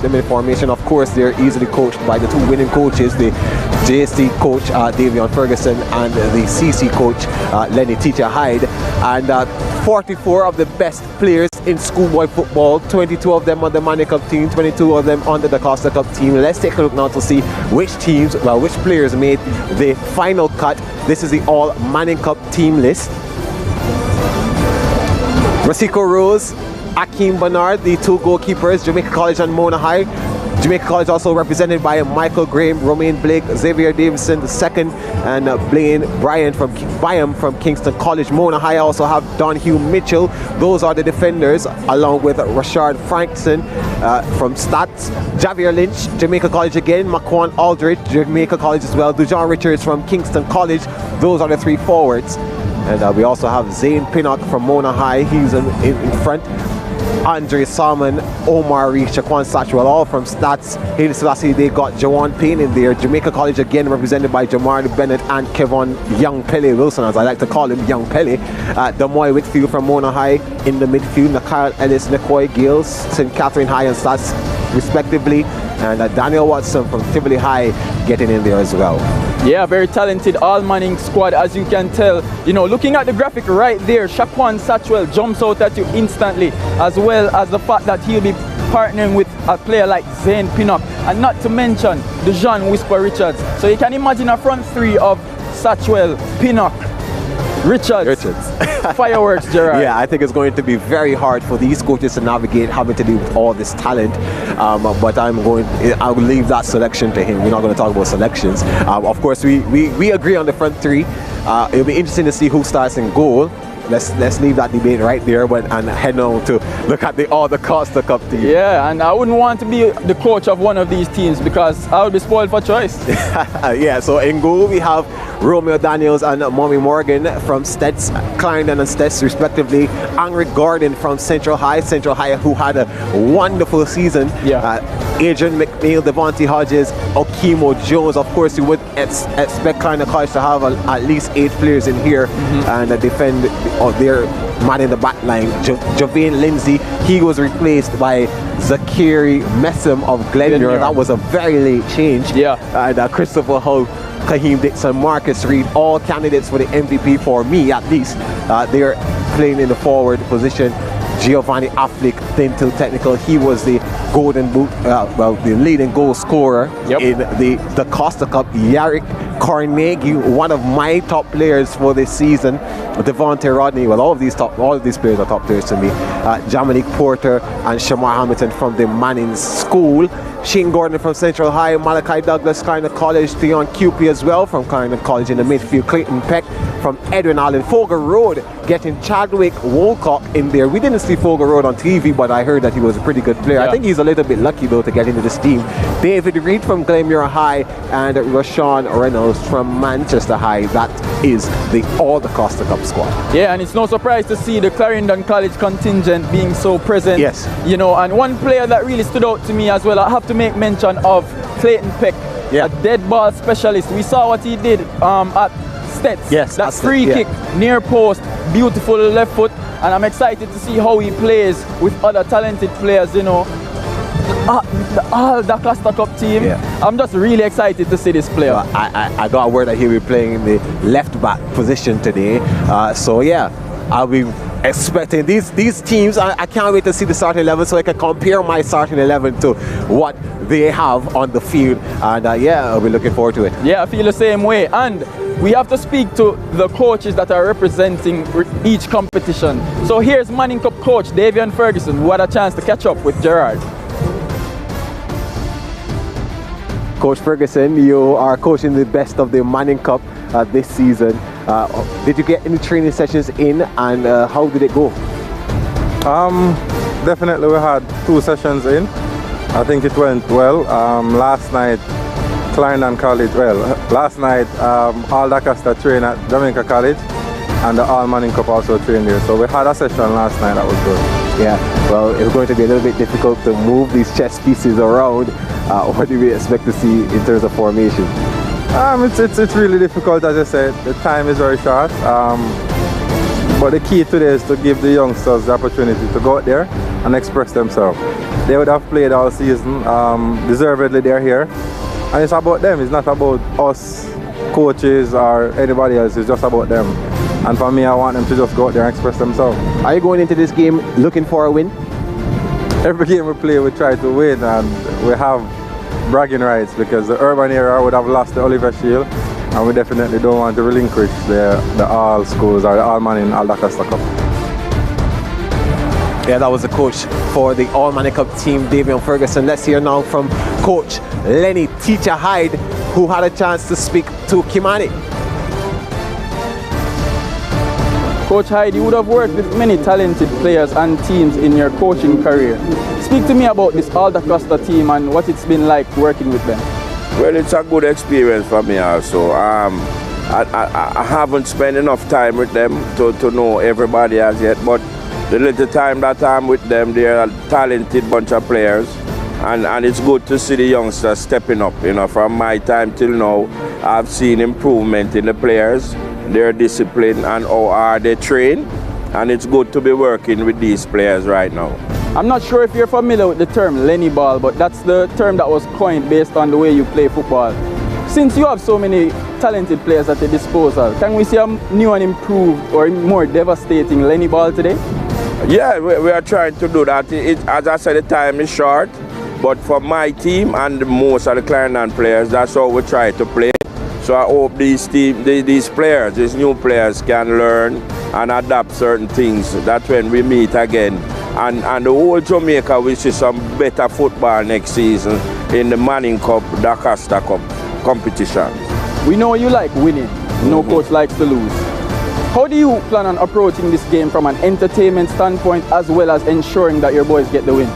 them in formation. Of course, they're easily coached by the two winning coaches, the JST coach Davion Ferguson and the CC coach Lenny Teacher Hyde. And 44 of the best players in schoolboy football, 22 of them on the Manning Cup team, 22 of them on the DaCosta Cup team. Let's take a look now to see which teams, which players made the final cut. This is the All Manning Cup team list. Rosico Rose, Akeem Bernard, the two goalkeepers, Jamaica College and Mona High. Jamaica College also represented by Michael Graham, Romaine Blake, Xavier Davison II, and Blaine Bryant from Byam from Kingston College. Mona High also have Donhue Mitchell. Those are the defenders, along with Rashard Frankson from Stats. Javier Lynch, Jamaica College again. Maquan Aldridge, Jamaica College as well. Dujon Richards from Kingston College. Those are the three forwards. And we also have Zane Pinnock from Mona High. He's in front. Andre Salmon, Omar Reach, Shaquan Satchwell, all from Stats. Haile Selassie, they got Jawan Payne in there. Jamaica College again represented by Jamar Bennett and Kevon Young Pele Wilson, as I like to call him, Young Pele. Damoy Whitfield from Mona High in the midfield. Nakyle Ellis, Nicoy Gales, St. Catherine High and Stats respectively. And Daniel Watson from Tivoli High getting in there as well. Yeah, very talented all-manning squad, as you can tell. You know, looking at the graphic right there, Shaquan Satchwell jumps out at you instantly, as well as the fact that he'll be partnering with a player like Zane Pinnock, and not to mention Dujon Whisper Richards. So you can imagine a front three of Satchwell, Pinnock, Richards. Fireworks, Gerard. Yeah, I think it's going to be very hard for these coaches to navigate having to do with all this talent. But I'll leave that selection to him. We're not going to talk about selections. Of course, we agree on the front three. It'll be interesting to see who starts in goal. Let's leave that debate right there and head on to look at the All-DaCosta Cup team. Yeah, and I wouldn't want to be the coach of one of these teams because I would be spoiled for choice. Yeah, so in goal we have Romeo Daniels and Mommy Morgan from Stets, Clarendon and Stets respectively. Angry Gordon from Central High who had a wonderful season. Yeah. Adrian McNeil, Devontae Hodges, Okimo Jones. Of course, you would expect Clarendon College to have at least 8 players in here and defend their man in the back line. Javain Lindsay, he was replaced by Zakiri Messam of Glenmuir. That was a very late change. Yeah. And Christopher Hull, Kaheem Dixon, Marcus Reed, all candidates for the MVP for me at least. They're playing in the forward position. Giovanni Affleck, Dental Technical, he was the golden boot, the leading goal scorer in the DaCosta Cup. Yarrick Carnegie, one of my top players for this season. Devontae Rodney, well, all of these players are top players to me. Jamalik Porter and Shamar Hamilton from the Manning School. Shane Gordon from Central High, Malachi Douglas, Clarendon College, Theon Cupie as well from Clarendon College in the midfield, Clayton Peck from Edwin Allen. Fogel Road getting Chadwick Wolcock in there. We didn't see Fogel Road on TV, but I heard that he was a pretty good player. I think he's a little bit lucky though to get into this team. David Reed from Glenmuir High and Rashawn Reynolds from Manchester High. That is the All-DaCosta Cup squad. Yeah, and it's no surprise to see the Clarendon College contingent being so present. Yes. You know, and one player that really stood out to me as well, I have to make mention of Clayton Peck, a dead ball specialist. We saw what he did at Stets. Yes, that free kick near post, beautiful left foot, and I'm excited to see how he plays with other talented players, you know. The All-DaCosta Cup team, I'm just really excited to see this player. Well, I got word that he'll be playing in the left back position today. So yeah, I'll be expecting these teams. I can't wait to see the starting 11 so I can compare my starting 11 to what they have on the field. And yeah, I'll be looking forward to it. Yeah, I feel the same way. And we have to speak to the coaches that are representing each competition. So here's Manning Cup coach Davion Ferguson, who had a chance to catch up with Gerard. Coach Ferguson, you are coaching the best of the Manning Cup this season. Did you get any training sessions in, and how did it go? Definitely we had 2 sessions in. I think it went well. Last night, Clarendon College, last night All-DaCosta trained at Jamaica College, and the All Manning Cup also trained there. So we had a session last night that was good. Yeah, well, it's going to be a little bit difficult to move these chess pieces around. What do we expect to see in terms of formation? It's really difficult, as I said. The time is very short. But the key today is to give the youngsters the opportunity to go out there and express themselves. they would have played all season. Deservedly they're here. And it's about them, it's not about us, coaches or anybody else, it's just about them. And for me, I want them to just go out there and express themselves. Are you going into this game looking for a win? Every game we play, we try to win, and we have bragging rights because the urban area would have lost the Oliver Shield, and we definitely don't want to relinquish the all schools or the all man in All-DaCosta Cup. Yeah, that was the coach for the All Manning Cup team, Davion Ferguson. Let's hear now from Coach Lenny Teacher Hyde, who had a chance to speak to Kimani. Coach Hyde, you would have worked with many talented players and teams in your coaching career. Speak to me about this All-DaCosta team and what it's been like working with them. Well, it's a good experience for me also. I haven't spent enough time with them to know everybody as yet, but the little time that I'm with them, they're a talented bunch of players, and it's good to see the youngsters stepping up. You know, from my time till now, I've seen improvement in the players, their discipline and how hard they train, and it's good to be working with these players right now. I'm not sure if you're familiar with the term Lenny Ball, but that's the term that was coined based on the way you play football. Since you have so many talented players at your disposal, can we see a new and improved or more devastating Lenny Ball today? Yeah, we are trying to do that. As I said, the time is short, but for my team and most of the Clarendon players, that's how we try to play. So I hope these players, these new players, can learn and adapt certain things. That when we meet again, and the whole Jamaica will see some better football next season in the Manning Cup, DaCosta Cup competition. We know you like winning. No coach likes to lose. How do you plan on approaching this game from an entertainment standpoint as well as ensuring that your boys get the win?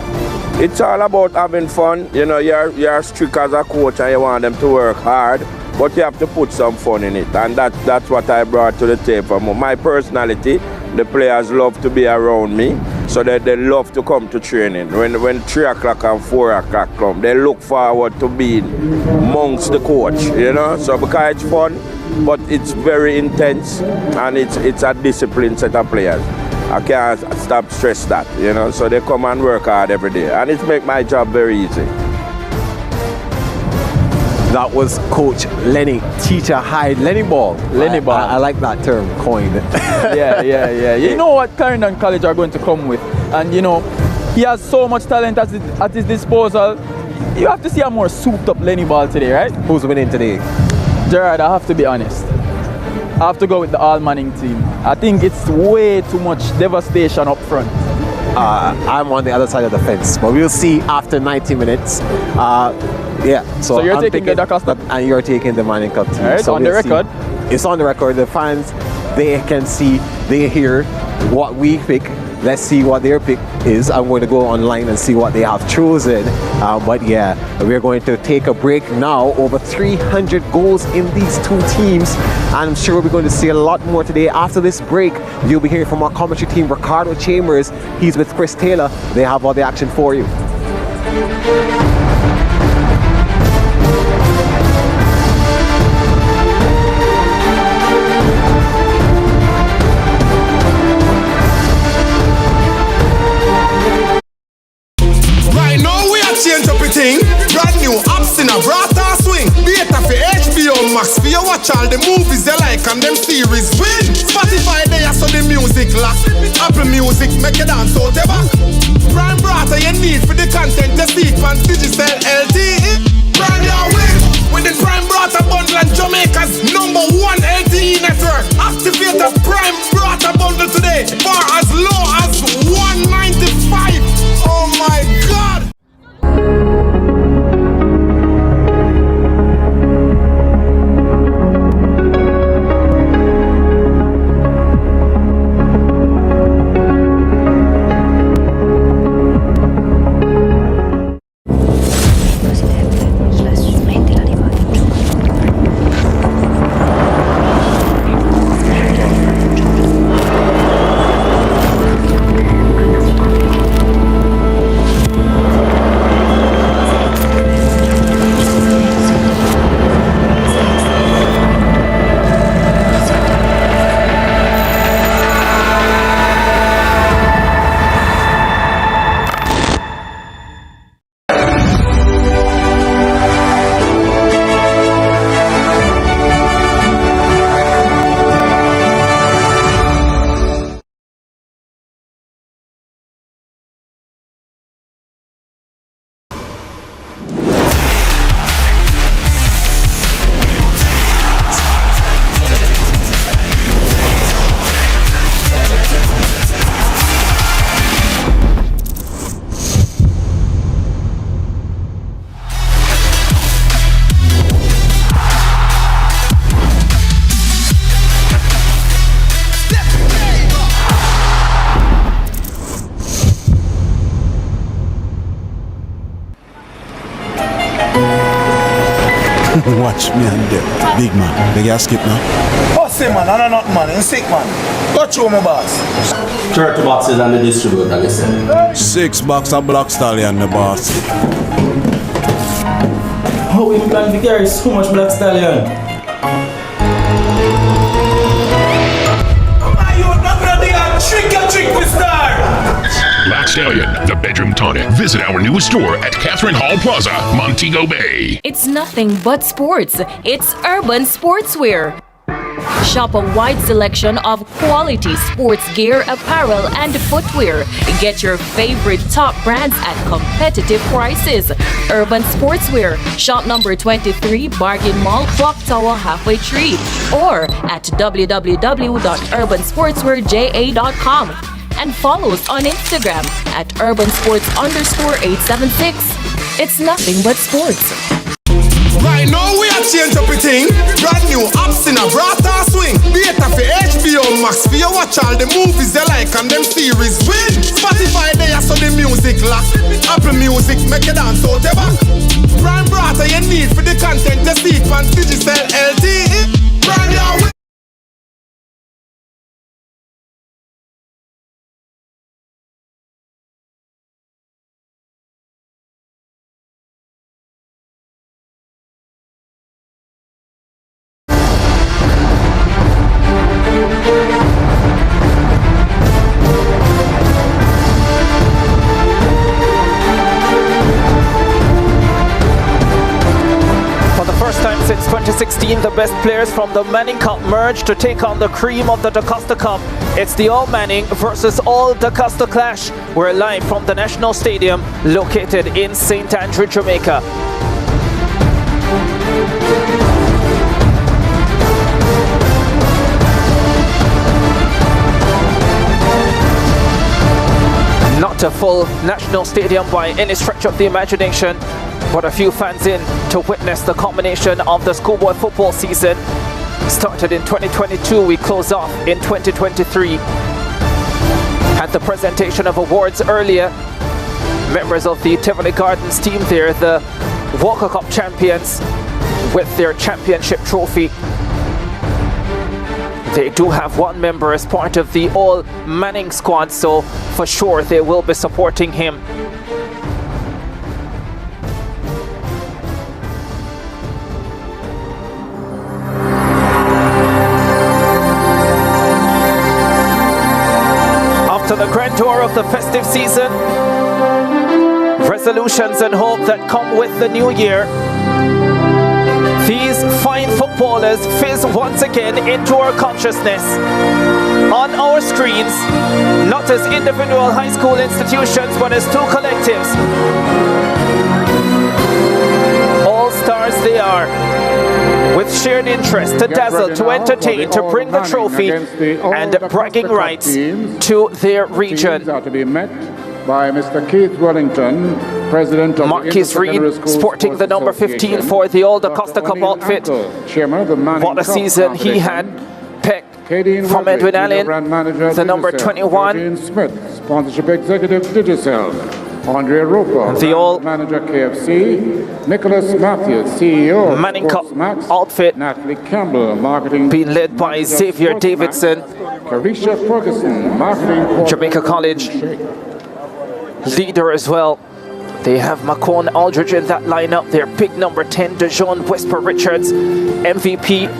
It's all about having fun. You know, you're strict as a coach and you want them to work hard, but you have to put some fun in it, and that's what I brought to the table. My personality, the players love to be around me, so that they love to come to training. When 3 o'clock and 4 o'clock come, they look forward to being amongst the coach, you know. So because it's fun, but it's very intense, and it's a disciplined set of players. I can't stop stress that, you know. So they come and work hard every day, and it makes my job very easy. That was Coach Lenny Teacher Hyde. Lenny Ball. Lenny Ball. I like that term coined. Yeah. You know what Clarendon College are going to come with, and you know he has so much talent at his disposal. You have to see a more souped up Lenny Ball today, right? Who's winning today? Gerard, I have to be honest. I have to go with the All Manning team. I think it's way too much devastation up front. I'm on the other side of the fence, but we'll see after 90 minutes. Yeah, so you're taking the DaCosta? And you're taking the Manning Cup team. All right, so on the record. It's on the record. The fans, they can see, they hear what we pick. Let's see what their pick is. I'm going to go online and see what they have chosen. But yeah, we're going to take a break now. Over 300 goals in these two teams. And I'm sure we're going to see a lot more today. After this break, you'll be hearing from our commentary team, Ricardo Chambers. He's with Chris Taylor. They have all the action for you. Change up a thing, brand new apps in a brata swing. Beta for HBO Max, for you watch all the movies you like and them series win. Spotify there so the music lock. Apple Music make you dance out your back. Prime brata you need for the content you seek on digital LTE. Brand new win with the Prime Brata bundle and Jamaica's #1 LTE network. Activate the Prime Brata bundle today for as low as $195. Oh my God! Watch me and them. Big man. They got skip now. Oh, see man, I'm not man. I'm sick man. Go through my boss. 30 boxes on the distributor, listen. 6 box of Black Stallion, the boss. How we plan to carry so much Black Stallion? Trick with Star. Black Stallion, the bedroom tonic. Visit our newest store at Catherine Hall Plaza, Montego Bay. It's nothing but sports. It's Urban Sportswear. Shop a wide selection of quality sports gear, apparel, and footwear. Get your favorite top brands at competitive prices. Urban Sportswear, shop number 23, Bargain Mall, Clock Tower, Halfway Tree, or at www.urbansportswearja.com. And follow us on Instagram at urbansports_876. It's nothing but sports. Right now we are change up a thing. Brand new apps in a brata swing. Beta for HBO Max for you watch all the movies you like and them series win. Spotify there so the music lock. Apple Music make you dance out your back. Prime brata you need for the content you seek from digital LTE. Brand new. Since 2016, the best players from the Manning Cup merged to take on the cream of the DaCosta Cup. It's the All Manning versus All-DaCosta clash. We're live from the National Stadium, located in St. Andrew, Jamaica. Not a full National Stadium by any stretch of the imagination, but a few fans in to witness the culmination of the schoolboy football season. Started in 2022, we close off in 2023. Had the presentation of awards earlier. Members of the Tivoli Gardens team there, the Walker Cup champions with their championship trophy. They do have one member as part of the All Manning squad, so for sure they will be supporting him. After the grandeur of the festive season, resolutions and hope that come with the new year, these fine footballers fizz once again into our consciousness, on our screens, not as individual high school institutions, but as two collectives. All stars they are, with shared interest to dazzle, to entertain, to bring the trophy and bragging rights to their region. By Mr. Keith Wellington, President of Marquis Reed, sporting the number 15 for the All-DaCosta Cup outfit. What a season he had. Peck from Edwin Allen, the number 21. Smith, sponsorship executive Digicel. Andre Roper, the All manager KFC. Nicholas Matthews, CEO Manning Cup SportsMax. outfit. Natalie Campbell, marketing. Being led by Xavier Davidson. Carisha Ferguson, marketing. Jamaica College leader as well. They have Macon Aldridge in that lineup. Their big number 10, DeJohn Whisper Richards, MVP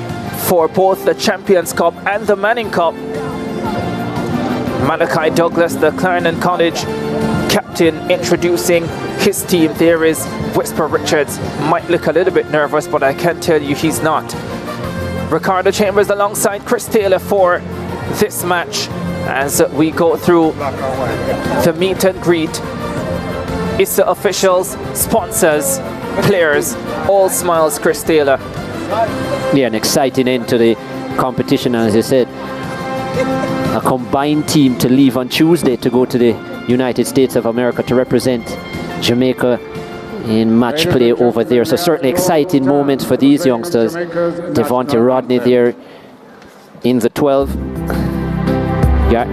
for both the Champions Cup and the Manning Cup. Malachi Douglas, the Clarendon College captain, introducing his team. There is Whisper Richards. Might look a little bit nervous, but I can tell you he's not. Ricardo Chambers alongside Chris Taylor for this match as we go through the meet and greet. ISSA officials, sponsors, players, all smiles, Chris Taylor. Yeah, an exciting end to the competition, as I said. A combined team to leave on Tuesday to go to the United States of America to represent Jamaica in match play over there. So certainly exciting moments for these youngsters. Devontae Rodney there in the 12. Yeah.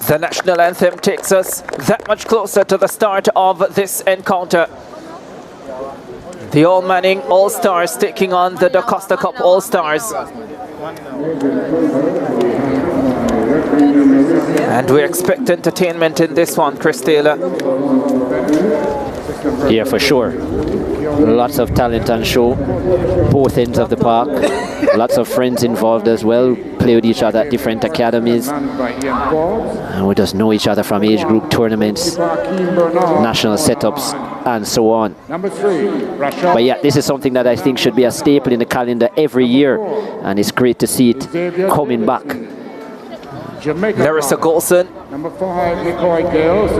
The national anthem takes us that much closer to the start of this encounter. The All Manning All-Stars taking on the DaCosta Cup All-Stars. And we expect entertainment in this one, Chris Taylor. Yeah, for sure. Lots of talent on show, both ends of the park. Lots of friends involved as well, play with each other at different academies. And we just know each other from age group tournaments, national setups, and so on. But yeah, this is something that I think should be a staple in the calendar every year, and it's great to see it coming back. Larissa Golson,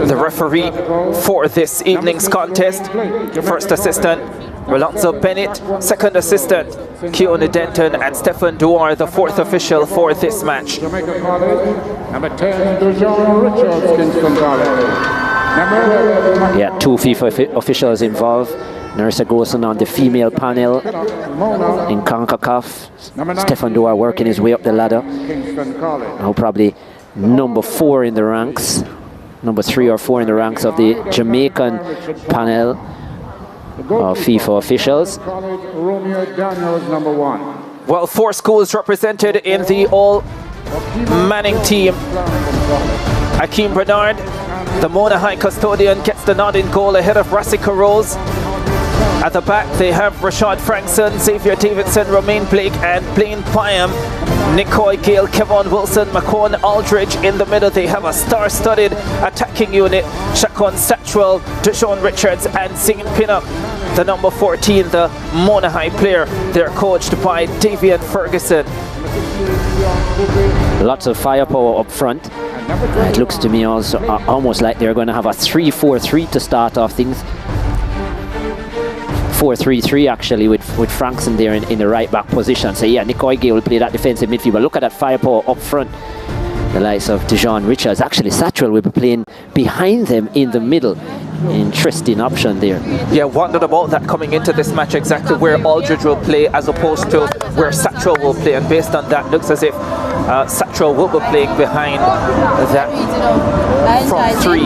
the referee for this evening's contest. First assistant, Rolonzo Bennett. Second assistant, Keone Denton, and Stephen Duar, the fourth official for this match. Number 10, Dijon Richards, Kingston College. Yeah, two FIFA officials involved. Larissa Golson on the female panel in CONCACAF. Stephen Duar working his way up the ladder. Now probably number 4 in the ranks. Number 3 or 4 in the ranks of the Jamaican panel of FIFA officials. Well, 4 schools represented in the All Manning team. Akeem Bernard, the Mona High custodian, gets the nod in goal ahead of Rassika Rose. At the back, they have Rashad Frankson, Xavier Davidson, Romain Blake, and Blaine Pyam. Nicoy Gale, Kevon Wilson, McCone Aldridge. In the middle, they have a star-studded attacking unit. Shaquan Satchwell, Deshaun Richards, and Zane Pinnock. The number 14, the Mona High player. They're coached by Davian Ferguson. Lots of firepower up front. It looks to me also almost like they're going to have a 3-4-3 to start off things. 4-3-3 actually with Frankson there in the right back position. So yeah, Nicoy Gay will play that defensive midfield. But look at that firepower up front. The likes of Dijon Richards. Actually, Satchwell will be playing behind them in the middle. Interesting option there. Yeah, wondered about that coming into this match, exactly where Aldridge will play as opposed to where Satchwell will play. And based on that, looks as if Satchwell will be playing behind that front 3.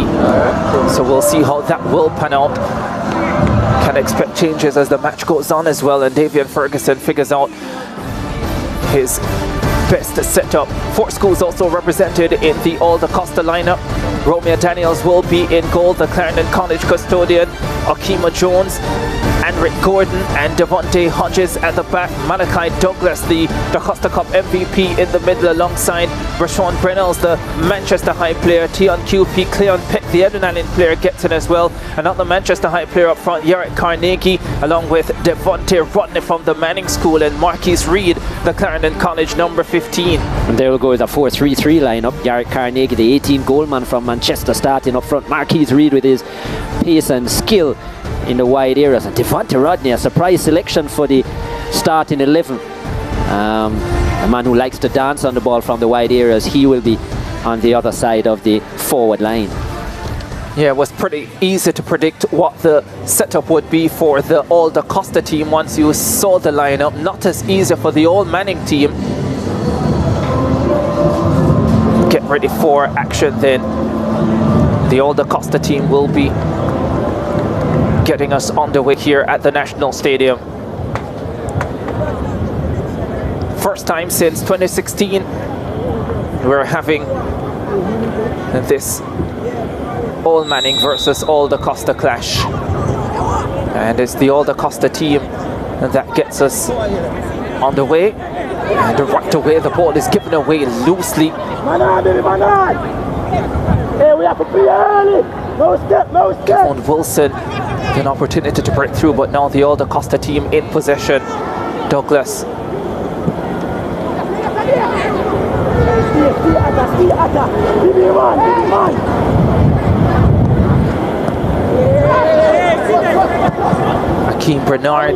So we'll see how that will pan out. Can expect changes as the match goes on as well, and Davian Ferguson figures out his best setup. 4 schools also represented in the All-DaCosta lineup. Romeo Daniels will be in goal, the Clarendon College custodian. Akima Jones, Anric Gordon, and Devontae Hodges at the back. Malachi Douglas, the DaCosta Cup MVP, in the middle alongside Rashawn Brennels, the Manchester High player. Tion QP, Cleon Peck, the Edwin Allen player, gets in as well. Another Manchester High player up front, Yarrick Carnegie, along with Devontae Rodney from the Manning School, and Marquise Reed, the Clarendon College number 15. And there will go with a 4-3-3 lineup. Yarrick Carnegie, the 18-goal man from Manchester, starting up front. Marquise Reed with his pace and skill in the wide areas. And Devontae Rodney, a surprise selection for the starting 11. A man who likes to dance on the ball from the wide areas. He will be on the other side of the forward line. Yeah, it was pretty easy to predict what the setup would be for the All-DaCosta team once you saw the lineup. Not as easy for the All Manning team. Get ready for action then. The All-DaCosta team will be getting us underway here at the National Stadium. First time since 2016 we're having this All Manning versus All-DaCosta clash, and it's the All-DaCosta team that gets us underway. And right away the ball is given away loosely. Hey, we have to play early. No step, no step. Kevon Wilson, an opportunity to break through, but now the All-DaCosta team in possession. Douglas. Akeem Bernard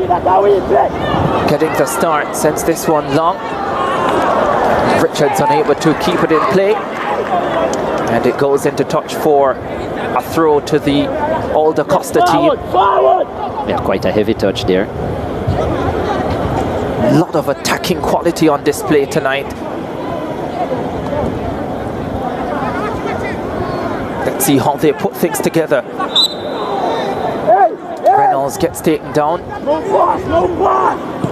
getting the start, sends this one long. Richards unable to keep it in play. And it goes into touch for a throw to the All-DaCosta team. Yeah, quite a heavy touch there. A lot of attacking quality on display tonight. See how they put things together. Reynolds gets taken down.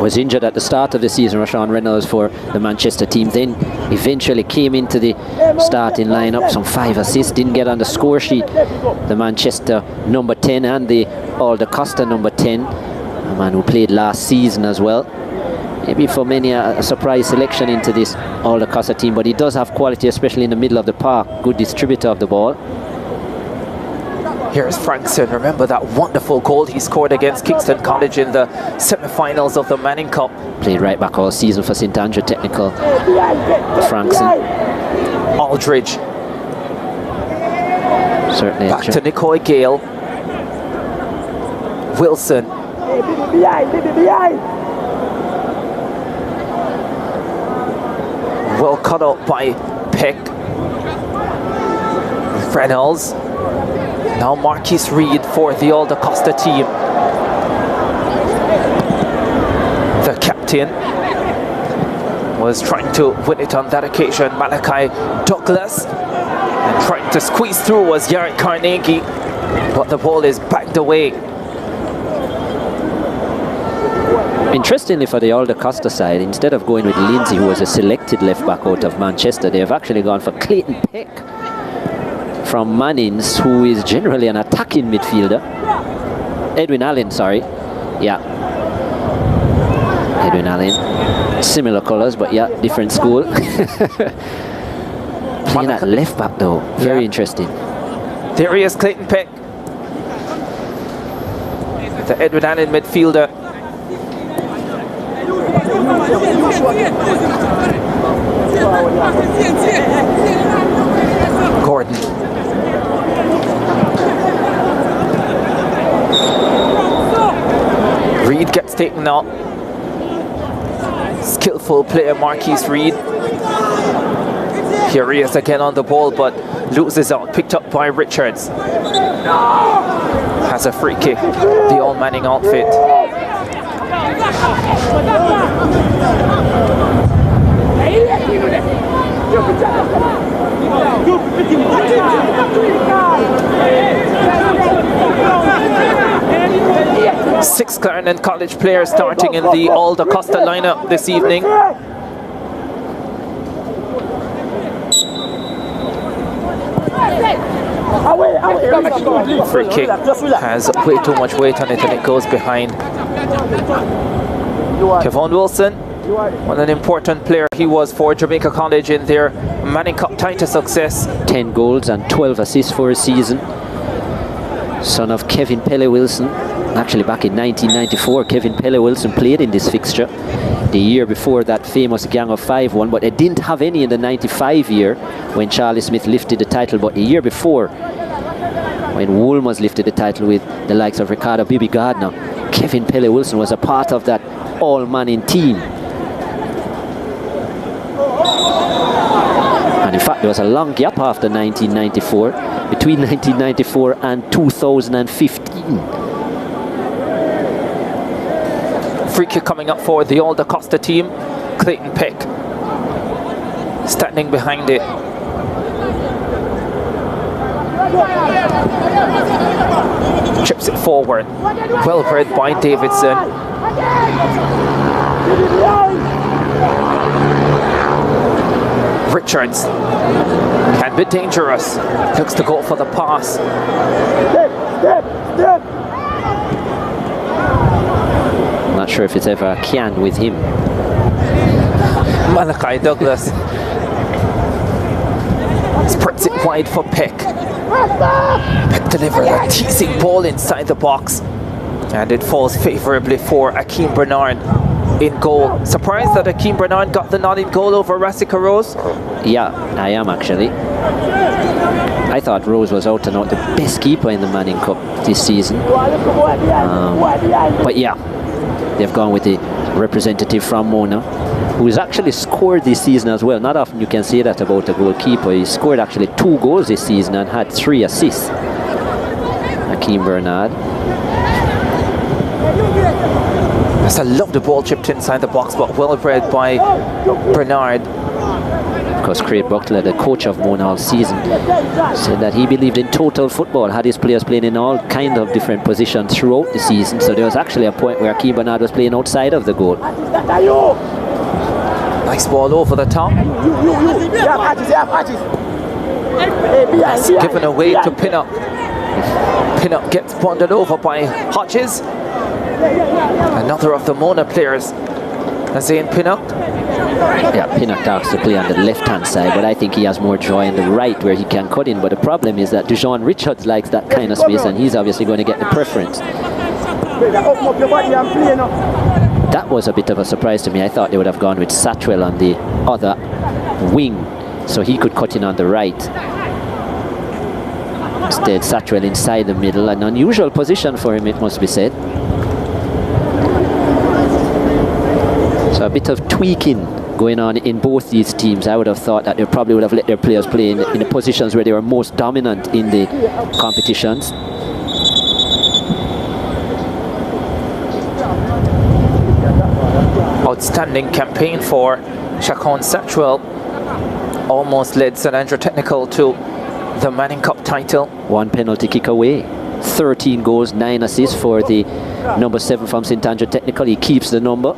Was injured at the start of the season, Rashawn Reynolds, for the Manchester team. Then eventually came into the starting lineup. Some 5 assists, didn't get on the score sheet. The Manchester number 10 and the All-DaCosta number 10. A man who played last season as well. Maybe for many a surprise selection into this All-DaCosta team, but he does have quality, especially in the middle of the park. Good distributor of the ball. Here's Frankson. Remember that wonderful goal he scored against Kingston College in the semi-finals of the Manning Cup. Played right back all season for St Andrew Technical. Frankson. Aldridge. Certainly. Back to Nicoy Gale. Wilson. Well cut out by Peck. Reynolds. Now Marquis Reed for the All-DaCosta team. The captain was trying to win it on that occasion. Malachi Douglas. And trying to squeeze through was Yarrick Carnegie. But the ball is backed away. Interestingly, for the All-DaCosta side, instead of going with Lindsay, who was a selected left back out of Manchester, they have actually gone for Clayton Peck from Mannings, who is generally an attacking midfielder. Edwin Allen, sorry. Yeah. Edwin Allen. Similar colours, but yeah, different school. Playing at left back though. Very interesting. There he is, Clayton Peck. The Edwin Allen midfielder. Gordon. Reed gets taken out. Skillful player Marquis Reed. Here he is again on the ball, but loses out. Picked up by Richards. Has a free kick. The All Manning outfit. Six Clarendon College players starting in the All-DaCosta lineup this evening. Free kick has way too much weight on it and it goes behind. Kevon Wilson, what an important player he was for Jamaica College in their Manning Cup title success. 10 goals and 12 assists for a season. Son of Kevin Pele Wilson. Actually, back in 1994, Kevin Pele Wilson played in this fixture. The year before that famous Gang of Five one, but they didn't have any in the 95 year when Charlie Smith lifted the title. But the year before, when Woolmers lifted the title with the likes of Ricardo Bibi Gardner, Kevin Pele Wilson was a part of that all-Manning team. And in fact, there was a long gap after 1994, between 1994 and 2015. Free kick coming up for the All-DaCosta team. Clayton Peck standing behind it. Chips it forward. Well read by Davidson. Richards can be dangerous. Looks to go for the pass. Not sure if it's ever a can with him. Malachi Douglas spreads it wide for Peck. Peck delivers a teasing ball inside the box, and it falls favorably for Akeem Bernard in goal. Surprised that Akeem Bernard got the nod in goal over Rassika Rose? Yeah, I am actually. I thought Rose was out and out the best keeper in the Manning Cup this season. But yeah, they've gone with the representative from Mona, who's actually scored this season as well. Not often you can say that about a goalkeeper. He scored actually 2 goals this season and had 3 assists. Akeem Bernard. Yes, I love the ball chipped inside the box, but well read by Bernard. Because Craig Buckler, the coach of Mona all season, said that he believed in total football, had his players playing in all kind of different positions throughout the season. So there was actually a point where Akeem Bernard was playing outside of the goal. Nice ball over the top. That's given away to Pinnock. Pinnock gets bundled over by Hodges. Another of the Mona players, Zane Pinnock. Yeah, Pinnock talks to play on the left-hand side, but I think he has more joy on the right where he can cut in. But the problem is that Dejon Richards likes that kind of space, and he's obviously going to get the preference. That was a bit of a surprise to me. I thought they would have gone with Satchwell on the other wing, so he could cut in on the right. Instead, Satchwell inside the middle, an unusual position for him, it must be said. So a bit of tweaking going on in both these teams. I would have thought that they probably would have let their players play in the positions where they were most dominant in the competitions. Outstanding campaign for Shakon Satchwell. Almost led St Andrew Technical to the Manning Cup title. One penalty kick away. 13 goals, 9 assists for the number 7 from St Andrew Technical. He keeps the number.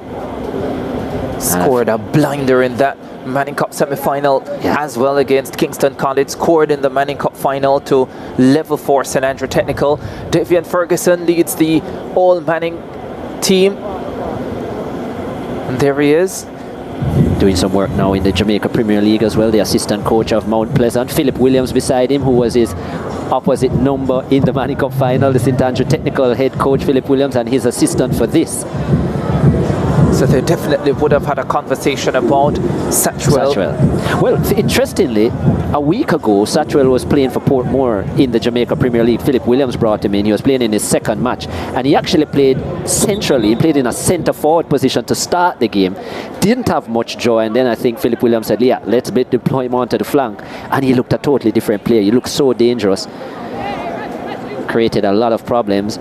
Scored a blinder in that Manning Cup semi-final as well against Kingston College. Scored in the Manning Cup final to level for St Andrew Technical. Devian Ferguson leads the All Manning team. And there he is. Doing some work now in the Jamaica Premier League as well. The assistant coach of Mount Pleasant, Philip Williams, beside him, who was his opposite number in the Manning Cup final. The St Andrew Technical head coach Philip Williams and his assistant for this. So they definitely would have had a conversation about Satchwell. Well, interestingly, a week ago, Satchwell was playing for Portmore in the Jamaica Premier League. Philip Williams brought him in. He was playing in his second match, and he actually played centrally. He played in a centre-forward position to start the game. Didn't have much joy, and then I think Philip Williams said, yeah, let's deploy him onto the flank. And he looked a totally different player. He looked so dangerous. Created a lot of problems.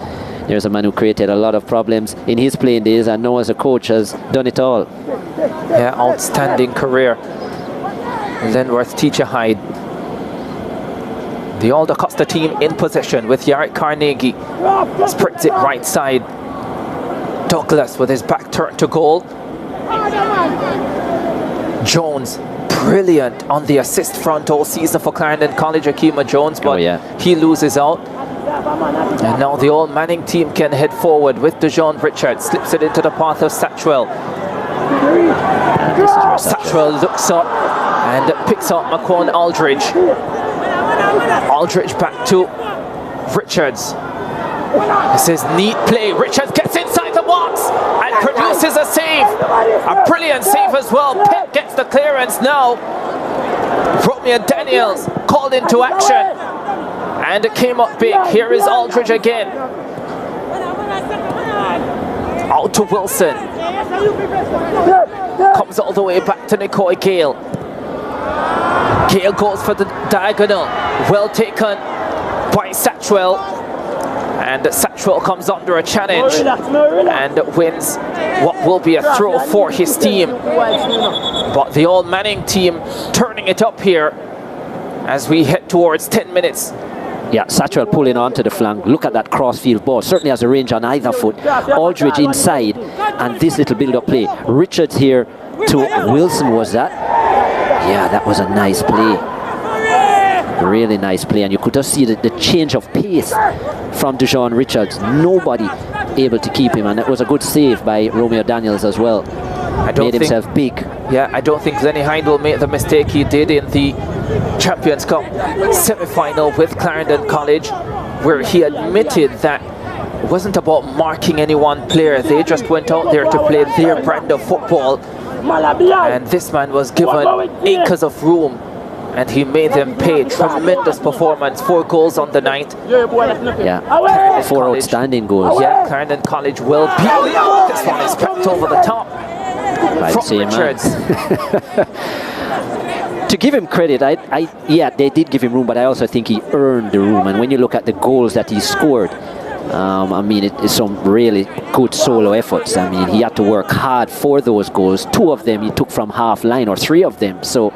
There's a man who created a lot of problems in his playing days, and now as a coach has done it all. Yeah, outstanding career. Lenworth Teacher Hyde. The All-DaCosta team in possession with Yarrick Carnegie. Sprints it right side. Douglas with his back turned to goal. Jones, brilliant on the assist front all season for Clarendon College, Akima Jones, but he loses out. And now the All Manning team can head forward with Dejon Richards. Slips it into the path of Satchwell. Satchwell looks up and picks up Macron Aldridge. Aldridge back to Richards. This is neat play. Richards gets inside the box and produces a save. A brilliant save as well. Pep gets the clearance now. Romeo Daniels called into action. And it came up big. Here is Aldridge again. Out to Wilson. Comes all the way back to Nicoy Gale. Gale goes for the diagonal. Well taken by Satchwell. And Satchwell comes under a challenge and wins what will be a throw for his team. But the All Manning team turning it up here as we head towards 10 minutes. Yeah, Satchwell pulling onto the flank. Look at that cross-field ball. Certainly has a range on either foot. Aldridge inside, and this little build-up play. Richards here to Wilson, was that? Yeah, that was a nice play. Really nice play, and you could just see the change of pace from Dejon Richards. Nobody able to keep him, and that was a good save by Romeo Daniels as well. Made himself big. Yeah, I don't think Lenny Hind will make the mistake he did in the Champions Cup semi-final with Clarendon College, where he admitted that it wasn't about marking any one player. They just went out there to play their brand of football, and this man was given acres of room, and he made them pay. Tremendous performance. 4 goals on the night. Yeah, 4 outstanding goals. Yeah, Clarendon College will beat. This one is packed over the top from Richards. To give him credit, yeah, they did give him room, but I also think he earned the room. And when you look at the goals that he scored, I mean, it's some really good solo efforts. I mean, he had to work hard for those goals. 2 of them he took from half line, or 3 of them. So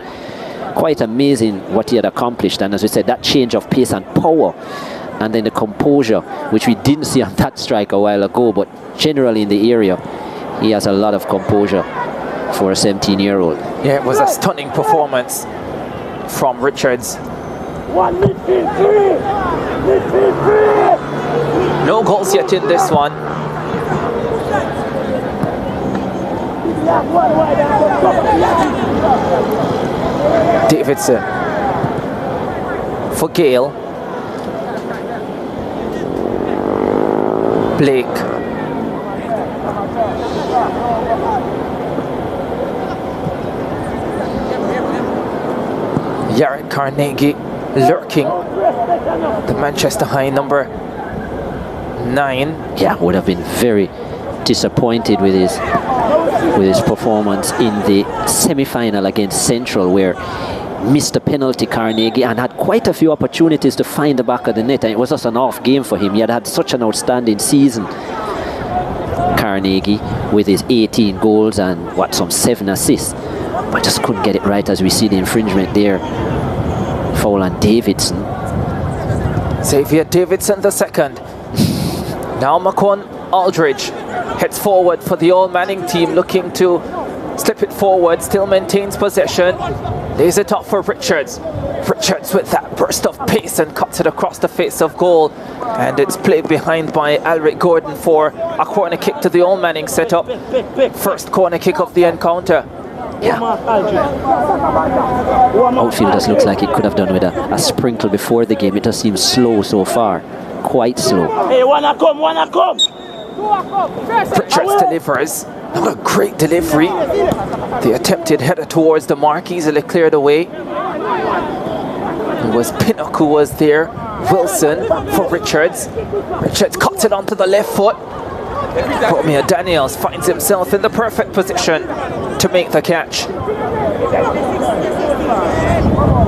quite amazing what he had accomplished. And as we said, that change of pace and power, and then the composure, which we didn't see on that strike a while ago, but generally in the area, he has a lot of composure for a 17-year-old. Yeah, it was a stunning performance from Richards. No goals yet in this one. Davidson for Gale. Blake. Jared Carnegie lurking. The Manchester High number 9. Yeah, would have been very disappointed with his performance in the semi-final against Central, where missed a penalty, Carnegie, and had quite a few opportunities to find the back of the net, and it was just an off game for him. He had such an outstanding season, Carnegie, with his 18 goals and some 7 assists, but just couldn't get it right, as we see the infringement there. Foul on Davidson. Xavier Davidson the second. Now Macon Aldridge heads forward for the All Manning team, looking to slip it forward, still maintains possession, lays it up for Richards. Richards with that burst of pace and cuts it across the face of goal, and it's played behind by Alric Gordon for a corner kick to the All Manning setup. First corner kick of the encounter. Yeah. Outfield just looks like it could have done with a sprinkle before the game. It just seems slow so far, quite slow. Hey, wanna come. Richards delivers. Not a great delivery. The attempted header towards the mark, easily cleared away. It was Pinnock who was there. Wilson for Richards. Richards cuts it onto the left foot. Romeo Daniels finds himself in the perfect position to make the catch.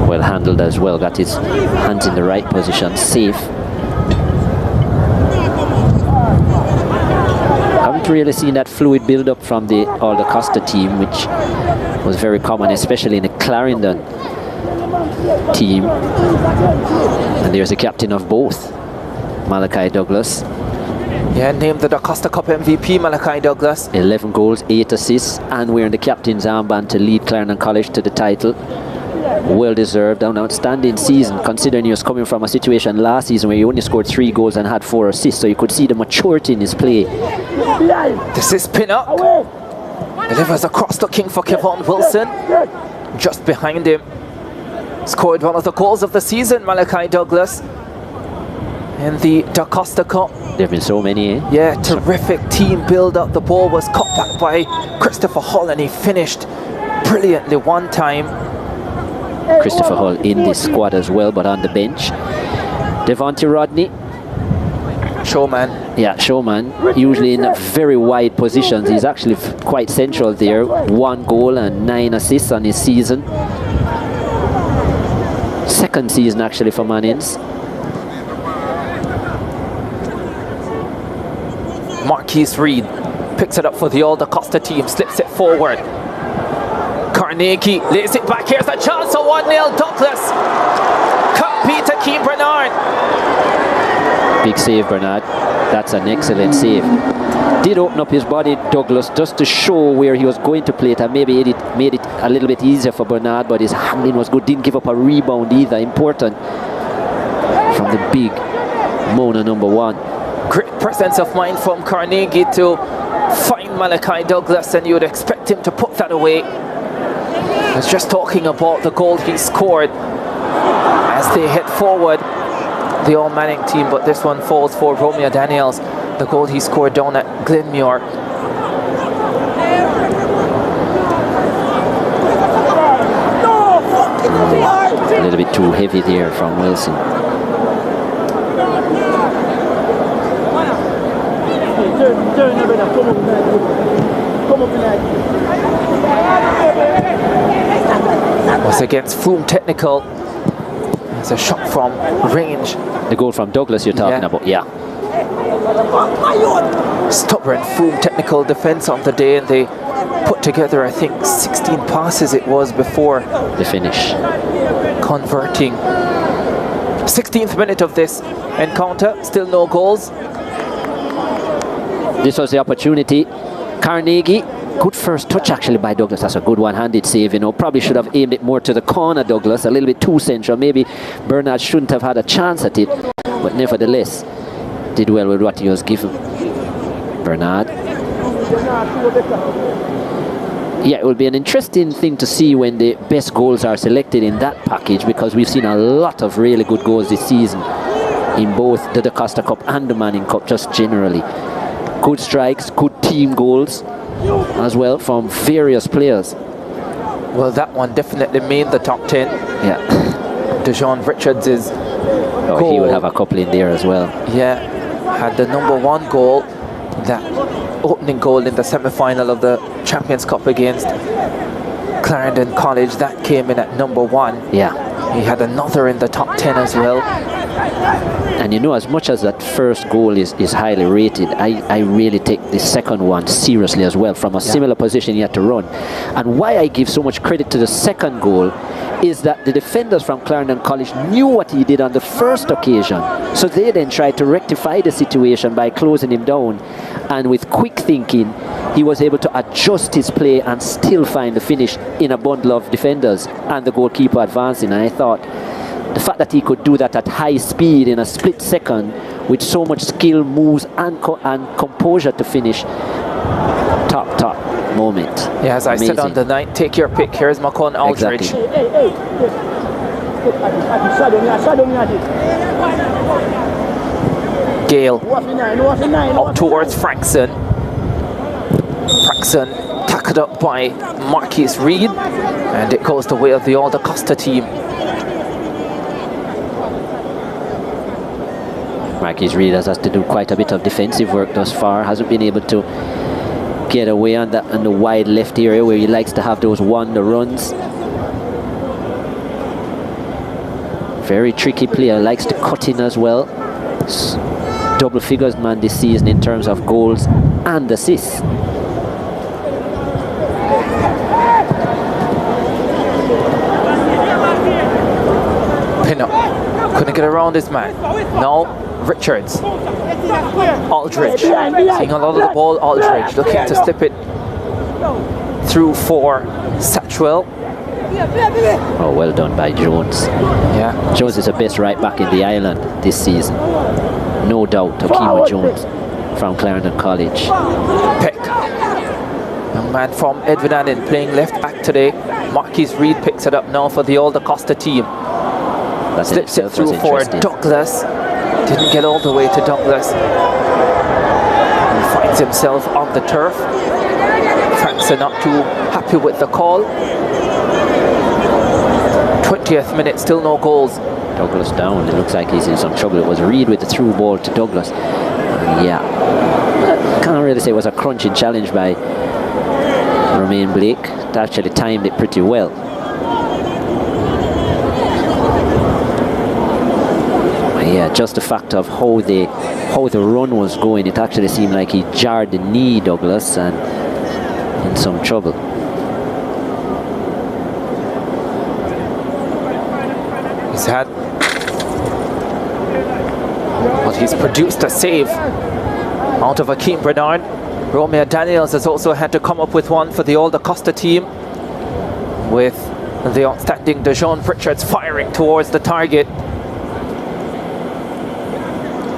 Well handled as well, got his hands in the right position, safe. Haven't really seen that fluid build-up from the All-DaCosta team, which was very common, especially in the Clarendon team. And there's the captain of both, Malachi Douglas. Yeah, named the DaCosta Cup MVP, Malachi Douglas. 11 goals, 8 assists, and wearing the captain's armband to lead Clarendon College to the title. Well deserved, an outstanding season, considering he was coming from a situation last season where he only scored 3 goals and had 4 assists, so you could see the maturity in his play. This is Pinnock. Delivers across, looking for Kevon Wilson. Just behind him. Scored one of the goals of the season, Malachi Douglas, in the DaCosta Cup. There have been so many, eh? Yeah, terrific team build up. The ball was cut back by Christopher Hull, and he finished brilliantly one time. Christopher Hull in this squad as well, but on the bench. Devontae Rodney. Showman. Yeah, showman. Usually in very wide positions. He's actually quite central there. 1 goal and 9 assists on his season. Second season actually for Mannings. Marquise Reed picks it up for the All-DaCosta team, slips it forward. Carnegie lays it back. Here's a chance, a 1-0 Douglas. Can't beat Akeem Bernard. Big save, Bernard. That's an excellent save. Did open up his body, Douglas, just to show where he was going to play it, and maybe it made it a little bit easier for Bernard, but his handling was good. Didn't give up a rebound either. Important from the big Mona number 1. Great presence of mind from Carnegie to find Malachi Douglas, and you would expect him to put that away. I was just talking about the goal he scored as they head forward, the All Manning team, but this one falls for Romeo Daniels, the goal he scored down at Glenmuir. A little bit too heavy there from Wilson. Was against Froome Technical. It's a shot from range. The goal from Douglas you're talking about, yeah. Stubborn Froome Technical defense of the day, and they put together, I think, 16 passes it was before the finish. Converting. 16th minute of this encounter, still no goals. This was the opportunity. Carnegie, good first touch actually by Douglas. That's a good one-handed save, you know. Probably should have aimed it more to the corner, Douglas. A little bit too central. Maybe Bernard shouldn't have had a chance at it, but nevertheless, did well with what he was given. Bernard. Yeah, it will be an interesting thing to see when the best goals are selected in that package, because we've seen a lot of really good goals this season in both the DaCosta Cup and the Manning Cup, just generally. Good strikes, good team goals as well from various players. Well, that one definitely made the top 10. Yeah. Dejon Richards is goal. He will have a couple in there as well. Yeah, had the #1 goal, that opening goal in the semi-final of the Champions Cup against Clarendon College. That came in at #1. Yeah. He had another in the top 10 as well. And you know, as much as that first goal is highly rated, I really take the second one seriously as well. From a similar position he had to run. And why I give so much credit to the second goal is that the defenders from Clarendon College knew what he did on the first occasion. So they then tried to rectify the situation by closing him down. And with quick thinking, he was able to adjust his play and still find the finish in a bundle of defenders and the goalkeeper advancing. And I thought the fact that he could do that at high speed in a split second with so much skill, moves and composure to finish, top moment. Yeah, as I said on the night, take your pick. Here's Macon Aldridge. Exactly. Gale up towards Frankson. Frankson tackled up by Marquis Reed, and it goes the way of the All-DaCosta team. Marquis Reed has to do quite a bit of defensive work thus far. Hasn't been able to get away on that on the wide left area where he likes to have those wonder runs. Very tricky player, likes to cut in as well. Double figures man this season in terms of goals and assists. Pin up. Couldn't get around this man. No, Richards. Aldridge. Seeing a lot of the ball, Aldridge looking to slip it through for Satchwell. Oh, well done by Jones. Yeah. Jones is the best right back in the island this season. No doubt, Okima Jones from Clarendon College. Peck. Young man from Edwin Allen playing left back today. Marquis Reed picks it up now for the All-DaCosta team. Slips it through for Douglas. Didn't get all the way to Douglas. He finds himself on the turf. Frankson not too happy with the call. 20th minute, still no goals. Douglas down. It looks like he's in some trouble. It was Reed with the through ball to Douglas. Yeah. Can't really say it was a crunching challenge by Romain Blake. They actually timed it pretty well. Yeah, just the fact of how the run was going, it actually seemed like he jarred the knee, Douglas, and in some trouble. He's had, but he's produced a save out of Akeem Bernard. Romeo Daniels has also had to come up with one for the All-DaCosta team, with the outstanding Dejon Richards firing towards the target.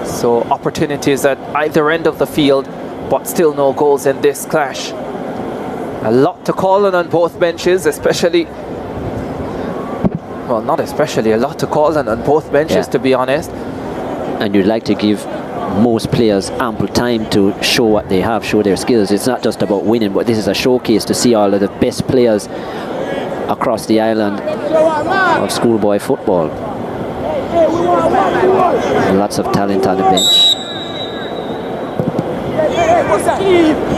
So opportunities at either end of the field, but still no goals in this clash. A lot to call on both benches, especially, well, not especially, a lot to call on both benches, to be honest. And you'd like to give most players ample time to show what they have, show their skills. It's not just about winning, but this is a showcase to see all of the best players across the island of schoolboy football. Lots of talent on the bench.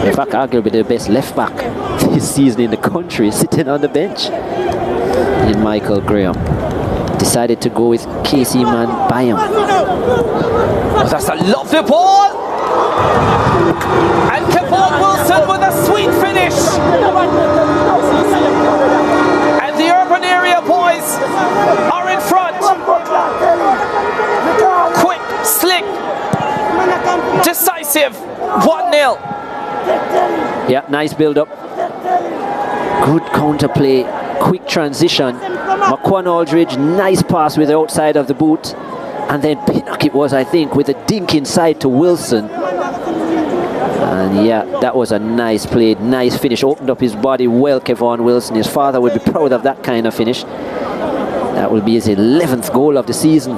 In fact, arguably the best left back this season in the country sitting on the bench in Michael Graham. Decided to go with Casey Man Byam. Oh, that's a lovely ball! And Kevon Wilson with a sweet finish. And the urban area boys are in front. Quick, slick, decisive. 1-0. Yeah, nice build-up. Good counterplay, quick transition. McQuan Aldridge, nice pass with the outside of the boot. And then Pinnock it was, I think, with a dink inside to Wilson. And yeah, that was a nice play, nice finish. Opened up his body well, Kevon Wilson. His father would be proud of that kind of finish. That will be his 11th goal of the season,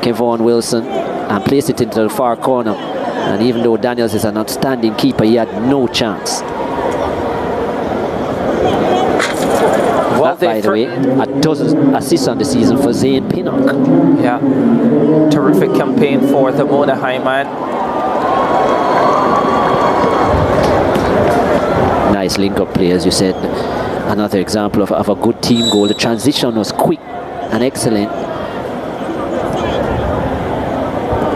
Kevon Wilson. And placed it into the far corner. And even though Daniels is an outstanding keeper, he had no chance. That, by the way, a dozen assists on the season for Zane Pinnock. Yeah, terrific campaign for the Mona High man. Nice link-up play, as you said. Another example of a good team goal. The transition was quick and excellent.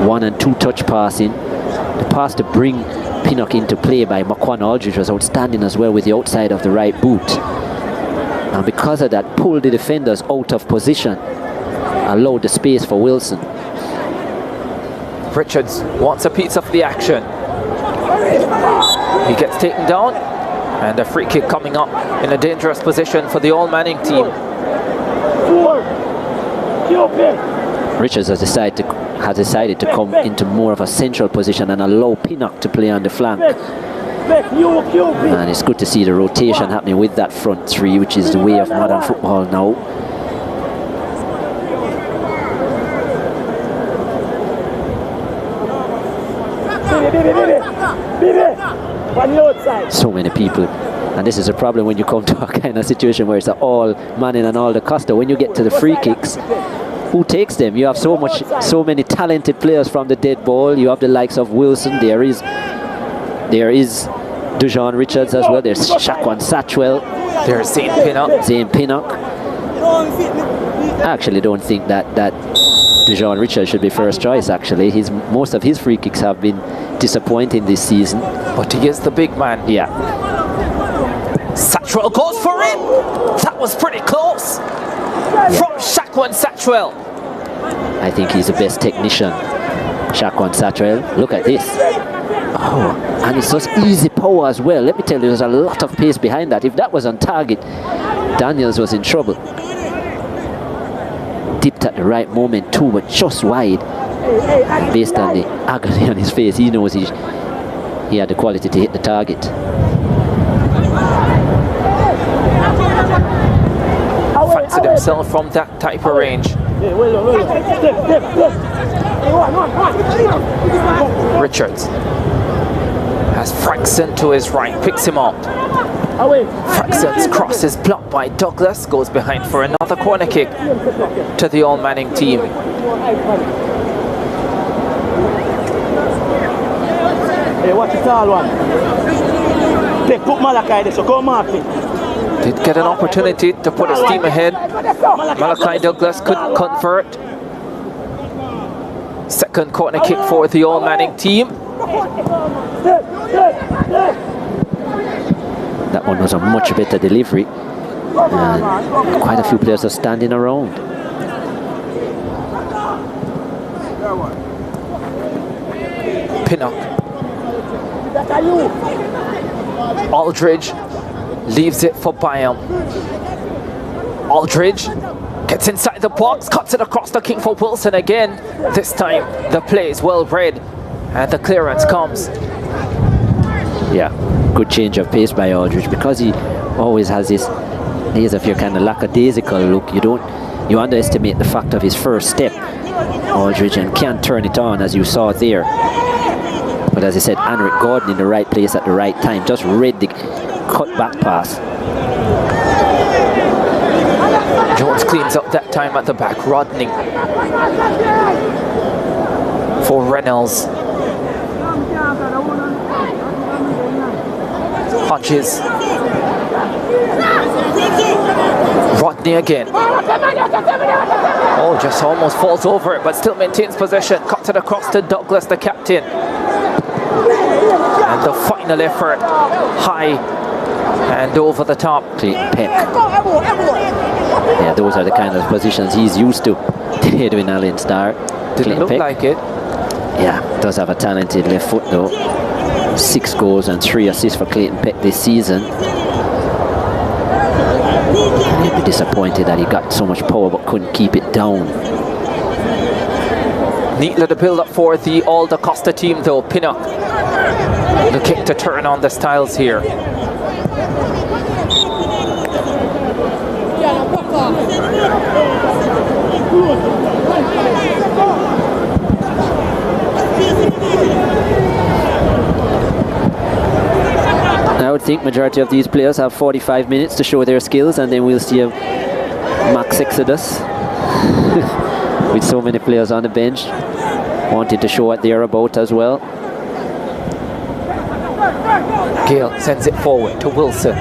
1- and 2-touch passing. The pass to bring Pinnock into play by McQuan Aldridge was outstanding as well with the outside of the right boot. And because of that, pulled the defenders out of position, allowed the space for Wilson. Richards wants a piece of the action. He gets taken down, and a free kick coming up in a dangerous position for the All Manning team. Richards has decided to come into more of a central position and allow Pinnock to play on the flank. And it's good to see the rotation happening with that front three, which is the way of modern football now. So many people, and this is a problem when you come to a kind of situation where it's all Manning and All-DaCosta. When you get to the free kicks, who takes them? You have so many talented players from the dead ball. You have the likes of Wilson. There is Dujon Richards as well. There's Shaquan Satchwell. There's Zane Pinnock. Zane Pinnock. I actually don't think that Dujon Richards should be first choice. Actually, most of his free kicks have been disappointing this season. But he is the big man. Yeah. Satchwell goes for it. That was pretty close. From Shaquan Satchwell. I think he's the best technician, Shaquan Satchwell. Look at this. Oh, and it's just easy power as well. Let me tell you, there's a lot of pace behind that. If that was on target, Daniels was in trouble. Dipped at the right moment too, but just wide. Based on the agony on his face, he knows he had the quality to hit the target. Fancied himself from that type of range. Richards has Fraxon to his right, picks him up. Fraxon's cross is blocked by Douglas, goes behind for another corner kick to the All Manning team. Hey, watch it all one. Take put Malachi there, so go mark it. Did get an opportunity to put his team ahead. Malachi Douglas couldn't convert. Second corner kick for the All Manning team. That one was a much better delivery. And quite a few players are standing around. Pinnock. Aldridge leaves it for Byam. Aldridge gets inside the box, cuts it across the kick for Wilson again. This time the play is well read and the clearance comes. Yeah, good change of pace by Aldridge, because he always has this days of your kind of lackadaisical look. You underestimate the fact of his first step, Aldridge, and can't turn it on as you saw there. But as I said, Anric Gordon in the right place at the right time, just read the cut back pass. Jones cleans up that time at the back. Rodney for Reynolds. Hodges. Rodney again. Oh, just almost falls over it, but still maintains possession. Cuts it across to Douglas, the captain. And the final effort, high and over the top. Clayton Peck. Yeah, those are the kind of positions he's used to. Edwin Allen Star. Didn't look like it. Yeah, does have a talented left foot though. 6 goals and 3 assists for Clayton Peck this season. He'd be disappointed that he got so much power but couldn't keep it down. Neat little build-up for the All-DaCosta team though. Pinnock looking to turn on the styles here. I would think majority of these players have 45 minutes to show their skills, and then we'll see a max exodus with so many players on the bench wanting to show what they're about as well. Gale sends it forward to Wilson.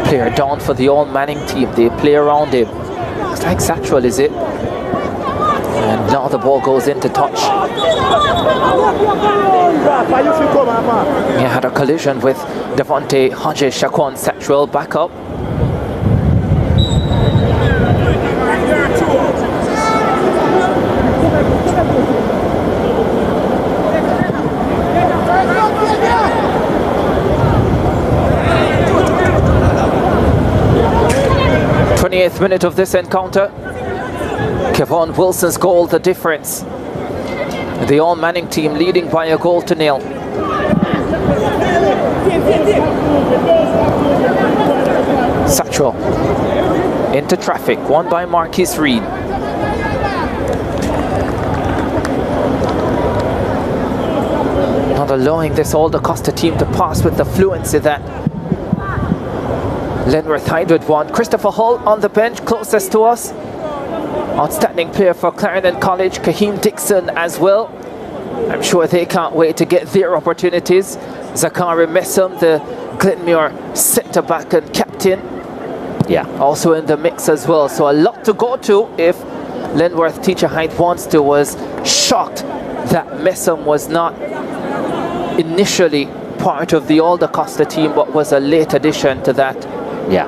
Player down for the All Manning team. They play around him. Looks like Satchwell, is it? And now the ball goes into touch. He had a collision with Devontae Hodges. Shaquan Satchwell back up. th minute of this encounter. Kevon Wilson's goal, the difference. The All Manning team leading by a goal to nil. Satchwell into traffic, won by Marquis Reed. Not allowing this All-DaCosta team to pass with the fluency that Lenworth Hyde want. Christopher Hull on the bench, closest to us. Outstanding player for Clarendon College. Kaheem Dixon as well. I'm sure they can't wait to get their opportunities. Zachary Messam, the Glenmuir centre-back and captain. Yeah, also in the mix as well. So a lot to go to if Lenworth Teacher Hyde wants to. Was shocked that Messam was not initially part of the All-DaCosta team, but was a late addition to that. Yeah.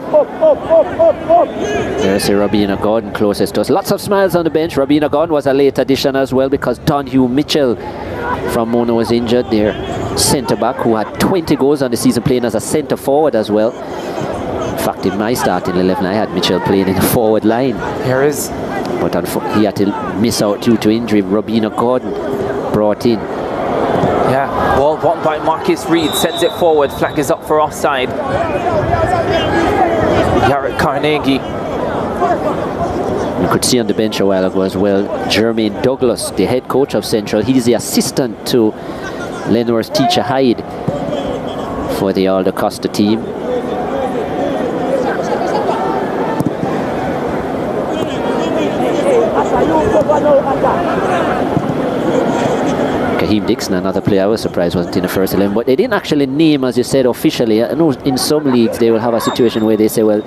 There's Robina Gordon closest to us. Lots of smiles on the bench. Robina Gordon was a late addition as well because Donhue Mitchell from Mona was injured there. Centre-back who had 20 goals on the season playing as a centre-forward as well. In fact, in my starting 11, I had Mitchell playing in the forward line. Here is. But he had to miss out due to injury. Robina Gordon brought in. Yeah, ball won by Marquis Reed, sends it forward, flag is up for offside. Garrett Carnegie. You could see on the bench a while ago as well, Jermaine Douglas, the head coach of Central. He's the assistant to Lenworth Teacher Hyde for the All-DaCosta team. Kaheem Dixon, another player I was surprised wasn't in the first 11, but they didn't actually name, as you said, officially. I know in some leagues they will have a situation where they say, well,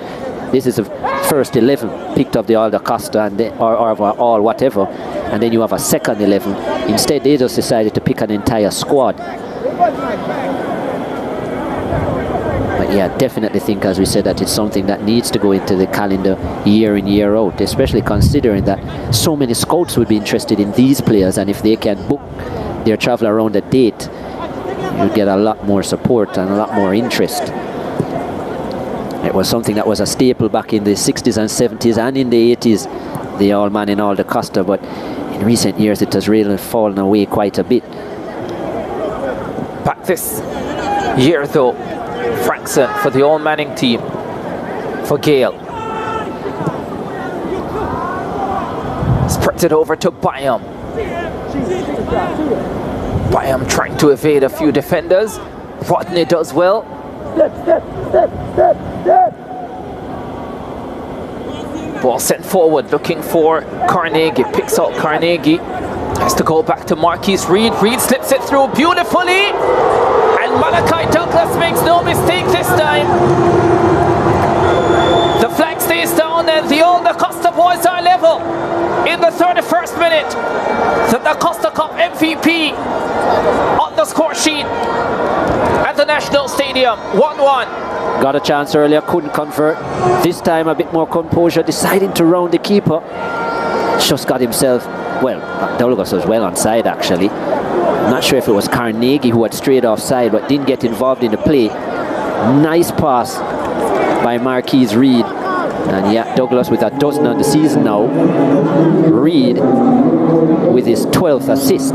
this is the first 11 picked up the All-DaCosta and or all whatever, and then you have a second 11. Instead, they just decided to pick an entire squad. But yeah, definitely think, as we said, that it's something that needs to go into the calendar year in, year out, especially considering that so many scouts would be interested in these players, and if they can book their travel around the date, you get a lot more support and a lot more interest. It was something that was a staple back in the 60s and 70s and in the 80s, the All Man and All-DaCosta, but in recent years it has really fallen away quite a bit. Back this year though, Frankson for the All Manning team, for Gale. Spreads it over to Byam. Byam trying to evade a few defenders. Rodney does well. Ball sent forward, looking for Carnegie. Picks out Carnegie. Has to go back to Marquis Reed. Reed slips it through beautifully. And Malachi Douglas makes no mistake this time. The flag stays down and the All-DaCosta boys are level. in the 31st minute. The Costa Cup MVP on the score sheet at the National Stadium. 1-1. Got a chance earlier, couldn't convert. This time a bit more composure, deciding to round the keeper. Just got himself, well, Douglas was well onside actually. Not sure if it was Carnegie who had strayed offside, but didn't get involved in the play. Nice pass by Marquise Reed. And yeah, Douglas with a dozen on the season now. Reed with his 12th assist.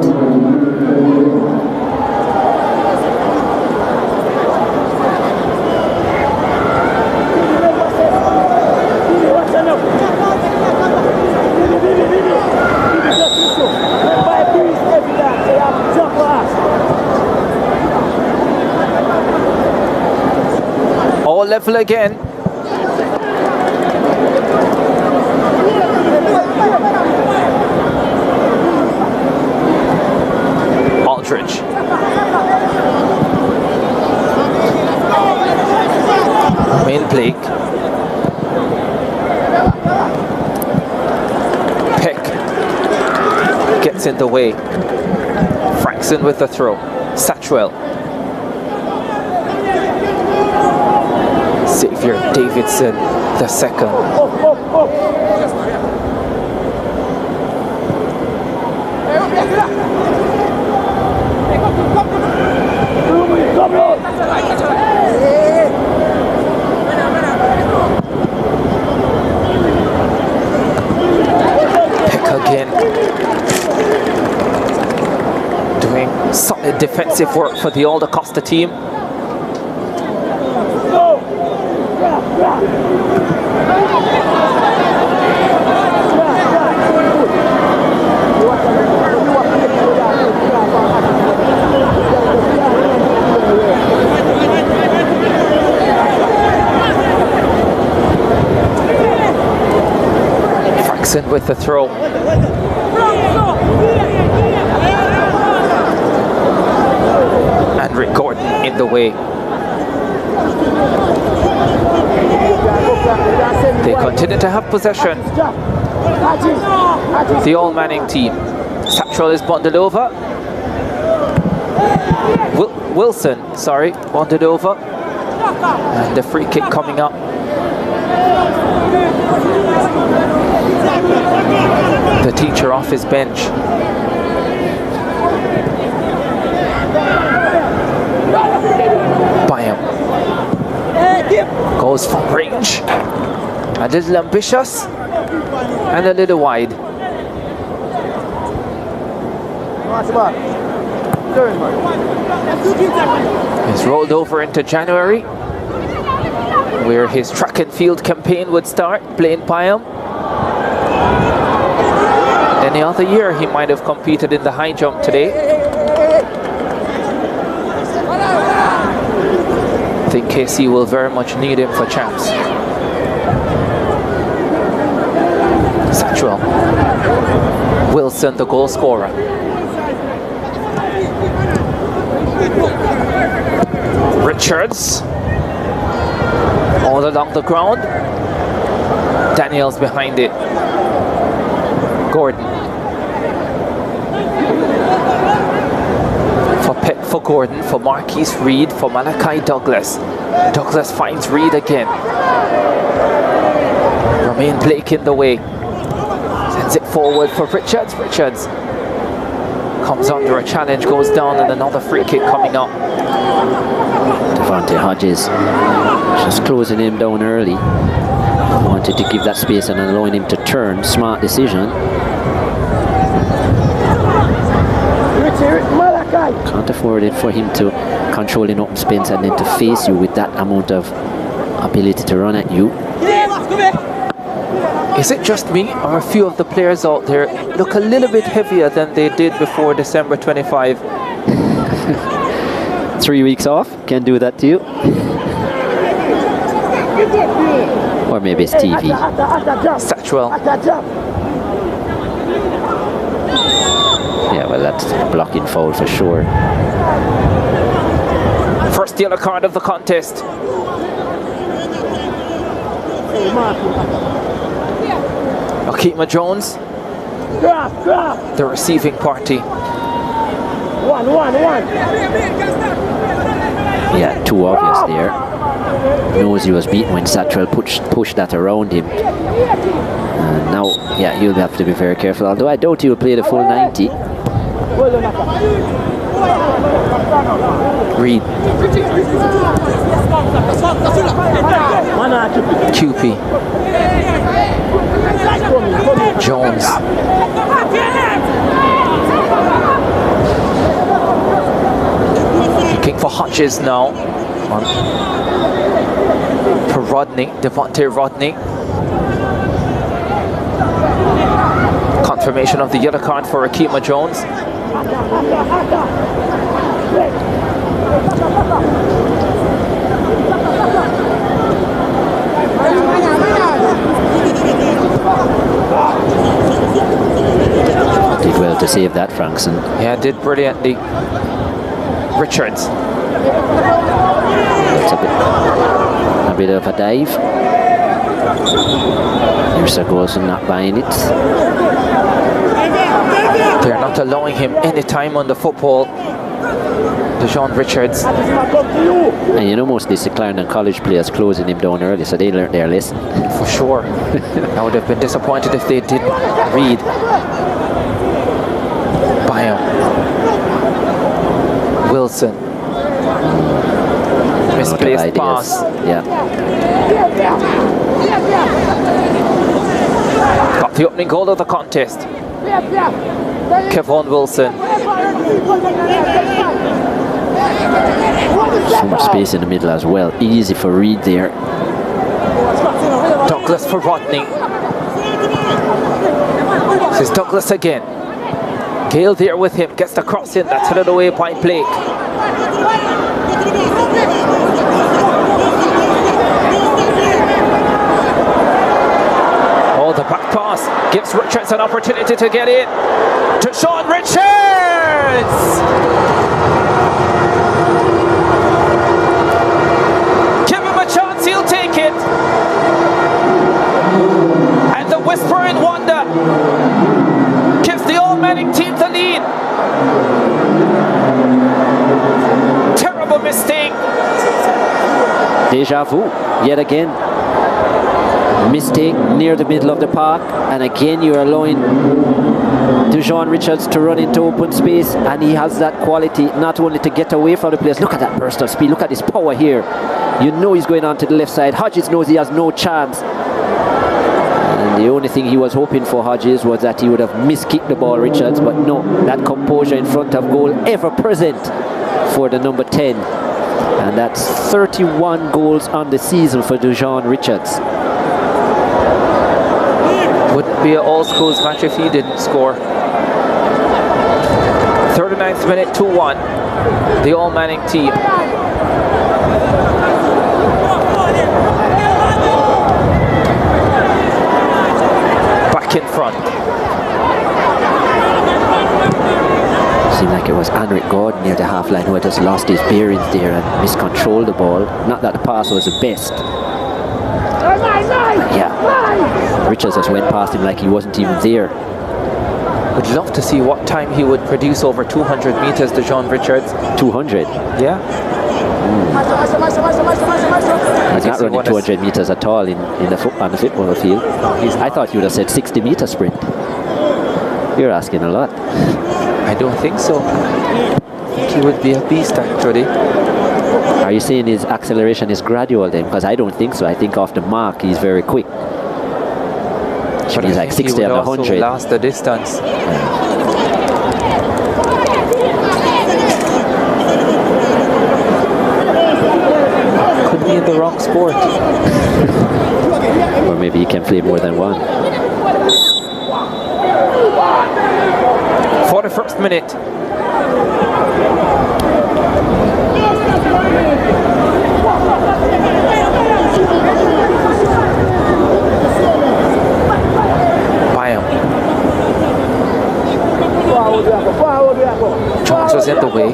All level again. Aldridge. Main Blake. Peck gets in the way. Frankson with the throw. Satchwell. Xavier Davidson, the second. Pick again. Doing solid defensive work for the All-DaCosta team. Frankson with the throw. And Rick Gordon in the way. They continue to have possession. The All-Manning team. Satchwell is bundled over. Wilson, bundled over. And the free kick coming up. The teacher off his bench. Byam. Goes from range. A little ambitious and a little wide. He's rolled over into January, where his track and field campaign would start, playing Byam. Any other year he might have competed in the high jump today. I think KC will very much need him for champs. Satchwell. Wilson, the goal scorer. Richards. All along the ground. Daniels behind it. Gordon. For Peck, for Gordon, for Marquise Reed, for Malachi Douglas. Douglas finds Reed again. Romain Blake in the way. Sends it forward for Richards. Richards comes under a challenge, goes down, and another free kick coming up. Devontae Hodges just closing him down early. Wanted to give that space and allowing him to turn. Smart decision. Can't afford it for him to control in open space and then to face you with that amount of ability to run at you. Is it just me, or a few of the players out there look a little bit heavier than they did before December 25? 3 weeks off can do that to you. Or maybe it's TV. Satchwell. Yeah, well, that's a blocking foul for sure. First yellow card of the contest. Akima Jones the receiving party. One. Yeah, too obvious there. Knows he was beaten when Satchwell pushed that around him. And now, yeah, he'll have to be very careful. Although I doubt he'll play the full 90. Reed. QP. Jones. Looking for Hodges now. For Rodney, Devontae Rodney. Confirmation of the yellow card for Akima Jones. Did well to save that, Frankson. Yeah, did brilliantly. Richards. It's a bit of a dive. There's a goal, so not buying it. They're not allowing him any time on the football. Deshaun Richards. And you know, most of these Clarendon College players closing him down early, so they learned their lesson. For sure. I would have been disappointed if they didn't read. Bayham. Wilson. Misplaced pass. Yeah. Got the opening goal of the contest. Kevon Wilson. So much space in the middle as well. Easy for Reed there. Douglas for Rodney. This is Douglas again. Gale there with him. Gets the cross in. That's headed away by Blake. Oh, the back pass gives Richards an opportunity to get in. Deshaun Richards! Give him a chance, he'll take it. And the whispering wonder gives the Old Manning team the lead. Terrible mistake. Deja vu, yet again. Mistake near the middle of the park, and again you're allowing Deshaun Richards to run into open space, and he has that quality not only to get away from the players. Look at that burst of speed, look at his power here. You know he's going on to the left side. Hodges knows he has no chance, and the only thing he was hoping for, Hodges, was that he would have miskicked the ball, Richards, but no, that composure in front of goal ever present for the number 10, and that's 31 goals on the season for Deshaun Richards. Wouldn't be an all-schools match if he didn't score. 39th minute, 2-1. The All Manning team. Back in front. Seemed like it was Henrik Gordon near the half-line who had just lost his bearings there and miscontrolled the ball. Not that the pass was the best. Yeah, Richards just went past him like he wasn't even there. Would love to see what time he would produce over 200 meters, Deshaun Richards. 200? Yeah. He's not running 200 meters at all on the football field. I thought you would have said 60-meter sprint. You're asking a lot. I don't think so. I think he would be a beast, actually. Are you saying his acceleration is gradual then? Because I don't think so. I think off the mark he's very quick. But he's like 60 and 100. Last the distance. Could be in the wrong sport. Or maybe he can play more than one. 41st minute. Jones was in the way.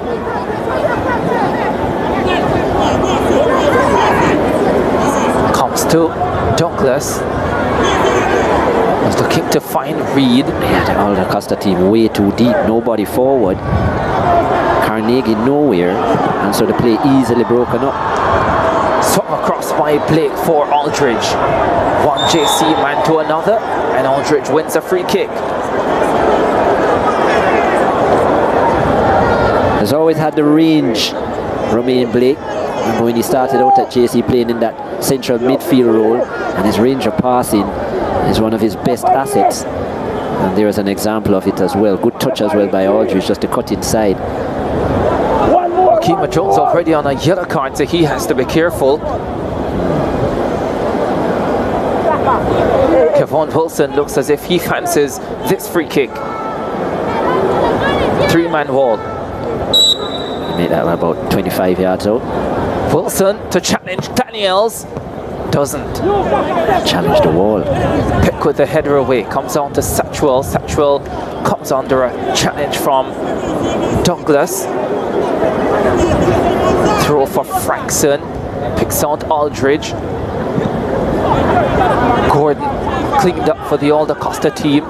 Comes to Douglas. Was looking to find Reed. Yeah, the All-DaCosta team way too deep, nobody forward. Carnegie nowhere, and so the play easily broken up. Swung across by Blake for Aldridge. One JC man to another, and Aldridge wins a free kick. Has always had the range, Romain Blake. Remember when he started out at JC playing in that central midfield role, and his range of passing is one of his best assets. And there is an example of it as well. Good touch as well by Aldridge, just to cut inside. Kima Jones already on a yellow card, so he has to be careful. Kevon Wilson looks as if he fancies this free kick. Three-man wall. He made that about 25 yards out. Wilson to challenge Daniels. Doesn't. Challenge the wall. Pick with the header away. Comes on to Satchwell. Satchwell comes under a challenge from Douglas. Throw for Frankson. Picks out Aldridge. Gordon cleaned up for the All-DaCosta team.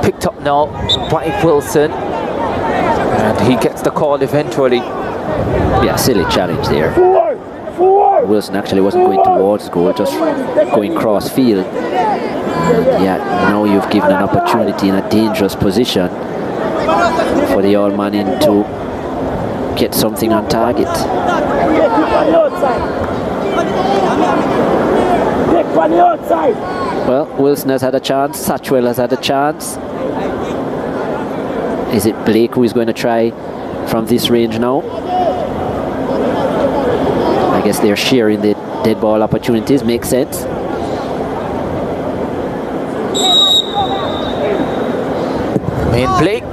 Picked up now by Wilson. And he gets the call eventually. Yeah, silly challenge there. Wilson actually wasn't going towards goal, just going cross field. Yeah, now you've given an opportunity in a dangerous position for the All-Man in to get something on target. Well, Wilson has had a chance, Satchwell has had a chance. Is it Blake who is going to try from this range now? I guess they're sharing the dead ball opportunities, makes sense. Main Blake.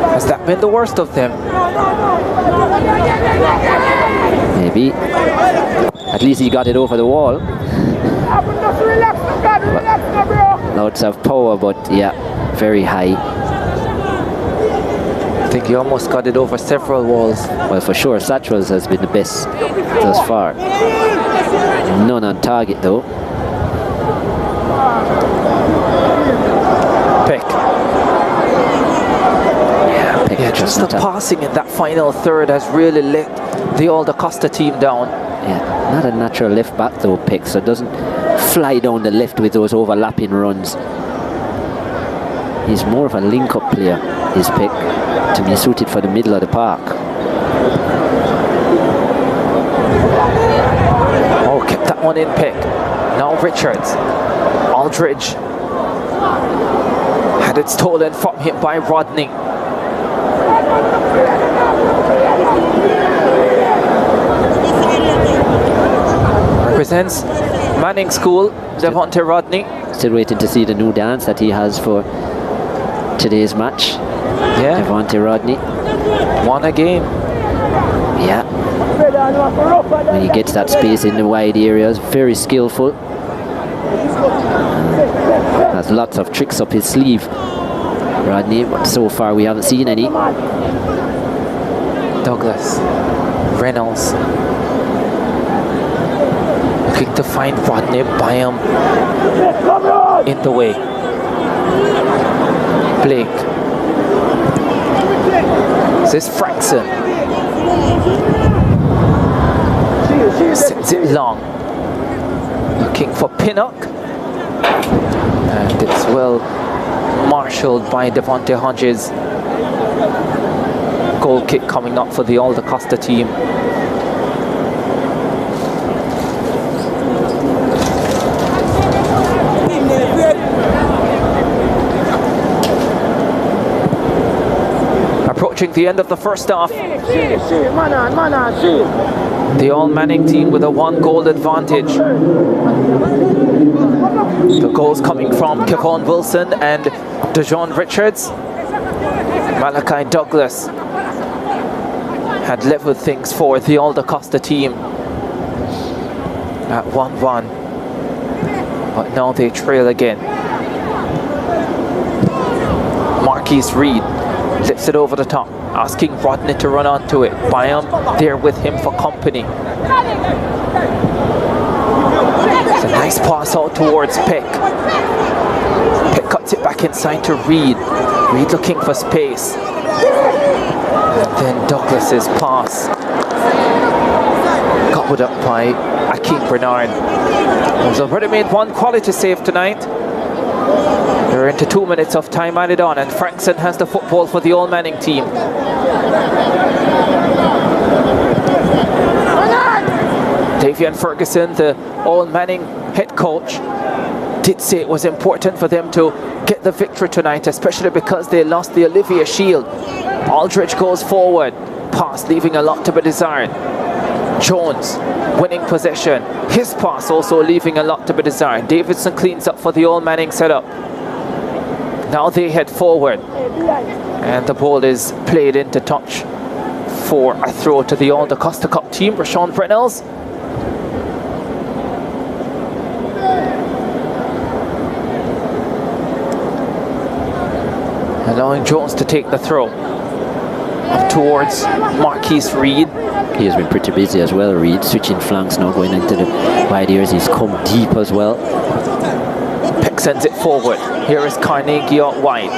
Has that been the worst of them? Maybe. At least he got it over the wall. Lots of power, but yeah, very high. I think he almost got it over several walls. Well, for sure, Satchwell's has been the best thus far. None on target, though. Peck. Yeah, just the passing in that final third has really let the All-DaCosta team down. Yeah, not a natural left back, though, Peck, so doesn't fly down the left with those overlapping runs. He's more of a link-up player, is Peck, to be suited for the middle of the park. Oh, kept that one in, Peck. Now Richards. Aldridge. Had it stolen from him by Rodney. Represents Manning School, Devontae Rodney. Still waiting to see the new dance that he has for today's match. Yeah. Devontae Rodney. Won a game. Yeah. When he gets that space in the wide areas, very skillful. Has lots of tricks up his sleeve, Rodney, but so far we haven't seen any. Douglas. Reynolds. Looking to find Rodney. Byam in the way. Blake. This is Frankson. Sends it long. Looking for Pinnock. And it's well marshaled by Devontae Hodges. Goal kick coming up for the All-DaCosta team. Approaching the end of the first half. The All-Manning team with a 1-goal advantage. The goals coming from Kevon Wilson and DeJohn Richards. Malachi Douglas had leveled things for the All-DaCosta team at 1-1. But now they trail again. Marquise Reed lifts it over the top, asking Rodney to run onto it. Byam there with him for company. a nice pass out towards Peck. Peck cuts it back inside to Reed. Reed looking for space. And then Douglas's pass. Gobbled up by Akeem Bernard. He's already made one quality save tonight. They're into 2 minutes of time added on, and Frankson has the football for the All Manning team. Davian Ferguson, the All Manning head coach, did say it was important for them to get the victory tonight, especially because they lost the Olivier Shield. Aldridge goes forward, pass leaving a lot to be desired. Jones winning possession, his pass also leaving a lot to be desired. Davidson cleans up for the All Manning setup. Now they head forward, and the ball is played into touch for a throw to the All-DaCosta Cup team. Rashawn Brennels. Allowing Jones to take the throw up towards Marquise Reed. He has been pretty busy as well, Reed, switching flanks now, going into the wide areas. He's come deep as well. Peck sends it forward. Here is Carnegie out wide.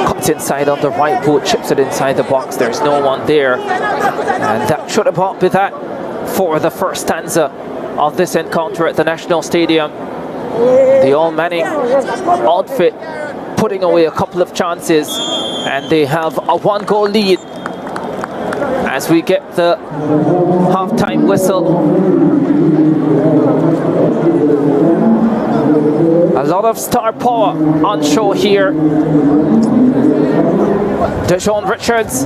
Cuts inside on the right boot, chips it inside the box. There's no one there. And that should about be that for the first stanza of this encounter at the National Stadium. The All Manning outfit putting away a couple of chances, and they have a 1-goal lead as we get the half-time whistle. A lot of star power on show here. Deshaun Richards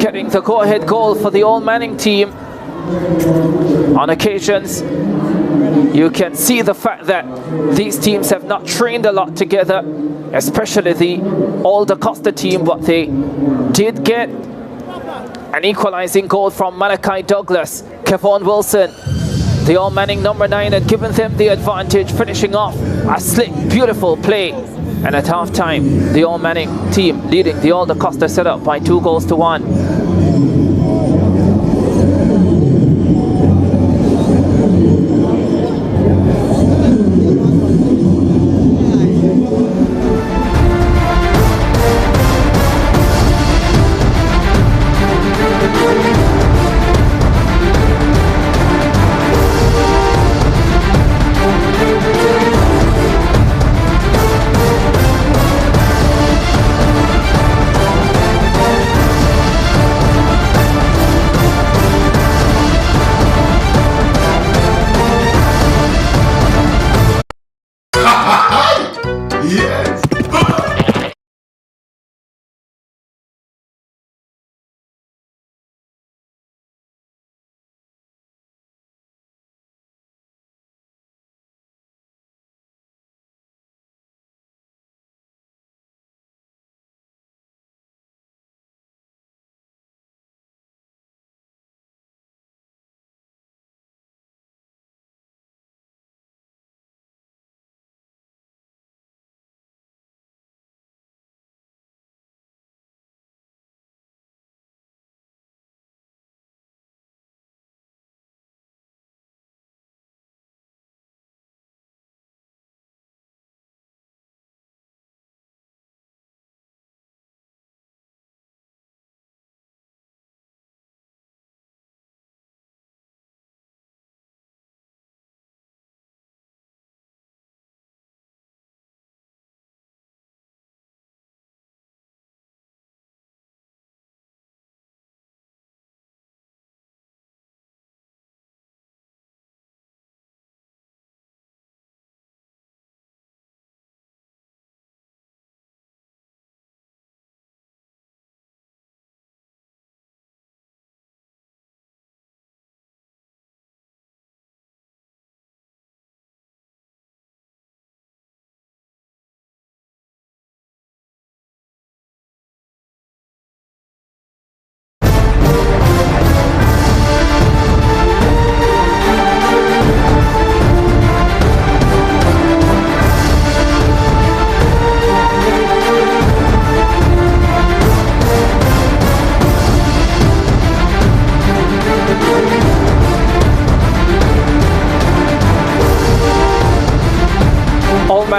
getting the go-ahead goal for the All Manning team. On occasions, you can see the fact that these teams have not trained a lot together, especially the All-DaCosta team, but they did get an equalizing goal from Malachi Douglas. Kevon Wilson, the All Manning number 9, had given them the advantage, finishing off a slick, beautiful play. And at halftime, the All Manning team leading the All-DaCosta setup by 2-1.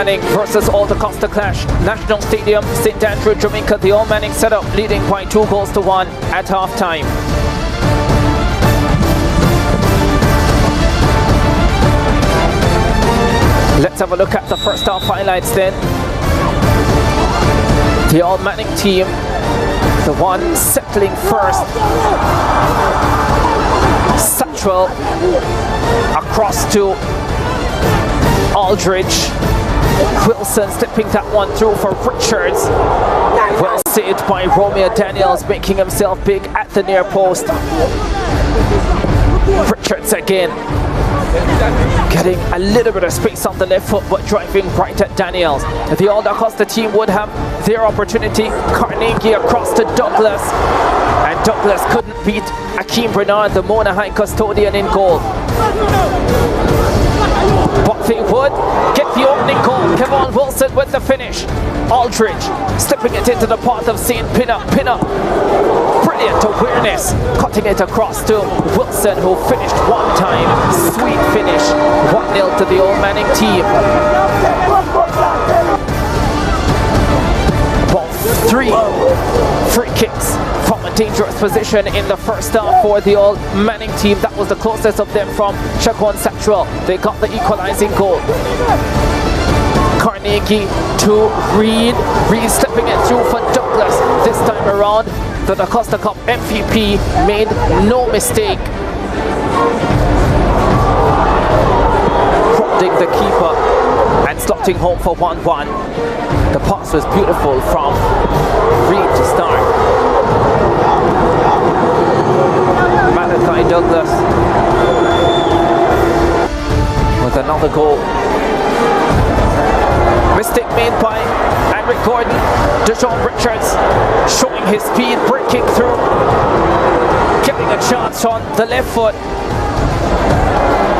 Manning versus All-DaCosta clash. National Stadium, St. Andrew, Jamaica. The All Manning setup leading by 2-1 at halftime. Let's have a look at the first half highlights then. The All Manning team, the one settling first. Satchwell across to Aldridge. Wilson slipping that one through for Richards. Well saved by Romeo Daniels, making himself big at the near post. Richards again. Getting a little bit of space on the left foot, but driving right at Daniels. The All-DaCosta team would have their opportunity. Carnegie across to Douglas. And Douglas couldn't beat Akeem Bernard, the Mona High custodian, in goal. But they would get the opening goal. Kevon Wilson with the finish. Aldridge slipping it into the path of St. Pinner. Brilliant awareness. Cutting it across to Wilson, who finished one time. Sweet finish. 1-0 to the All Manning team. Ball 3 free kicks from a dangerous position in the first half for the All Manning team. That was the closest of them from Shaquan Satchwell. They got the equalizing goal. Carnegie to Reed. Reed slipping it through for Douglas. This time around, the DaCosta Cup MVP made no mistake. Prodding the keeper and slotting home for 1-1. The pass was beautiful from Reed to start. Malachi Douglas with another goal. Mistake made by Henrik Gordon. Deshaun Richards showing his speed, breaking through, getting a chance on the left foot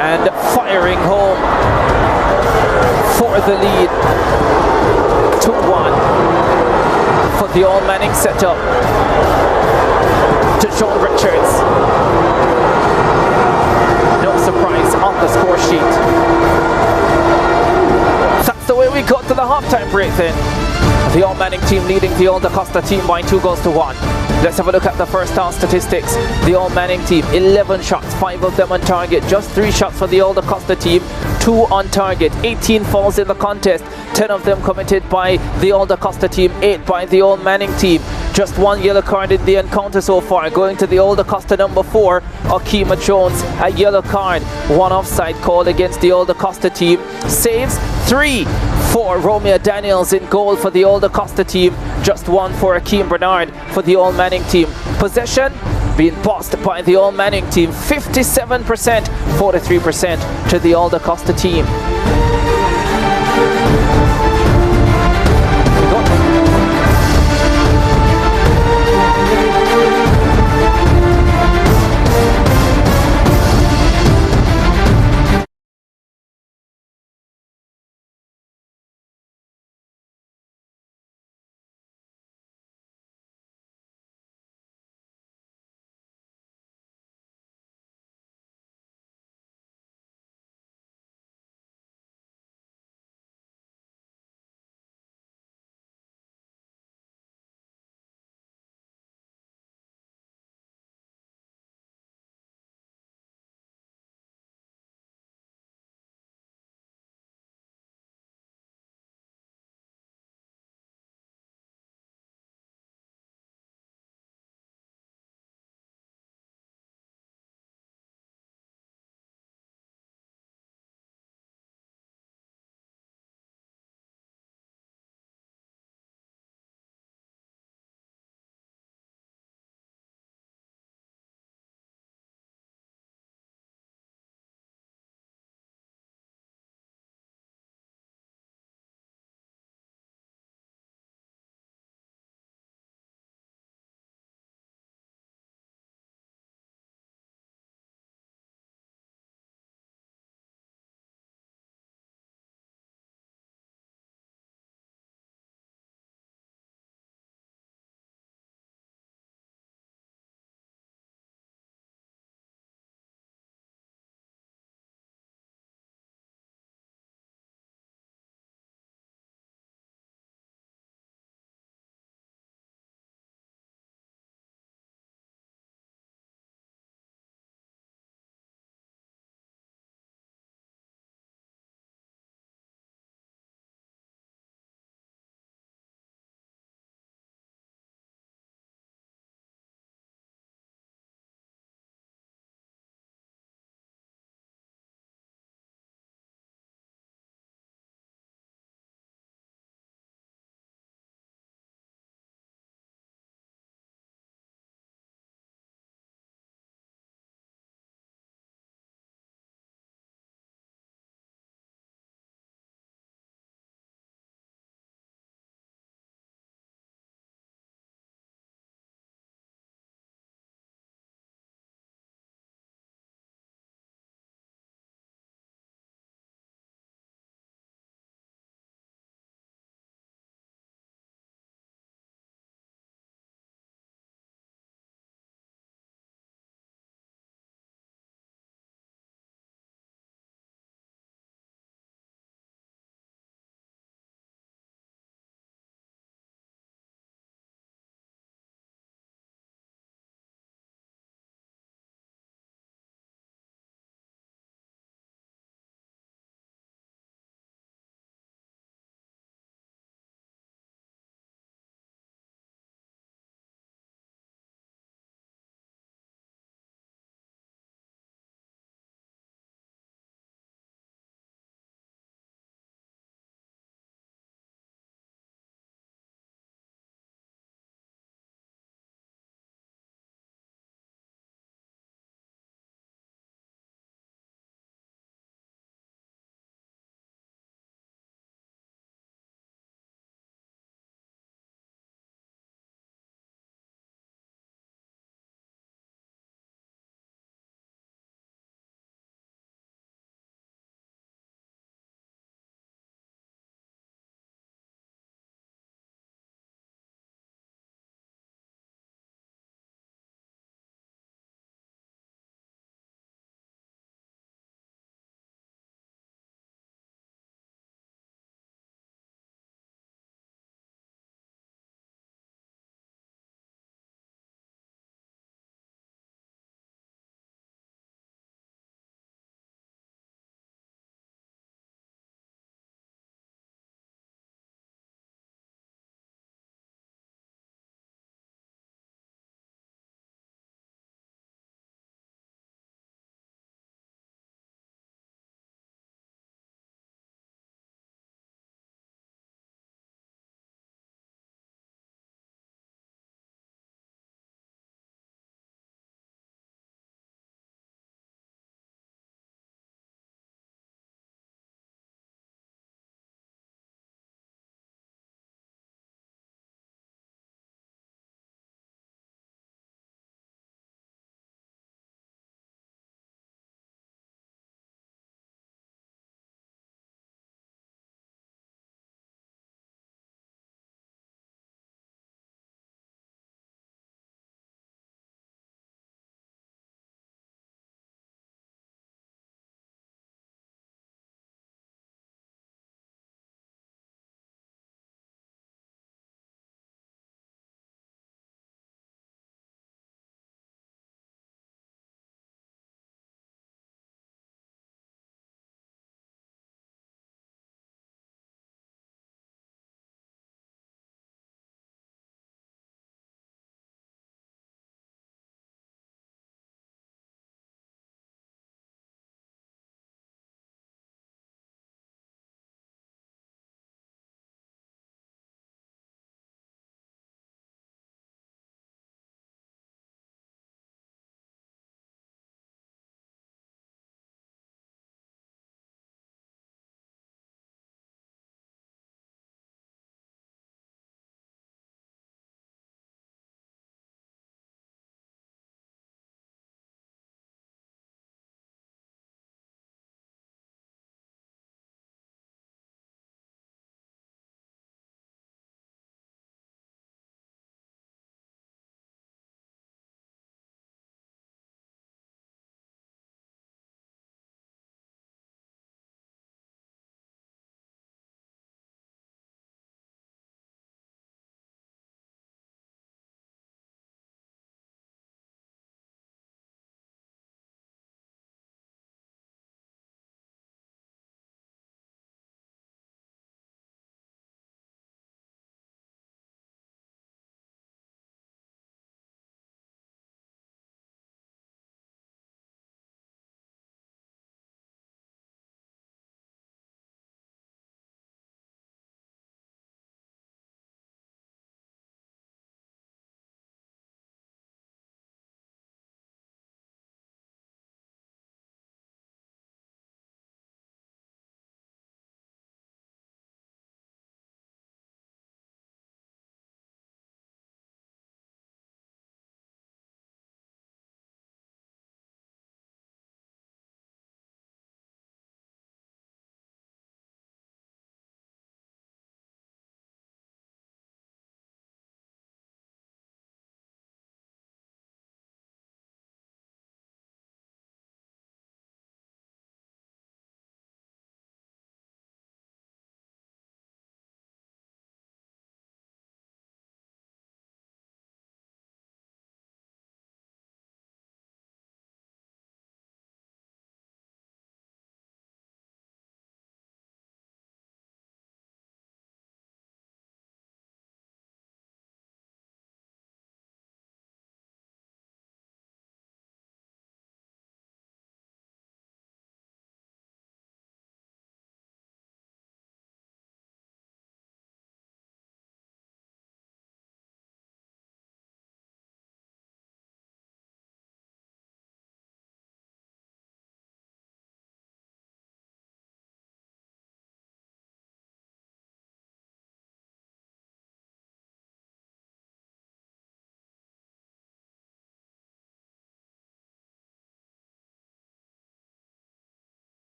and firing home for the lead. 2-1 for the All Manning setup. Deshaun Richards. No surprise on the score sheet. That's the way we got to the halftime break then. The All Manning team leading the All-DaCosta team by 2-1. Let's have a look at the first half statistics. The All Manning team, 11 shots, 5 of them on target. Just 3 shots for the All-DaCosta team, 2 on target. 18 fouls in the contest, 10 of them committed by the All-DaCosta team, 8 by the All Manning team. Just 1 yellow card in the encounter so far. Going to the All-DaCosta number 4, Akima Jones, a yellow card. 1 offside call against the All-DaCosta team. Saves 3 for Romeo Daniels in goal for the All-DaCosta team. Just 1 for Akeem Bernard for the All Manning team. Possession being bossed by the All Manning team. 57%, 43% to the All-DaCosta team.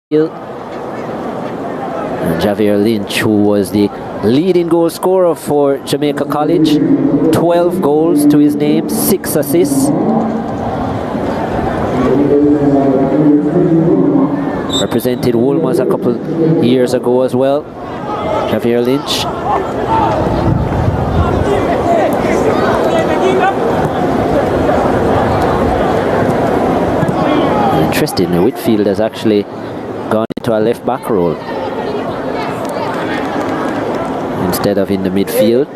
And Javier Lynch, who was the leading goal scorer for Jamaica College, 12 goals to his name, 6 assists. Represented Wolmer's a couple years ago as well, Javier Lynch. Interestingly, Whitfield has actually gone into a left back role instead of in the midfield.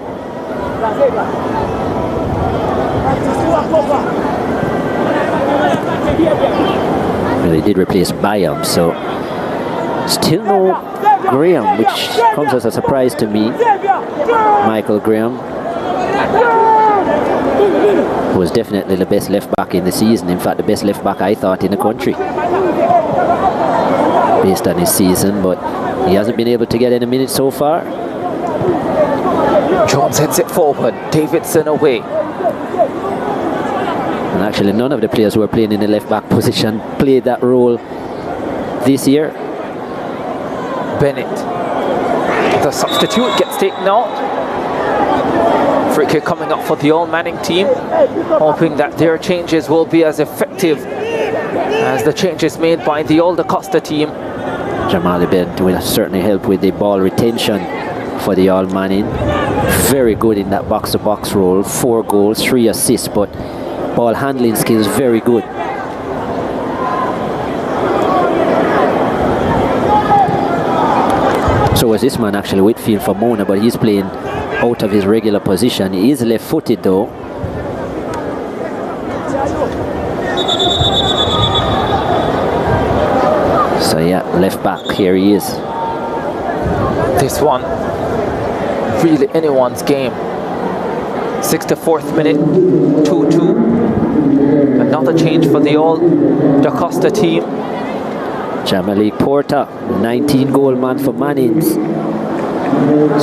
Well, he did replace Byam, so still no Graham, which comes as a surprise to me. Michael Graham was definitely the best left back in the season. In fact, the best left back I thought in the country based on his season, but he hasn't been able to get any minutes so far. Jones heads it forward, Davidson away. And actually none of the players who are playing in the left back position played that role this year. Bennett, the substitute, gets taken out. Free kick coming up for the All Manning team, hoping that their changes will be as effective as the changes made by the All-DaCosta team. Jamali Bent will certainly help with the ball retention for the All Manning. Very good in that box-to-box role, 4 goals, 3 assists, but ball handling skills very good. So was this man actually, Whitfield for Mona, but he's playing out of his regular position. He is left-footed though. So yeah, left back, here he is. This one, really anyone's game. 64th minute, 2-2. Another change for the All-DaCosta team. Jamalik Porter, 19-goal man for Mannings.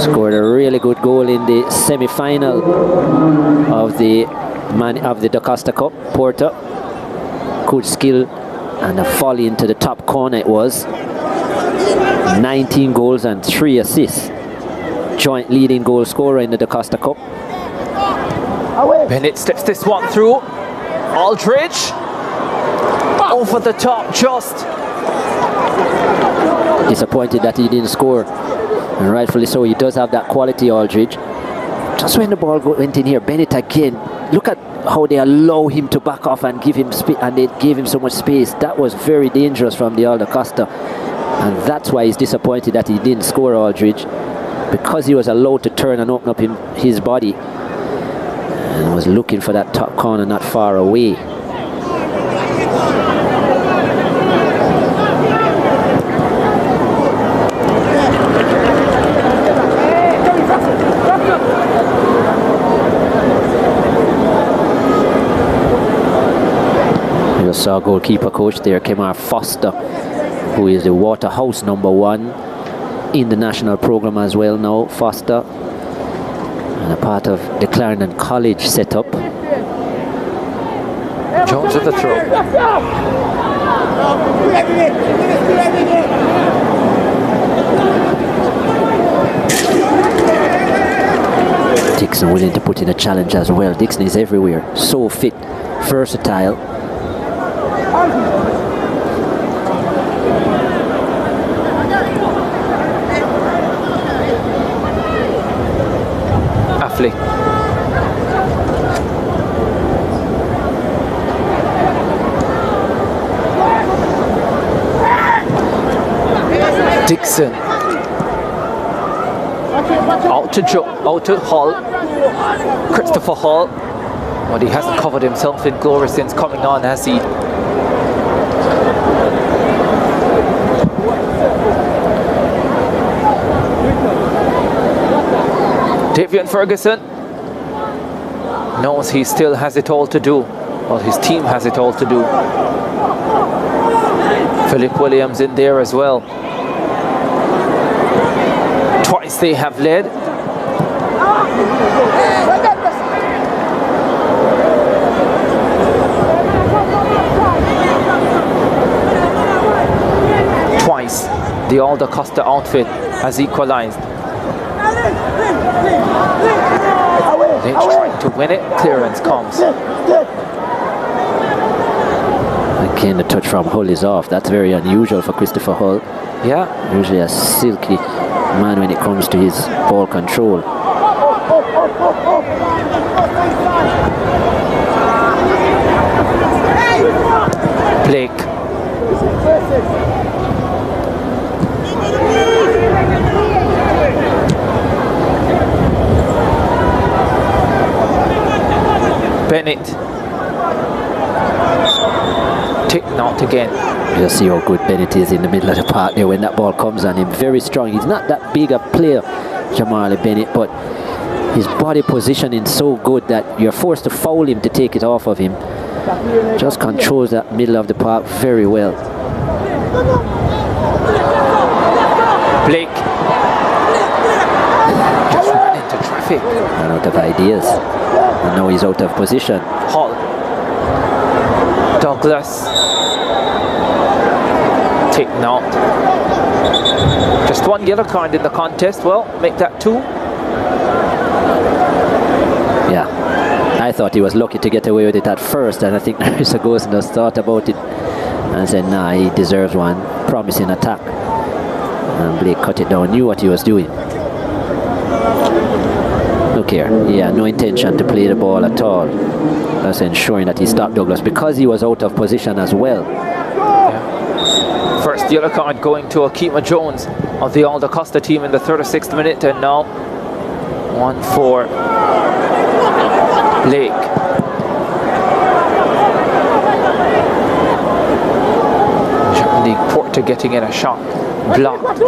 Scored a really good goal in the semi-final of the DaCosta Cup. Porter, good skill and a volley into the top corner it was. 19 goals and 3 assists. Joint leading goal scorer in the DaCosta Cup. Bennett steps this one through. Aldridge over the top, just. Disappointed that he didn't score, and rightfully so. He does have that quality, Aldridge. Just when the ball went in here, Bennett again. Look at how they allow him to back off and give him and they gave him so much space. That was very dangerous from the All-DaCosta, and that's why he's disappointed that he didn't score, Aldridge, because he was allowed to turn and open up his body and was looking for that top corner not far away. We just saw goalkeeper coach there, Kemar Foster, who is the Waterhouse #1 in the national program as well now, Foster, and a part of the Clarendon College setup. Jones at the throw. Dixon willing to put in a challenge as well. Dixon is everywhere, so fit, versatile. Affley. Dixon. Out to Hall. Christopher Hall. But he hasn't covered himself in glory since coming on, has he? Davian Ferguson knows he still has it all to do. Well, his team has it all to do. Philip Williams in there as well. Twice they have led. The All-DaCosta outfit has equalized. Lynch trying to win it. Clearance comes. Again, the touch from Hull is off. That's very unusual for Christopher Hull. Yeah. Usually a silky man when it comes to his ball control. Blake. Bennett. Tick not again. You see how good Bennett is in the middle of the park there when that ball comes on him. Very strong. He's not that big a player, Jamali Bennett, but his body positioning so good that you're forced to foul him to take it off of him. Just controls that middle of the park very well. Blake. Just ran into traffic. And out of ideas. And now he's out of position. Hall. Douglas. Take note. Just one yellow card in the contest. Well, make that 2. Yeah. I thought he was lucky to get away with it at first, and I think Narissa Gosen has thought about it and said, nah, he deserves one. Promising attack. And Blake cut it down, knew what he was doing. Look here, yeah, no intention to play the ball at all. That's ensuring that he stopped Douglas because he was out of position as well. Yeah. First yellow card going to Akima Jones of the All-DaCosta team in the 36th minute, and now 1 for Blake. Germany Porter getting in a shot. Blocked.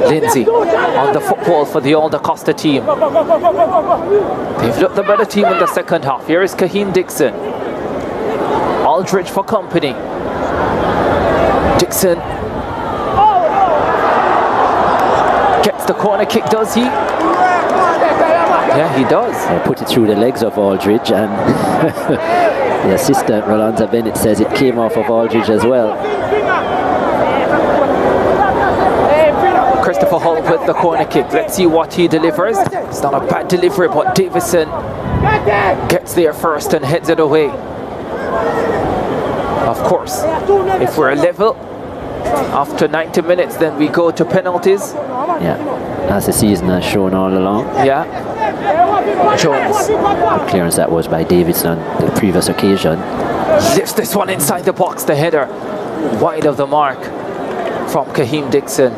Lindsay on the football for the All-DaCosta team. They've looked the better team in the second half. Here is Kaheem Dixon. Aldridge for company. Dixon gets the corner kick, does he? Yeah, he does. Put it through the legs of Aldridge, and the assistant, Rolanda Bennett, says it came off of Aldridge as well. Christopher Hull with the corner kick. Let's see what he delivers. It's not a bad delivery, but Davison gets there first and heads it away. Of course, if we're level after 90 minutes, then we go to penalties. Yeah, as the season has shown all along. Yeah. Jones. The clearance that was by Davidson on the previous occasion. Lifts this one inside the box, the header. Wide of the mark from Kaheem Dixon.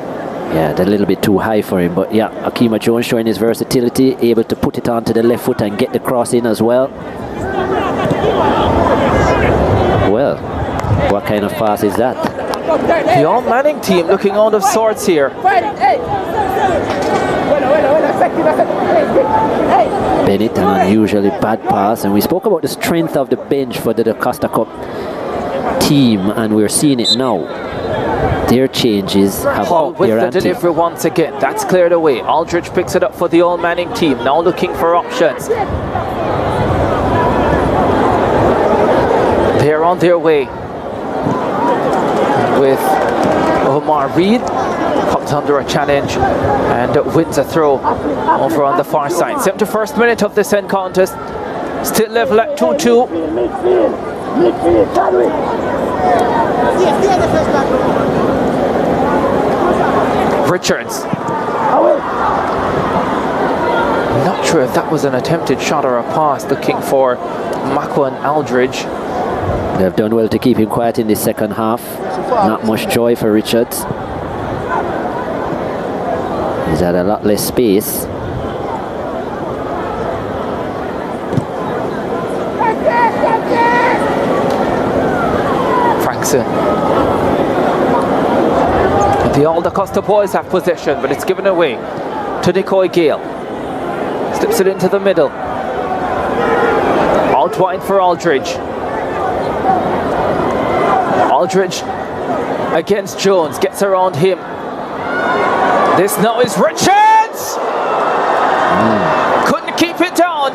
Yeah, a little bit too high for him, but yeah, Akima Jones showing his versatility, able to put it onto the left foot and get the cross in as well. Well, what kind of pass is that? The All Manning team looking out of sorts here. Bennett, an unusually bad pass, and we spoke about the strength of the bench for the DaCosta Cup team, and we're seeing it now. Their changes have Hall with the delivery once again. That's cleared away. Aldridge picks it up for the All Manning team, now looking for options. They're on their way with Omar Reed. Comes under a challenge and wins a throw over on the far side. 71st minute of this end contest. Still level at 2-2. Richards. Not sure if that was an attempted shot or a pass, looking for Mako and Aldridge. They've done well to keep him quiet in the second half. Not much joy for Richards. He's had a lot less space. Frankson. The All-DaCosta boys have possession, but it's given away to Nicoy Gale. Slips it into the middle. Out wide for Aldridge. Aldridge against Jones, gets around him. This now is Richards! Couldn't keep it down.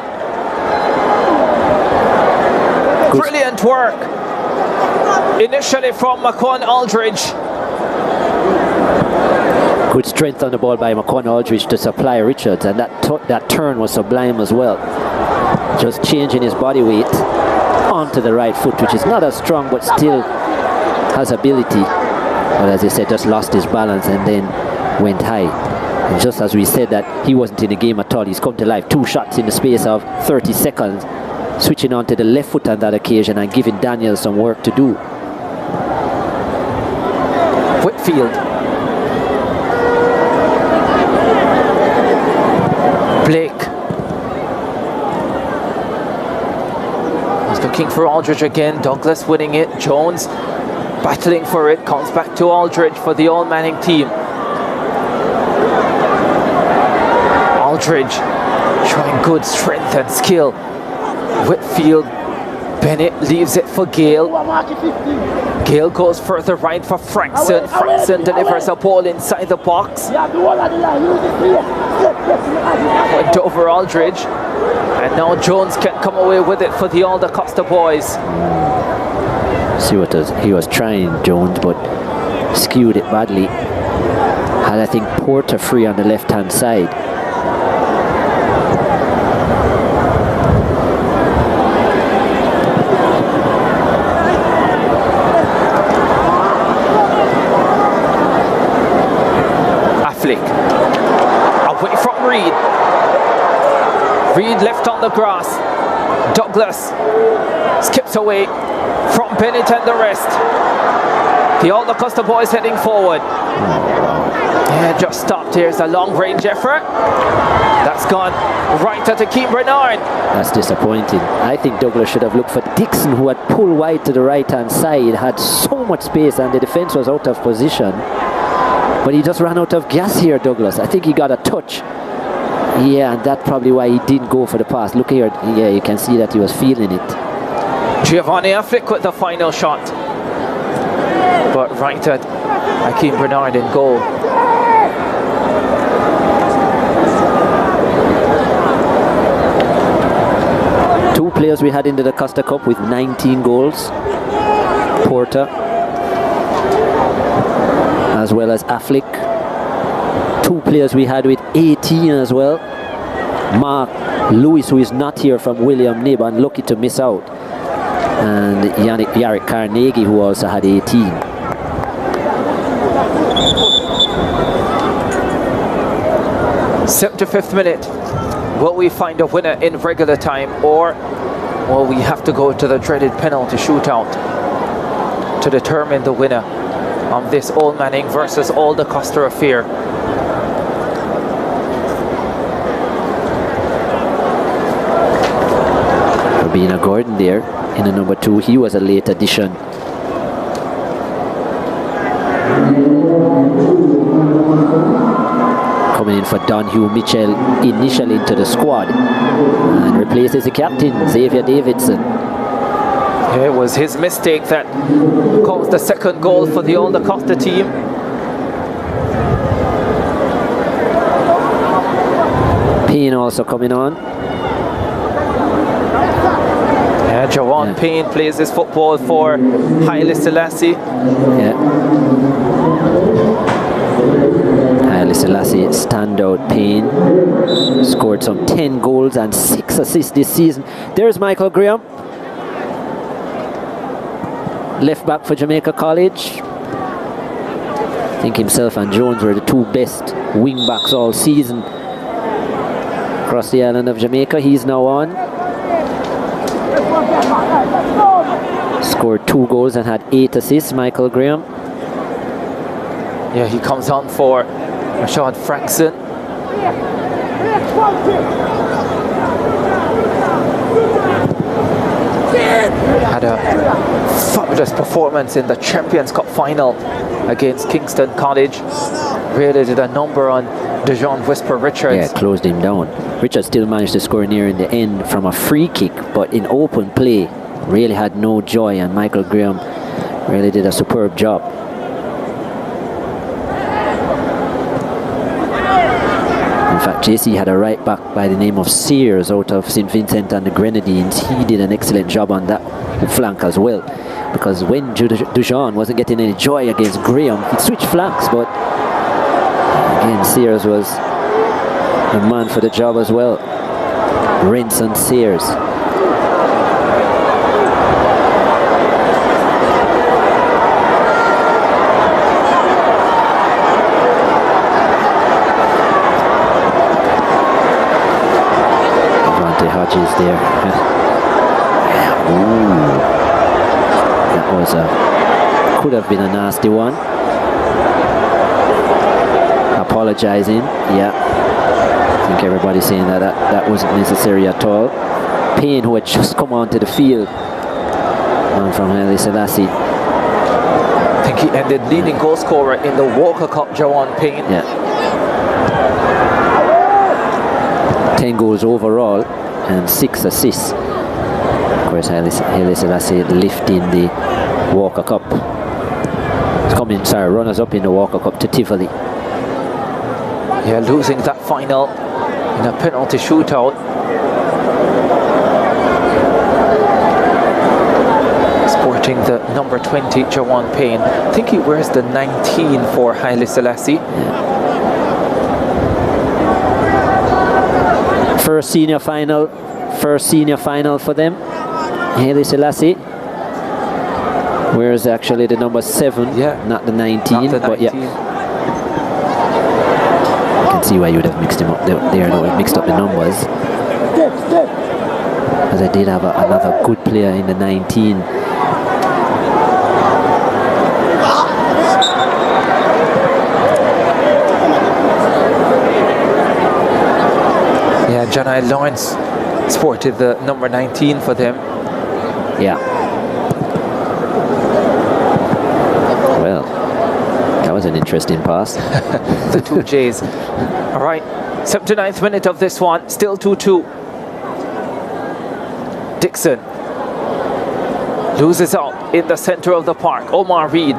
Brilliant work initially from McCon Aldridge. Good strength on the ball by McCon Aldridge to supply Richards, and that turn was sublime as well. Just changing his body weight onto the right foot, which is not as strong but still has ability. But as I said, just lost his balance and then went high. And just as we said that he wasn't in the game at all, he's come to life. 2 shots in the space of 30 seconds, switching on to the left foot on that occasion and giving Daniel some work to do. Whitfield. Blake. He's looking for Aldridge again. Douglas winning it. Jones battling for it. Comes back to Aldridge for the all-Manning team. Aldridge showing good strength and skill. Whitfield. Bennett leaves it for Gale. Gale goes further right for Frankson. Frankson delivers a ball inside the box. Went over Aldridge. And now Jones can come away with it for the All-DaCosta boys. See what he was trying, Jones, but skewed it badly. Had, I think, Porter free on the left-hand side. Away from Reed. Reed left on the grass. Douglas skips away from Bennett and the rest. The All-DaCosta boys heading forward. Yeah, just stopped. Here's a long-range effort. That's gone right at Akeem Bernard. That's disappointing. I think Douglas should have looked for Dixon, who had pulled wide to the right-hand side, had so much space and the defense was out of position. But he just ran out of gas here, Douglas. I think he got a touch. Yeah, and that's probably why he didn't go for the pass. Look here. Yeah, you can see that he was feeling it. Giovanni Affleck with the final shot. But right at Akeem Bernard in goal. Two players we had into the Costa Cup with 19 goals. Porter, as well as Affleck. 2 players we had with 18 as well. Mark Lewis, who is not here from William Knibb, unlucky to miss out. And Yarrick Carnegie, who also had 18. 75th minute. Will we find a winner in regular time, or will we have to go to the dreaded penalty shootout to determine the winner on this All-Manning versus All-DaCosta affair? Robina Gordon there in the number 2. He was a late addition. Coming in for Donhue Mitchell initially into the squad and replaces the captain, Xavier Davidson. It was his mistake that caused the second goal for the All-DaCosta team. Payne also coming on. Yeah, Jawan Payne plays his football for Haile Selassie. Yeah. Haile Selassie standout. Payne scored some 10 goals and 6 assists this season. There's Michael Graham, left back for Jamaica College. I think himself and Jones were the 2 best wing backs all season across the island of Jamaica. He's now on. Scored 2 goals and had 8 assists, Michael Graham. Yeah, he comes on for Rashad Frankson. Had a fabulous performance in the Champions Cup final against Kingston College. Really did a number on DeJohn Whisper Richards. Yeah, closed him down. Richards still managed to score near in the end from a free kick, but in open play, really had no joy, and Michael Graham really did a superb job. In fact, JC had a right back by the name of Sears out of St. Vincent and the Grenadines. He did an excellent job on that flank as well. because when Dujon wasn't getting any joy against Graham, he'd switch flanks, but again, Sears was the man for the job as well. Renson Sears. Hodges there. Ooh. That was could have been a nasty one. Apologizing. Yeah. I think everybody's saying that wasn't necessary at all. Payne, who had just come onto the field. Man from Haile Selassie. I think he ended leading goal scorer in the Walker Cup, Jawan Payne. Yeah. 10 goals overall and 6 assists. Of course, Haile Selassie lifting the Walker Cup. Runners up in the Walker Cup to Tivoli. Yeah, losing that final in a penalty shootout. Sporting the number 20, Jawan Payne. I think he wears the 19 for Haile Selassie. Yeah. First senior final for them. Haile Selassie. Whereas actually the number 7, not the 19, but yeah. I can see why you would have mixed him up there, mixed up the numbers. Because I did have another good player in the 19. Yeah, Janai Lawrence sported the number 19 for them. Yeah. Well, that was an interesting pass. The two J's. All right, 79th minute of this one, still 2-2. Dixon loses out in the center of the park. Omar Reed.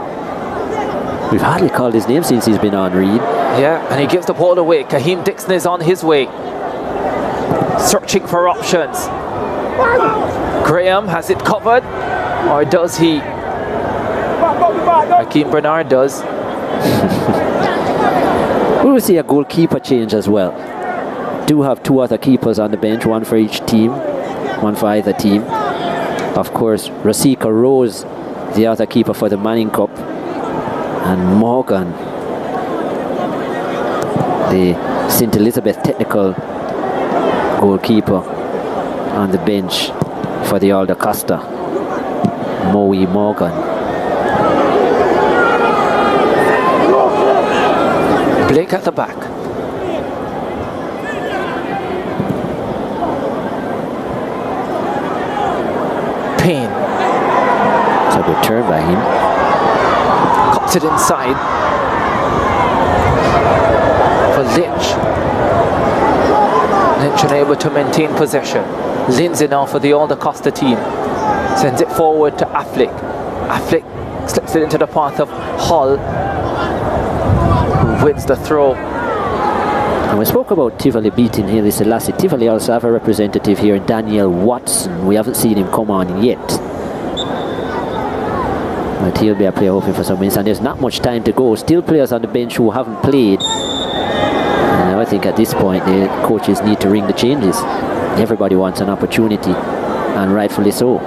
We've hardly called his name since he's been on, Reed. Yeah, and he gives the ball away. Kaheem Dixon is on his way. Searching for options. Graham has it covered, or does he? Hakeem Bernard does. We will see a goalkeeper change as well. Do have 2 other keepers on the bench, one for each team, one for either team. Of course, Rasika Rose, the other keeper for the Manning Cup, and Morgan, the St. Elizabeth Technical goalkeeper, on the bench for the All-DaCosta, Moe Morgan. Blake at the back. Payne. It's a good turn by him. Cuts it inside for Lynch. Lynch unable to maintain possession. Lindsay now for the All-DaCosta team. Sends it forward to Affleck. Affleck slips it into the path of Hull, who wins the throw. And we spoke about Tivoli beating Haile Selassie. Tivoli also have a representative here, Daniel Watson. We haven't seen him come on yet. But he'll be a player hoping for some wins. And there's not much time to go. Still players on the bench who haven't played. And I think at this point the coaches need to ring the changes. Everybody wants an opportunity, and rightfully so.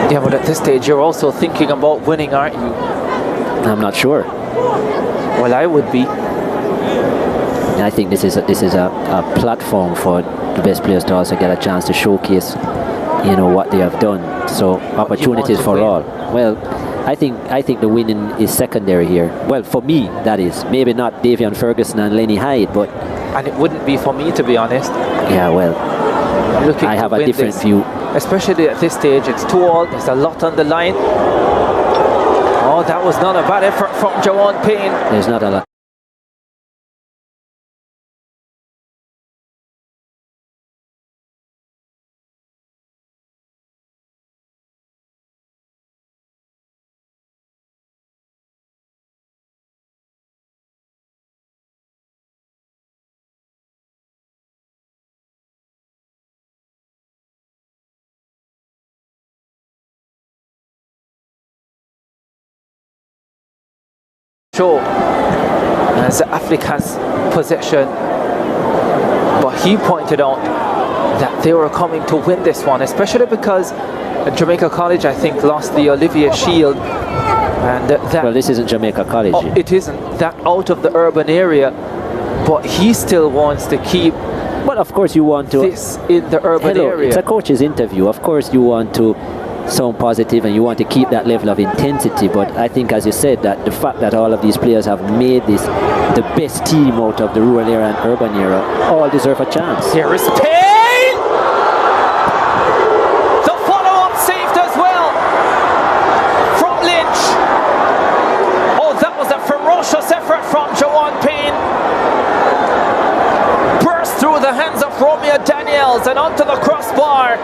Yeah, but at this stage you're also thinking about winning, aren't you? I'm not sure. Well, I would be. I think this is a platform for the best players to also get a chance to showcase, what they have done. So opportunities for all. Well, I think the winning is secondary here. Well, for me, that is. Maybe not Davion Ferguson and Lenny Hyde, but... And it wouldn't be for me, to be honest. Yeah, well, I have a different view. Especially at this stage, it's 2-2. There's a lot on the line. Oh, that was not a bad effort from Jawan Payne. There's not a lot. show as the athlete has possession. But he pointed out that they were coming to win this one, especially because Jamaica College, I think, lost the Olivier Shield. And that, well, this isn't Jamaica College. Oh, it isn't. That out of the urban area. But he still wants to keep. Well, of course you want to. This in the urban area. It's a coach's interview. Of course you want to sound positive and you want to keep that level of intensity. But I think, as you said, that the fact that all of these players have made this the best team out of the rural area and urban area, all deserve a chance. Here is Payne! The follow-up saved as well from Lynch. Oh, that was a ferocious effort from Jawan Payne. Burst through the hands of Romeo Daniels and onto the crossbar.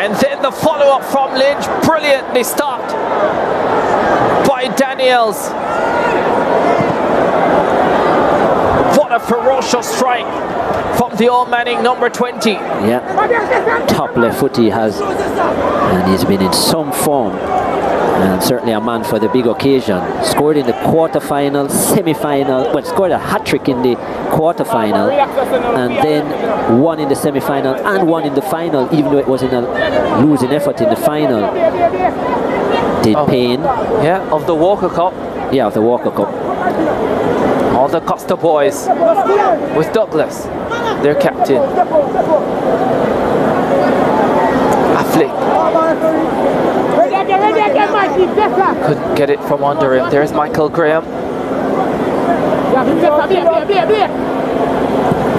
And then the follow-up from Lynch, brilliantly stopped by Daniels. What a ferocious strike from the All Manning number 20. Yeah, top left foot he has, and he's been in some form. And certainly a man for the big occasion. Scored in the quarter-final, semi-final, well, scored a hat-trick in the quarter-final, and then one in the semi-final and one in the final, even though it was in a losing effort in the final. Did Payne. Yeah, of the Walker Cup. Yeah, of the Walker Cup. All-DaCosta boys with Douglas, their captain. Affleck. Couldn't get it from under him. There's Michael Graham.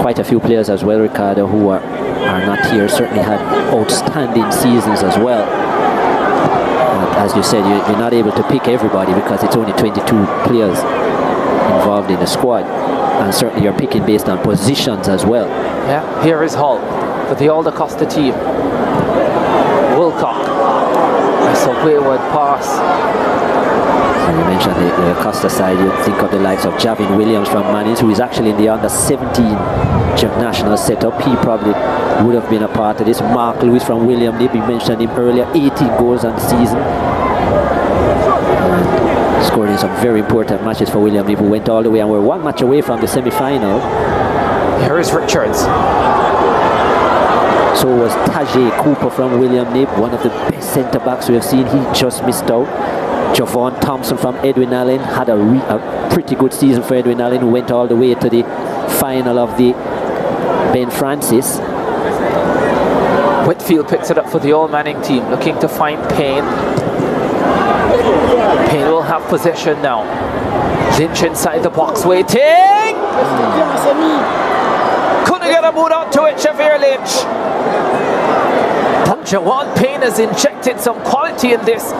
Quite a few players as well, Ricardo, who are not here, certainly had outstanding seasons as well. As you said, you're not able to pick everybody because it's only 22 players involved in the squad. And certainly you're picking based on positions as well. Yeah, here is Hull for the All-DaCosta team. Wilcock. That's a wayward pass. And you mentioned the Costa side, you think of the likes of Javin Williams from Mannings, who is actually in the under-17 national setup. He probably would have been a part of this. Mark Lewis from William Nib, we mentioned him earlier, 18 goals on the season. And scored in some very important matches for William Nib, who went all the way and were one match away from the semi-final. Here is Richards. So was Tajay Cooper from William Nib, one of the best centre-backs we have seen. He just missed out. Javon Thompson from Edwin Allen had a pretty good season for Edwin Allen, who went all the way to the final of the Ben Francis. Whitfield picks it up for the All Manning team, looking to find Payne. Payne will have possession now. Lynch inside the box waiting. Couldn't get a boot onto it, Xavier Lynch. But Jawan Payne has injected some quality in this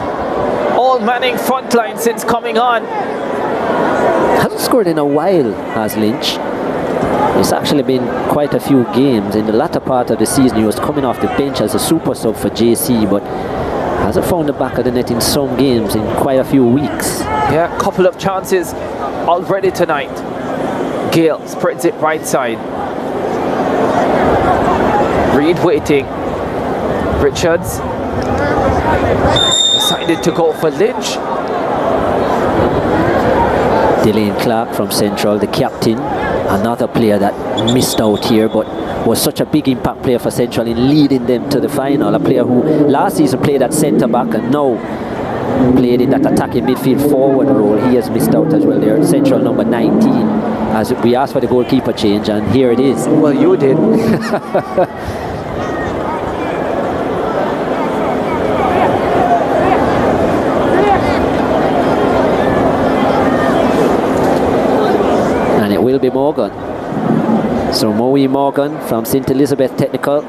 All Manning front line since coming on. Hasn't scored in a while, has Lynch. It's actually been quite a few games. In the latter part of the season, he was coming off the bench as a super sub for JC, but hasn't found the back of the net in some games in quite a few weeks. Yeah, a couple of chances already tonight. Gale spreads it right side. Reed waiting. Richards decided to go for Lynch. Delane Clark from Central, the captain, another player that missed out here but was such a big impact player for Central in leading them to the final. A player who last season played at centre back and now played in that attacking midfield forward role. He has missed out as well there. Central number 19, as we asked for the goalkeeper change, and here it is. Well, you did. And it will be Morgan. So Moe Morgan from St. Elizabeth Technical.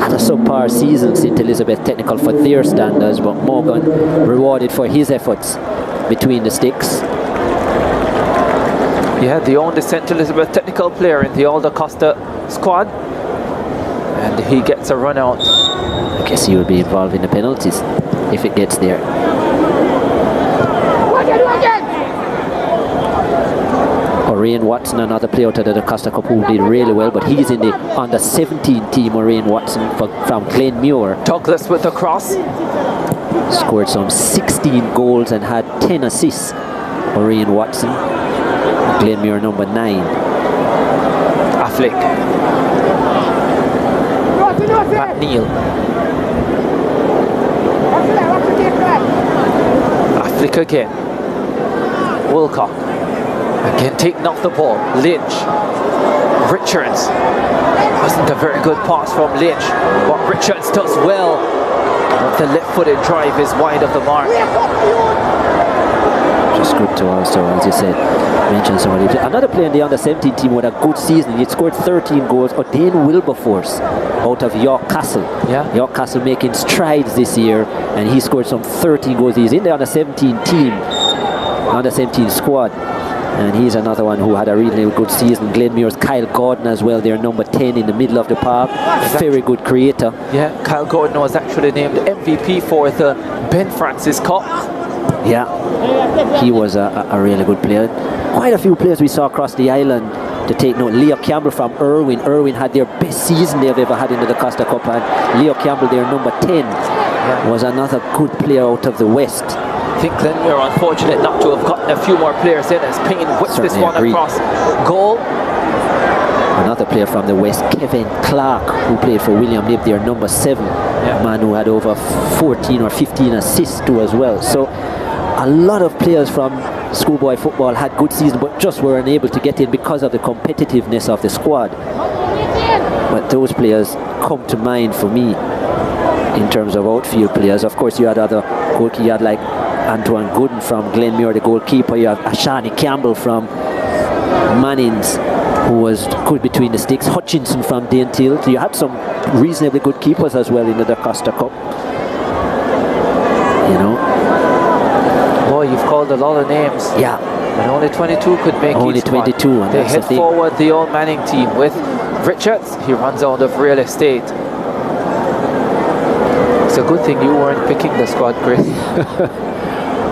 Had a subpar season, St. Elizabeth Technical, for their standards, but Morgan rewarded for his efforts between the sticks. Yeah, the only St. Elizabeth Technical player in the All-DaCosta squad. And he gets a run out. I guess he will be involved in the penalties if it gets there. Orion Watson, another player out of the Costa Cup who did really well, but he's in the under-17 team. Orion Watson from Glenmuir. Douglas with the cross. scored some 16 goals and had 10 assists. Maureen Watson, Glenmuir number 9. Affleck. Matt Neal. Affleck again. Wilcock. Again taking off the ball. Lynch. Richards. Wasn't a very good pass from Lynch, but Richards does well. The left-footed drive is wide of the mark. Just good to also, as you said, mention somebody. Another player in the under-17 team with a good season. He scored 13 goals. O'Dane Wilberforce out of York Castle. Yeah. York Castle making strides this year, and he scored some 13 goals. He's in the under-17 team, under-17 squad. And he's another one who had a really good season. Glenmuir's Kyle Gordon as well, they're number 10 in the middle of the park. Very good creator. Yeah, Kyle Gordon was actually named MVP for the Ben Francis Cup. Yeah, he was a really good player. Quite a few players we saw across the island to take note. Leo Campbell from Irwin. Irwin had their best season they've ever had in the Costa Cup. And Leo Campbell, their number 10, was another good player out of the West. I think Glenmuir unfortunate not to have gotten a few more players in as Payne whips this one across goal. Another player from the West, Kevin Clark, who played for William Nib, their number 7. A man who had over 14 or 15 assists too as well. So a lot of players from schoolboy football had good seasons but just were unable to get in because of the competitiveness of the squad. But those players come to mind for me in terms of outfield players. Of course, you had other goalkeepers. You had like Antoine Gooden from Glenmuir, the goalkeeper. You have Ashani Campbell from Mannings, who was good between the sticks. Hutchinson from Daintill. So you had some reasonably good keepers as well in the Costa Cup. You know. Boy, you've called a lot of names. Yeah. And only 22 could make only each 22. One. And they head forward the Old Manning team with Richards. He runs out of real estate. It's a good thing you weren't picking the squad, Chris.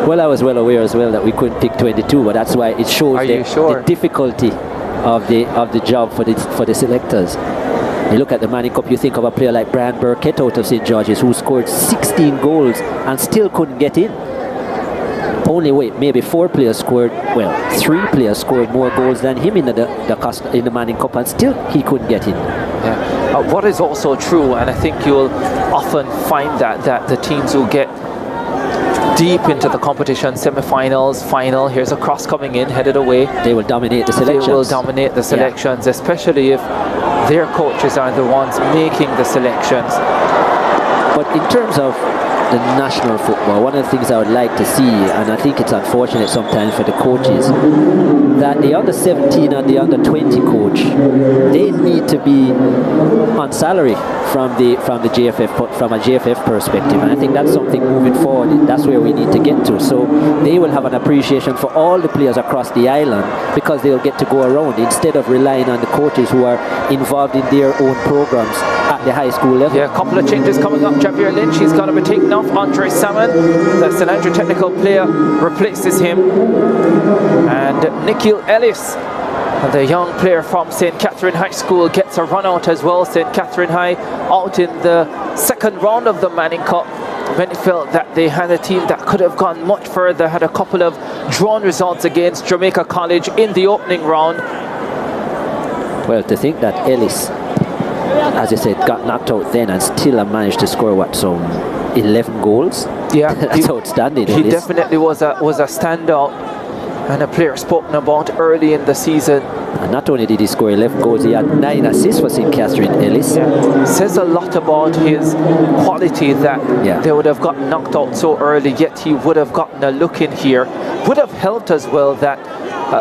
Well, I was well aware as well that we couldn't pick 22, but that's why it shows the difficulty of the job for the selectors. You look at the Manning Cup, you think of a player like Brian Burkett out of St. George's, who scored 16 goals and still couldn't get in. Only maybe 4 players scored, well, 3 players scored more goals than him in the Manning Cup, and still he couldn't get in. Yeah. What is also true, and I think you'll often find that the teams who get deep into the competition, semi-finals, final, here's a cross coming in, headed away. They will dominate the selections. They will dominate the selections, especially if their coaches are the ones making the selections. But in terms of the national football, one of the things I would like to see, and I think it's unfortunate sometimes for the coaches, that the under-17 and the under-20 coach, they need to be on salary from the JFF, from a JFF perspective, and I think that's something moving forward. That's where we need to get to. So they will have an appreciation for all the players across the island because they'll get to go around instead of relying on the coaches who are involved in their own programs at the high school level. Yeah, a couple of changes coming up. Javier Lynch, he's going to be taken off. Andre Salmon, the St. Andrew technical player, replaces him. And Nikhil Ellis, the young player from St. Catherine High School, gets a run out as well. St. Catherine High out in the second round of the Manning Cup. Many felt that they had a team that could have gone much further, had a couple of drawn results against Jamaica College in the opening round. Well, to think that Ellis, as I said, got knocked out then and still managed to score what, some 11 goals? Yeah, that's outstanding. He definitely was a standout and a player spoken about early in the season. And not only did he score 11 goals, he had 9 assists for St. Catherine Ellis. Yeah. Says a lot about his quality that they would have gotten knocked out so early, yet he would have gotten a look in here. Would have helped as well that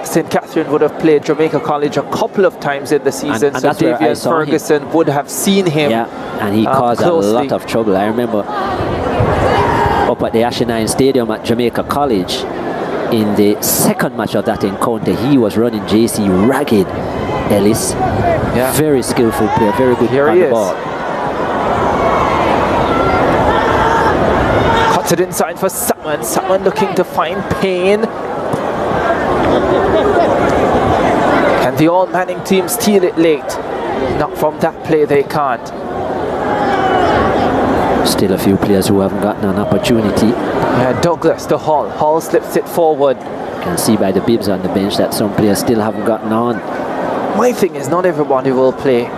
St. Catherine would have played Jamaica College a couple of times in the season, and so Davian Ferguson would have seen him. Yeah, and he caused a lot of trouble. I remember up at the Ashenine Stadium at Jamaica College, in the second match of that encounter, he was running JC ragged. Ellis, very skillful player, very good on the ball. Cuts it inside for Salmon. Salmon looking to find Payne. And the All Manning team steal it late. Not from that play, they can't. Still a few players who haven't gotten an opportunity. Yeah, Douglas to Hull. Hull slips it forward. You can see by the bibs on the bench that some players still haven't gotten on. My thing is, not everybody will play.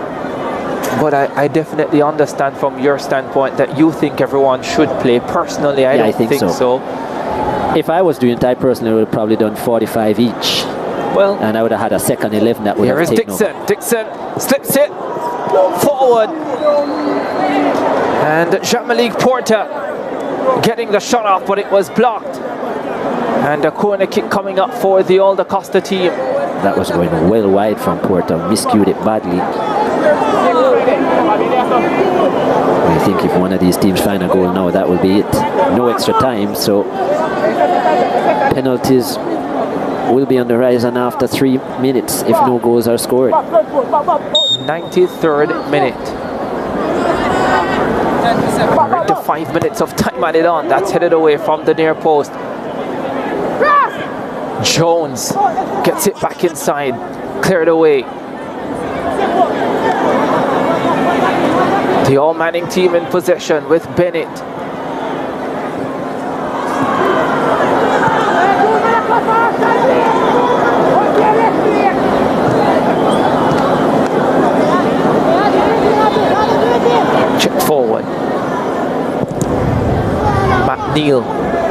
But I definitely understand from your standpoint that you think everyone should play. Personally, I don't think so. If I was doing it, I personally would have probably done 45 each. Well, and I would have had a second 11 that would have taken Dixon. over. Dixon slips it forward. And Jean-Malik Porter getting the shot off, but it was blocked. And a corner kick coming up for the All-DaCosta team. That was going well wide from Porter. Miscued it badly. I think if one of these teams find a goal now, that will be it. No extra time, so penalties will be on the horizon after 3 minutes if no goals are scored. 93rd minute. We're into 5 minutes of time added on. That's headed away from the near post. Jones gets it back inside, cleared away. The all-Manning team in possession with Bennett. Check forward. McNeil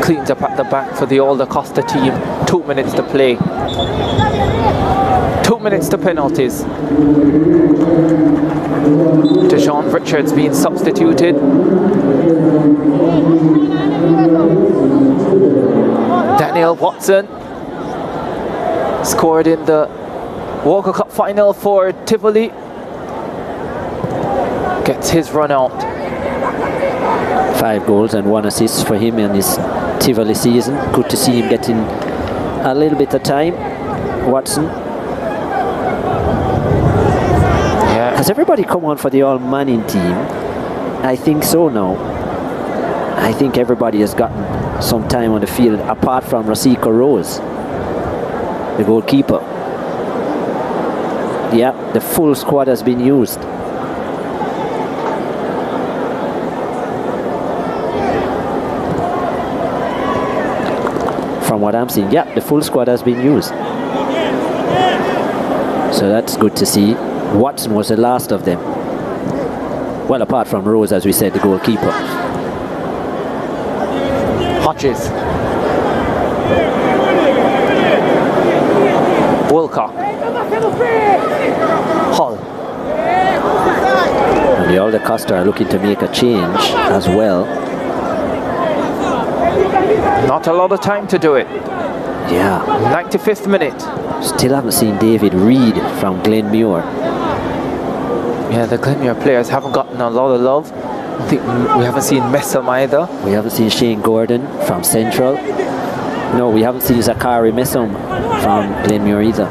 cleans up at the back for the All-DaCosta team. 2 minutes to play. 2 minutes to penalties. Deshaun Richards being substituted. Daniel Watson scored in the Walker Cup final for Tivoli. Gets his run out. 5 goals and 1 assist for him in his Tivoli season. Good to see him getting a little bit of time. Watson. Has everybody come on for the all-Manning team? I think so now. I think everybody has gotten some time on the field apart from Rosica Rose, the goalkeeper. Yeah, the full squad has been used. From what I'm seeing, yeah, the full squad has been used. So that's good to see. Watson was the last of them. Well, apart from Rose, as we said, the goalkeeper. Hodges. Wilcock. Hull. And the All-DaCosta are looking to make a change as well. Not a lot of time to do it. Yeah. 95th minute. Still haven't seen David Reed from Glenmuir. Yeah, the Glenmuir players haven't gotten a lot of love. I think we haven't seen Messam either. We haven't seen Shane Gordon from Central. No, we haven't seen Zachary Messam from Glenmuir either.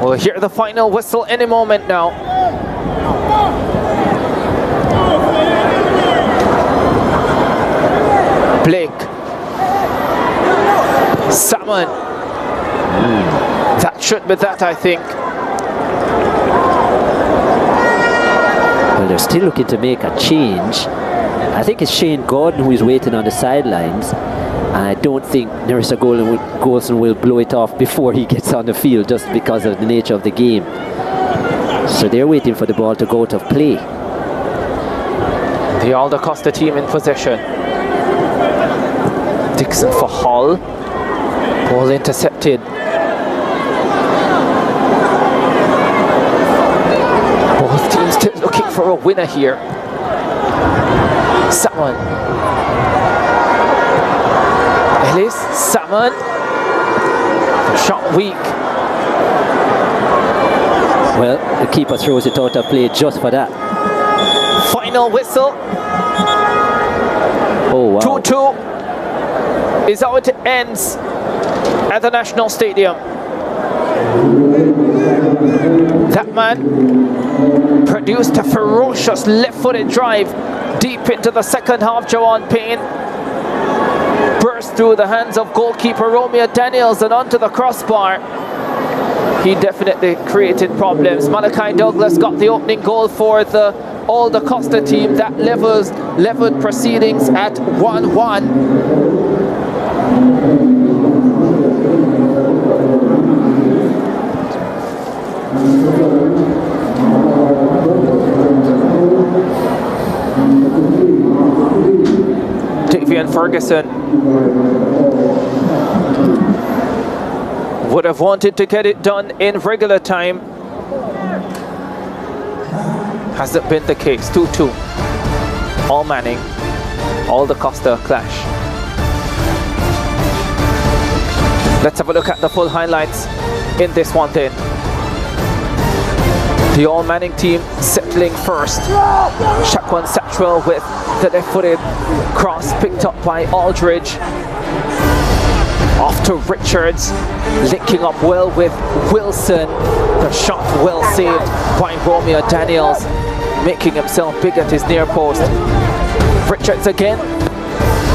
We'll hear the final whistle any moment now. Blake. Salmon. That should be that, I think. Well, they're still looking to make a change. I think it's Shane Gordon who is waiting on the sidelines. And I don't think Nerissa Golson will blow it off before he gets on the field, just because of the nature of the game. So they're waiting for the ball to go out of play. The All-DaCosta team in possession. Dixon for Hull. Ball intercepted. Both teams still looking for a winner here. Salmon. Ellis, Salmon. Shot weak. Well, the keeper throws it out of play just for that. Final whistle. Oh, wow. 2-2 is how it ends at the National Stadium. That man introduced a ferocious left-footed drive deep into the second half. Jawan Payne burst through the hands of goalkeeper Romeo Daniels and onto the crossbar. He definitely created problems. Malachi Douglas got the opening goal for the All-DaCosta team. That leveled proceedings at 1-1. Davian Ferguson would have wanted to get it done in regular time. Hasn't been the case. 2-2. All Manning, All-DaCosta clash. Let's have a look at the full highlights in this one then. The All Manning team settling first. Shaquan Satchwell with the left-footed cross picked up by Aldridge. Off to Richards, linking up well with Wilson. The shot well saved by Romeo Daniels, making himself big at his near post. Richards again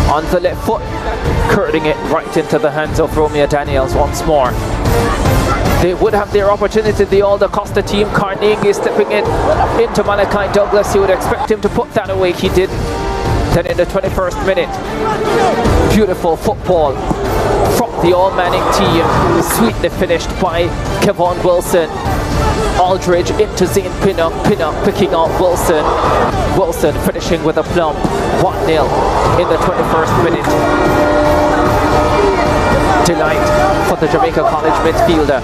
on the left foot, curling it right into the hands of Romeo Daniels once more. They would have their opportunity, the All-DaCosta team. Carnegie slipping it into Malachi Douglas. You would expect him to put that away. He didn't. Then in the 21st minute, beautiful football from the All Manning team, sweetly finished by Kevon Wilson. Aldridge into Zane Pinnock, Pinnock picking out Wilson. Wilson finishing with a plump. 1-0 in the 21st minute. Delight for the Jamaica College midfielder.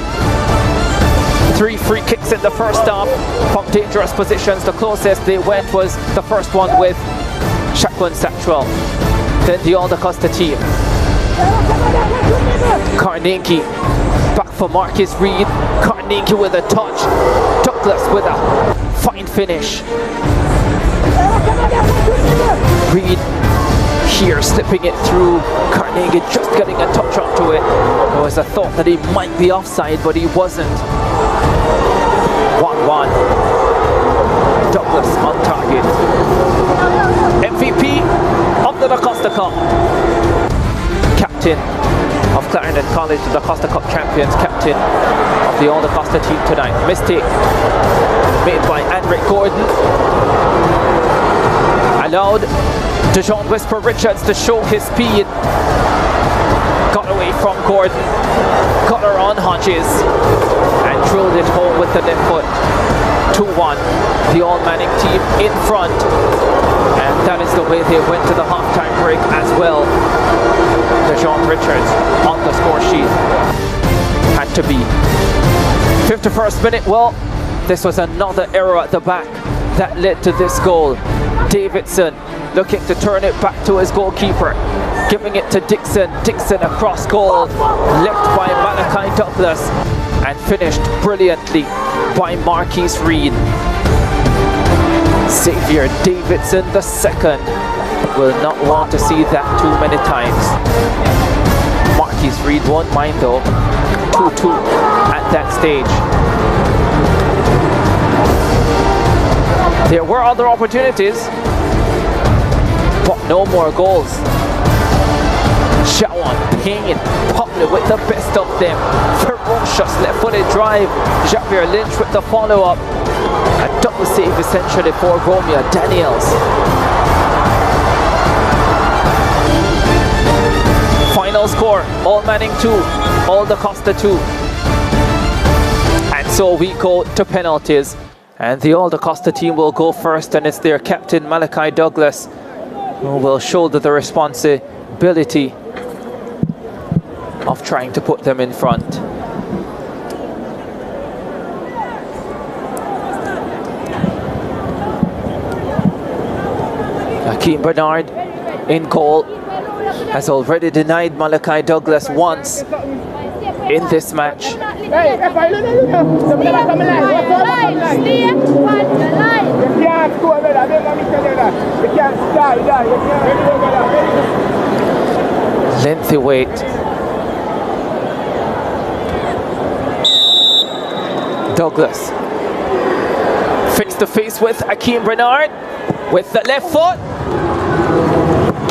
3 free kicks in the first half from dangerous positions. The closest they went was the first one with Shaquan Satchwell. Then the All-DaCosta team. Carnegie back for Marcus Reed. Carnegie with a touch. Douglas with a fine finish. Reed here slipping it through. Carnegie just getting a touch onto it. There was a thought that he might be offside, but he wasn't. 1-1. Douglas on target. MVP of the DaCosta Cup. Captain of Clarendon College, the DaCosta Cup champions, captain of the All-DaCosta team tonight. Mistake made by Andrick Gordon. Allowed DeJohn Whisper Richards to show his speed. Got away from Gordon. Got her on Hodges. And drilled it home with the left foot. 2-1. The All Manning team in front. And that is the way they went to the halftime break as well. DeJohn Richards on the score sheet. Had to be. 51st minute, well, this was another error at the back that led to this goal. Davidson looking to turn it back to his goalkeeper. Giving it to Dixon. Dixon across goal. Left by Malachi Douglas. And finished brilliantly by Marquise Reed. Xavier Davidson II will not want to see that too many times. Marquise Reed won't mind though. 2-2 at that stage. There were other opportunities, but no more goals. Jawan Payne probably with the best of them. Ferocious left-footed drive. Javier Lynch with the follow-up. A double save essentially for Romeo Daniels. Final score, All Manning 2, All-DaCosta 2. And so we go to penalties. And the All-DaCosta team will go first, and it's their captain Malachi Douglas who will shoulder the responsibility of trying to put them in front. Hakeem Bernard in goal has already denied Malachi Douglas once in this match. Lengthy wait. Douglas Face to face with Akeem Bernard with the left foot.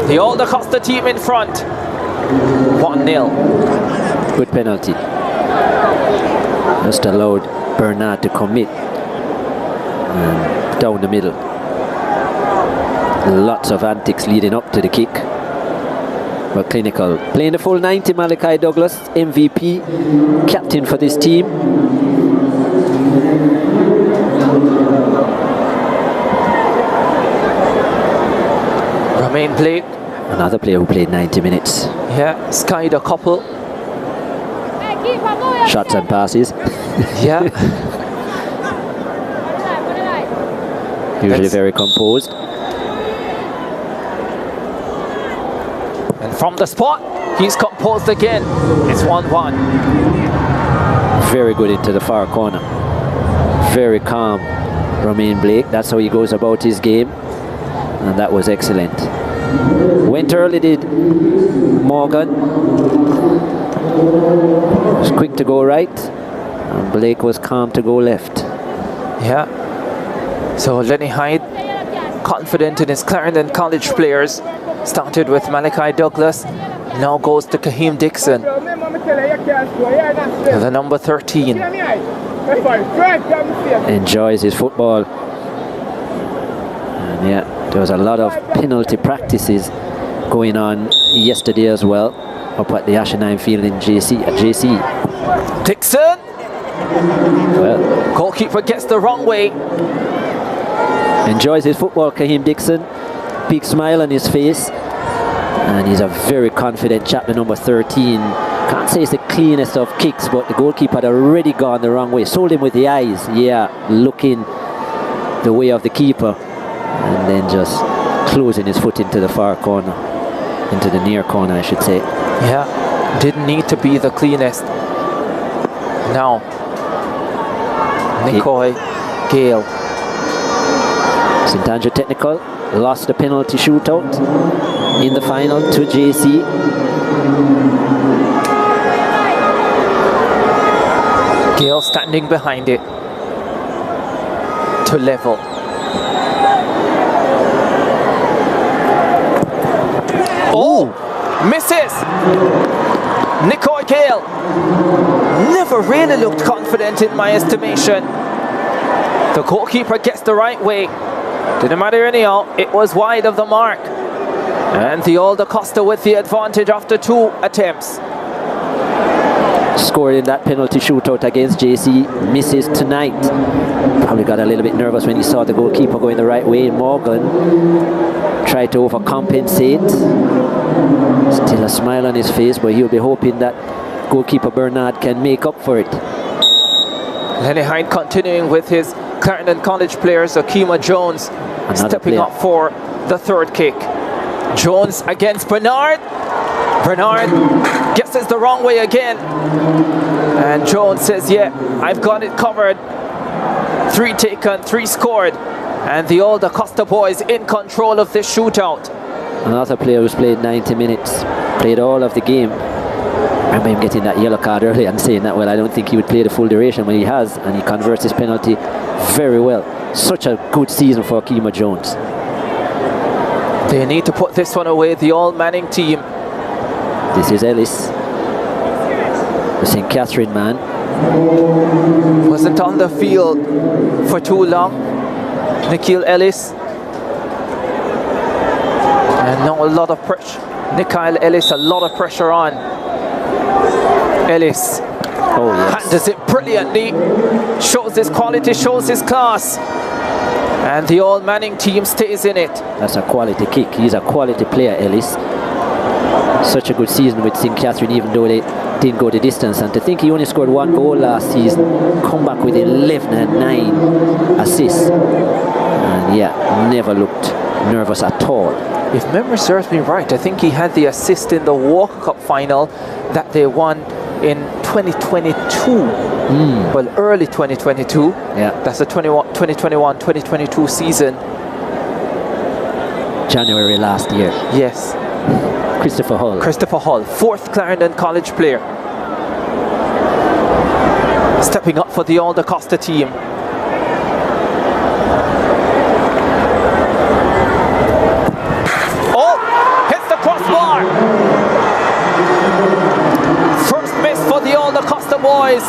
The All-DaCosta team in front. 1-0. Good penalty. Just allowed Bernard to commit. And down the middle. Lots of antics leading up to the kick. But clinical. Playing the full 90, Malachi Douglas, MVP, captain for this team. Romain Blake. Another player who played 90 minutes. Yeah, skied a couple. Shots and passes. Yeah. Usually very composed. And from the spot, he's composed again. It's 1-1. Very good into the far corner. Very calm, Romain Blake. That's how he goes about his game. And that was excellent. Went early, did Morgan. Was quick to go right. And Blake was calm to go left. Yeah. So Lenny Hyde, confident in his Clarendon College players. Started with Malachi Douglas. Now goes to Kaheem Dixon. The number 13. Enjoys his football. And yeah, there was a lot of penalty practices going on yesterday as well, up at the Ashenheim field in JC. Dixon! Well, goalkeeper gets the wrong way. Enjoys his football, Kaheem Dixon. Big smile on his face. And he's a very confident chap, the number 13. Can't say it's the cleanest of kicks, but the goalkeeper had already gone the wrong way. Sold him with the eyes, yeah, looking the way of the keeper. And then just closing his foot into the far corner. Into the near corner, I should say. Yeah, didn't need to be the cleanest. Now, Nicoy Gale. St. Andrew Technical lost the penalty shootout in the final to JC. Gale standing behind it to level. Oh, misses! Nicoy Gale never really looked confident in my estimation. The goalkeeper gets the right way. Didn't matter anyhow, it was wide of the mark. And the All-DaCosta with the advantage after 2 attempts. Scored in that penalty shootout against JC, misses tonight. Probably got a little bit nervous when he saw the goalkeeper going the right way. Morgan tried to overcompensate. Still a smile on his face, but he'll be hoping that goalkeeper Bernard can make up for it. Lenny Hyde continuing with his Clarendon College players. Akima Jones stepping up for the third kick. Jones against Bernard. Bernard guesses the wrong way again. And Jones says, yeah, I've got it covered. 3 taken, 3 scored. And the All-DaCosta boys in control of this shootout. Another player who's played 90 minutes, played all of the game. I remember him getting that yellow card early and saying that, well, I don't think he would play the full duration, when he has, and he converts his penalty very well. Such a good season for Akima Jones. They need to put this one away, the all-Manning team. This is Ellis, the St. Catherine man. Wasn't on the field for too long. Nikhil Ellis. And now a lot of pressure. Nikhil Ellis, a lot of pressure on. Ellis handles it brilliantly. Shows his quality, shows his class. And the all-Manning team stays in it. That's a quality kick. He's a quality player, Ellis. Such a good season with St. Catherine, even though they didn't go the distance. And to think he only scored 1 goal last season, come back with 11 and 9 assists. And yeah, never looked nervous at all. If memory serves me right, I think he had the assist in the Walker Cup final that they won in 2022. Well, early 2022. Yeah. That's the 2021-2022 season. January last year. Yes. Christopher Hall. Christopher Hall, 4th Clarendon College player. Stepping up for the All-DaCosta team. All-DaCosta boys.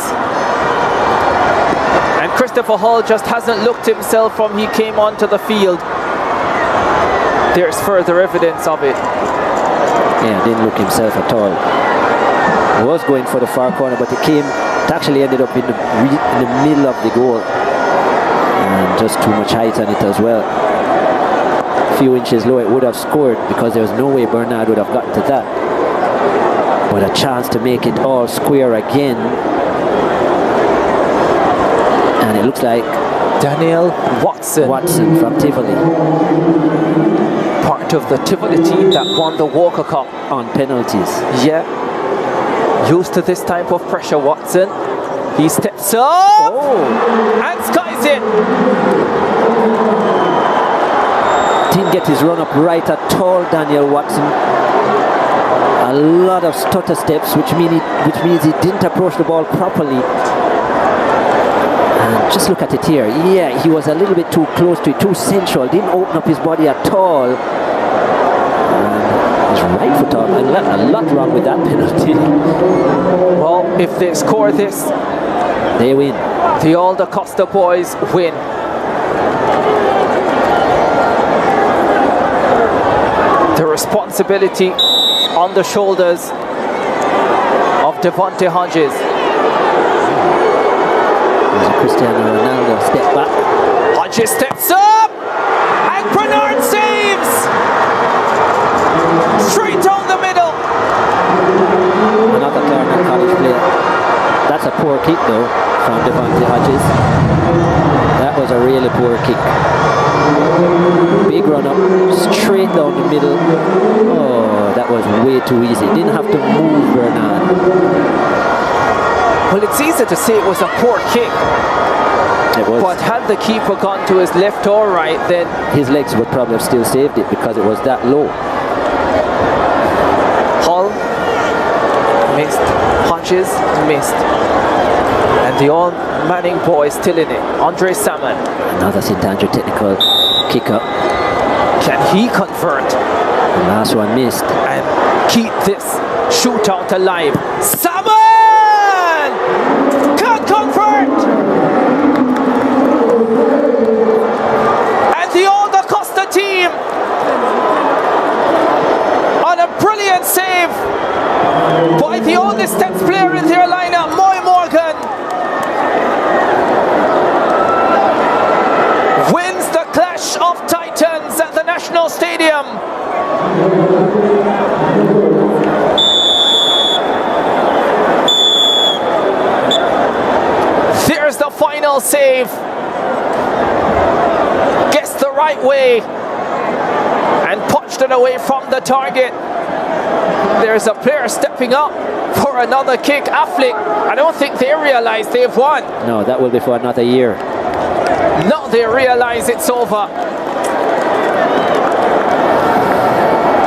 And Christopher Hall just hasn't looked himself from he came onto the field. There's further evidence of it. Yeah, didn't look himself at all. He was going for the far corner, but it actually ended up in the middle of the goal. And just too much height on it as well. A few inches low, it would have scored because there was no way Bernard would have gotten to that. But a chance to make it all square again. And it looks like Daniel Watson from Tivoli. Part of the Tivoli team that won the Walker Cup on penalties. Yeah. Used to this type of pressure, Watson. He steps up and skies it. Didn't get his run up right at all, Daniel Watson. A lot of stutter steps, which means he didn't approach the ball properly. And just look at it here. Yeah, he was a little bit too close to it, too central. Didn't open up his body at all. His right foot on. A lot wrong with that penalty. Well, if they score this, they win. The All-DaCosta boys win. The responsibility on the shoulders of Devontae Hodges. There's a Cristiano Ronaldo step back. Hodges steps up and Bernard saves! Straight down the middle. Another Clarendon College player. That's a poor kick though from Devontae Hodges. That was a really poor kick. Big run up, straight down the middle. Oh, that was way too easy. Didn't have to move Bernard. Well, it's easy to say it was a poor kick. It was. But had the keeper gone to his left or right, then his legs would probably have still saved it because it was that low. Hall missed. Hodges missed. And the All Manning boy still in it. Andre Salmon. Another St. Andrew technical kick up. Can he convert? The last one missed. And keep this shootout alive. Salmon! Can't convert! And the All-DaCosta team on a brilliant save by the oldest depth player in their lineup, Moy Morgan, wins the Clash of Titans at the National Stadium. There's the final save. Gets the right way and punched it away from the target. There's a player stepping up for another kick. Affleck, I don't think they realize they've won. No, that will be for another year. Now they realize it's over.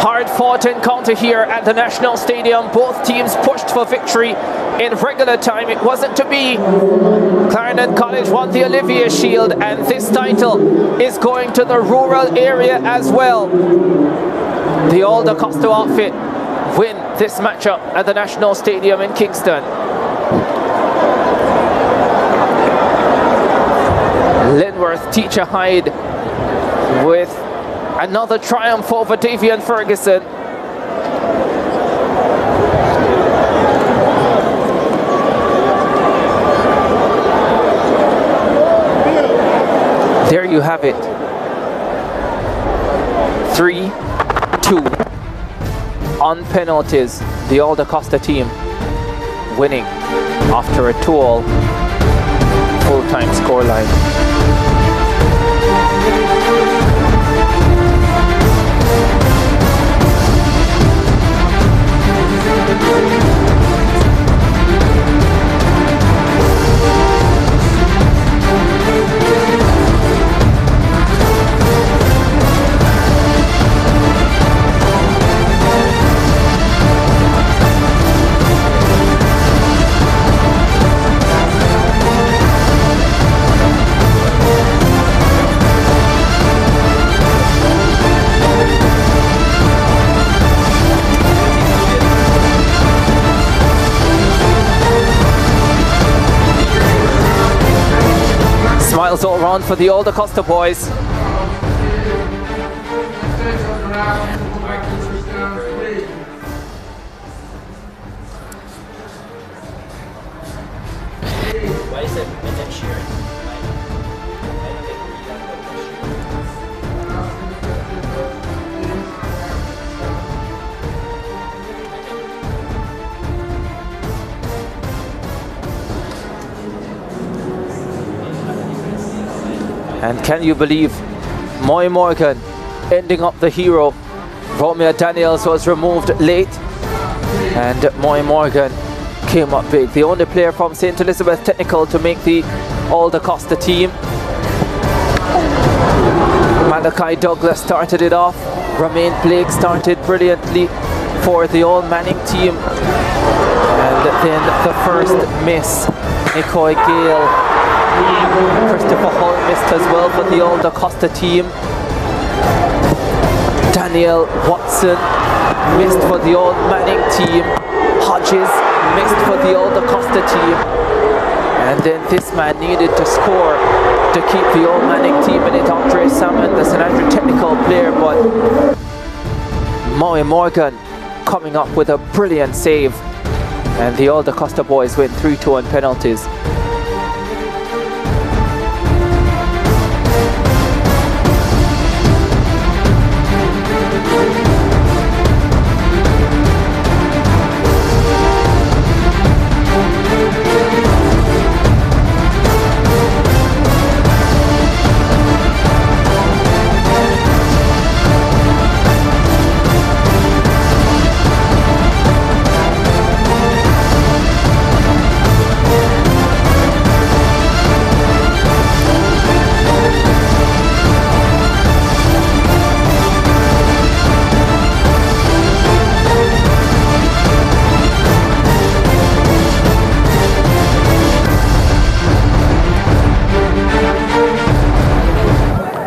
Hard-fought encounter here at the National Stadium. Both teams pushed for victory in regular time. It wasn't to be. Clarendon College won the Olivier Shield, and this title is going to the rural area as well. The All-DaCosta outfit win this matchup at the National Stadium in Kingston. Linworth Teacher Hyde with another triumph over Davian Ferguson. There you have it. 3-2 on penalties. The All-DaCosta team winning after a 2-all full-time scoreline. Miles all round for the All-DaCosta boys. And can you believe Moy Morgan ending up the hero? Romeo Daniels was removed late and Moy Morgan came up big. The only player from St. Elizabeth Technical to make the All-DaCosta team. Malachi Douglas started it off. Romain Blake started brilliantly for the All Manning team. And then the first miss, Nicoy Gale. Christopher Hull missed as well for the All-DaCosta team. Daniel Watson missed for the All Manning team. Hodges missed for the All-DaCosta team. And then this man needed to score to keep the All Manning team in it. Andre Salmon, the St. Andrew Technical player, but Moy Morgan coming up with a brilliant save. And the All-DaCosta boys win 3-2 on penalties.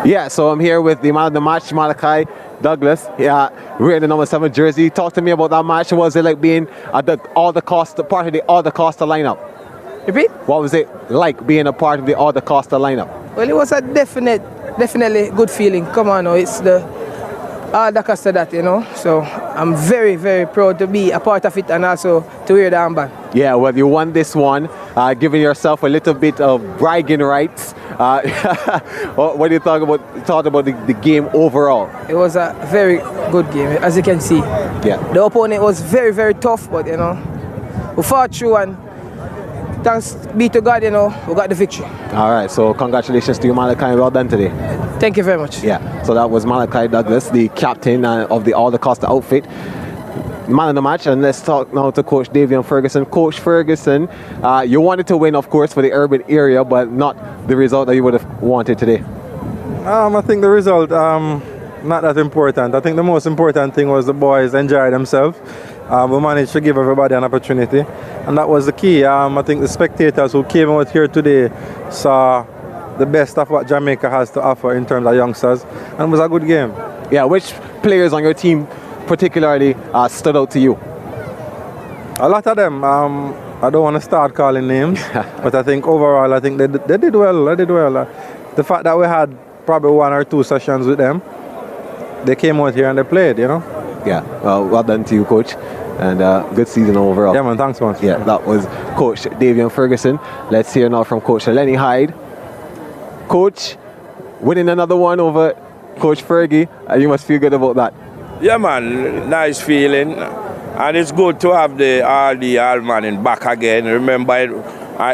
Yeah, so I'm here with the man of the match, Malachi Douglas. Yeah, wearing the number 7 jersey. Talk to me about that match. What was it like being at the All-DaCosta, part of the All-DaCosta lineup? Repeat? What was it like being a part of the All-DaCosta lineup? Well, it was a definitely good feeling. Come on, it's the All-DaCosta that, you know. So I'm very, very proud to be a part of it and also to wear the armband. Yeah, well, you won this one, giving yourself a little bit of bragging rights. What do you thought about the game overall? It was a very good game, as you can see. Yeah. The opponent was very, very tough, but, you know, we fought through and thanks be to God, you know, we got the victory. All right, so congratulations to you, Malachi. Well done today. Thank you very much. Yeah, so that was Malachi Douglas, the captain of the All-DaCosta outfit. Man of the match, and let's talk now to Coach Davion Ferguson. Coach Ferguson, you wanted to win, of course, for the urban area, but not the result that you would have wanted today. I think the result, not that important. I think the most important thing was the boys enjoyed themselves. We managed to give everybody an opportunity, and that was the key. I think the spectators who came out here today saw the best of what Jamaica has to offer in terms of youngsters, and it was a good game. Yeah, which players on your team particularly stood out to you? A lot of them. I don't want to start calling names, but I think overall, I think they did well. They did well. The fact that we had probably 1 or 2 sessions with them, they came out here and they played, you know. Yeah, well done to you, Coach, and good season overall. Yeah, man, thanks, man. Yeah, that was Coach Davion Ferguson. Let's hear now from Coach Lenny Hyde. Coach, winning another one over Coach Fergie, you must feel good about that. Yeah, man, nice feeling, and it's good to have the All Manning back again. Remember,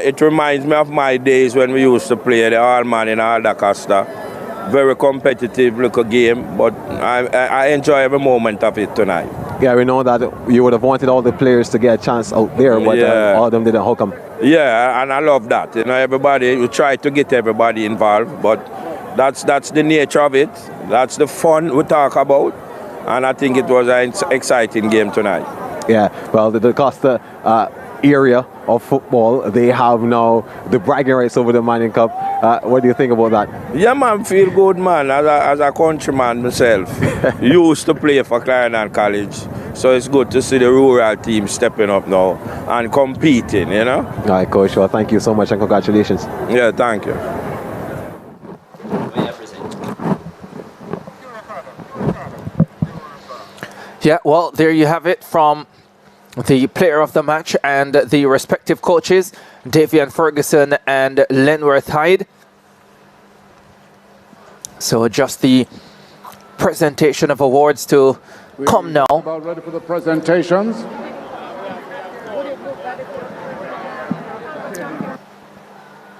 it reminds me of my days when we used to play the All Manning All-DaCosta. Very competitive little game, but I enjoy every moment of it tonight. Yeah, we know that you would have wanted all the players to get a chance out there, but all of them didn't. How come? Yeah, and I love that. You know, everybody, we try to get everybody involved, but that's the nature of it. That's the fun we talk about. And I think it was an exciting game tonight. Yeah, well, the DaCosta area of football, they have now the bragging rights over the Manning Cup. What do you think about that? Yeah, man, feel good, man. As a countryman myself, used to play for Clarendon College. So it's good to see the rural team stepping up now and competing, you know? All right, Coach. Well, thank you so much and congratulations. Yeah, thank you. Yeah, well, there you have it from the player of the match and the respective coaches, Davian Ferguson and Lenworth Hyde. So just the presentation of awards to come now. About ready for the presentations.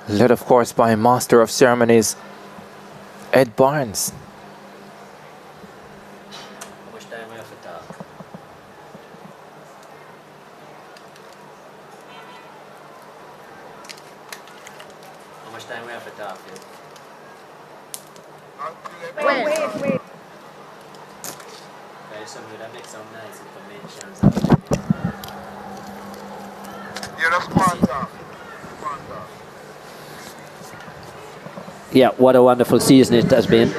Led, of course, by Master of Ceremonies, Ed Barnes. Wait. Yeah, what a wonderful season it has been.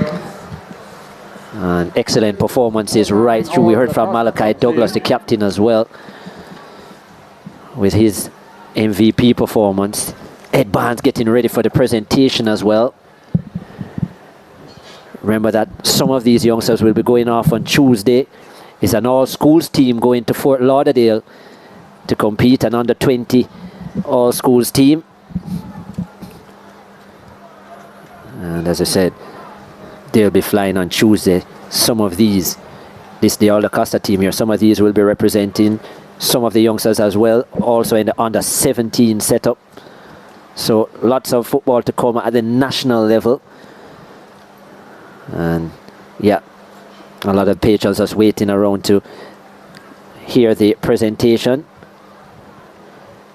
And excellent performances right through. We heard from Malachi Douglas, the captain, as well, with his MVP performance. Ed Barnes getting ready for the presentation as well. Remember that some of these youngsters will be going off on Tuesday. It's an all-schools team going to Fort Lauderdale to compete, an under-20 all-schools team. And as I said, they'll be flying on Tuesday. Some of these, this the All-DaCosta team here, some of these will be representing some of the youngsters as well, also in the under-17 setup. So lots of football to come at the national level. And yeah, a lot of patrons just waiting around to hear the presentation.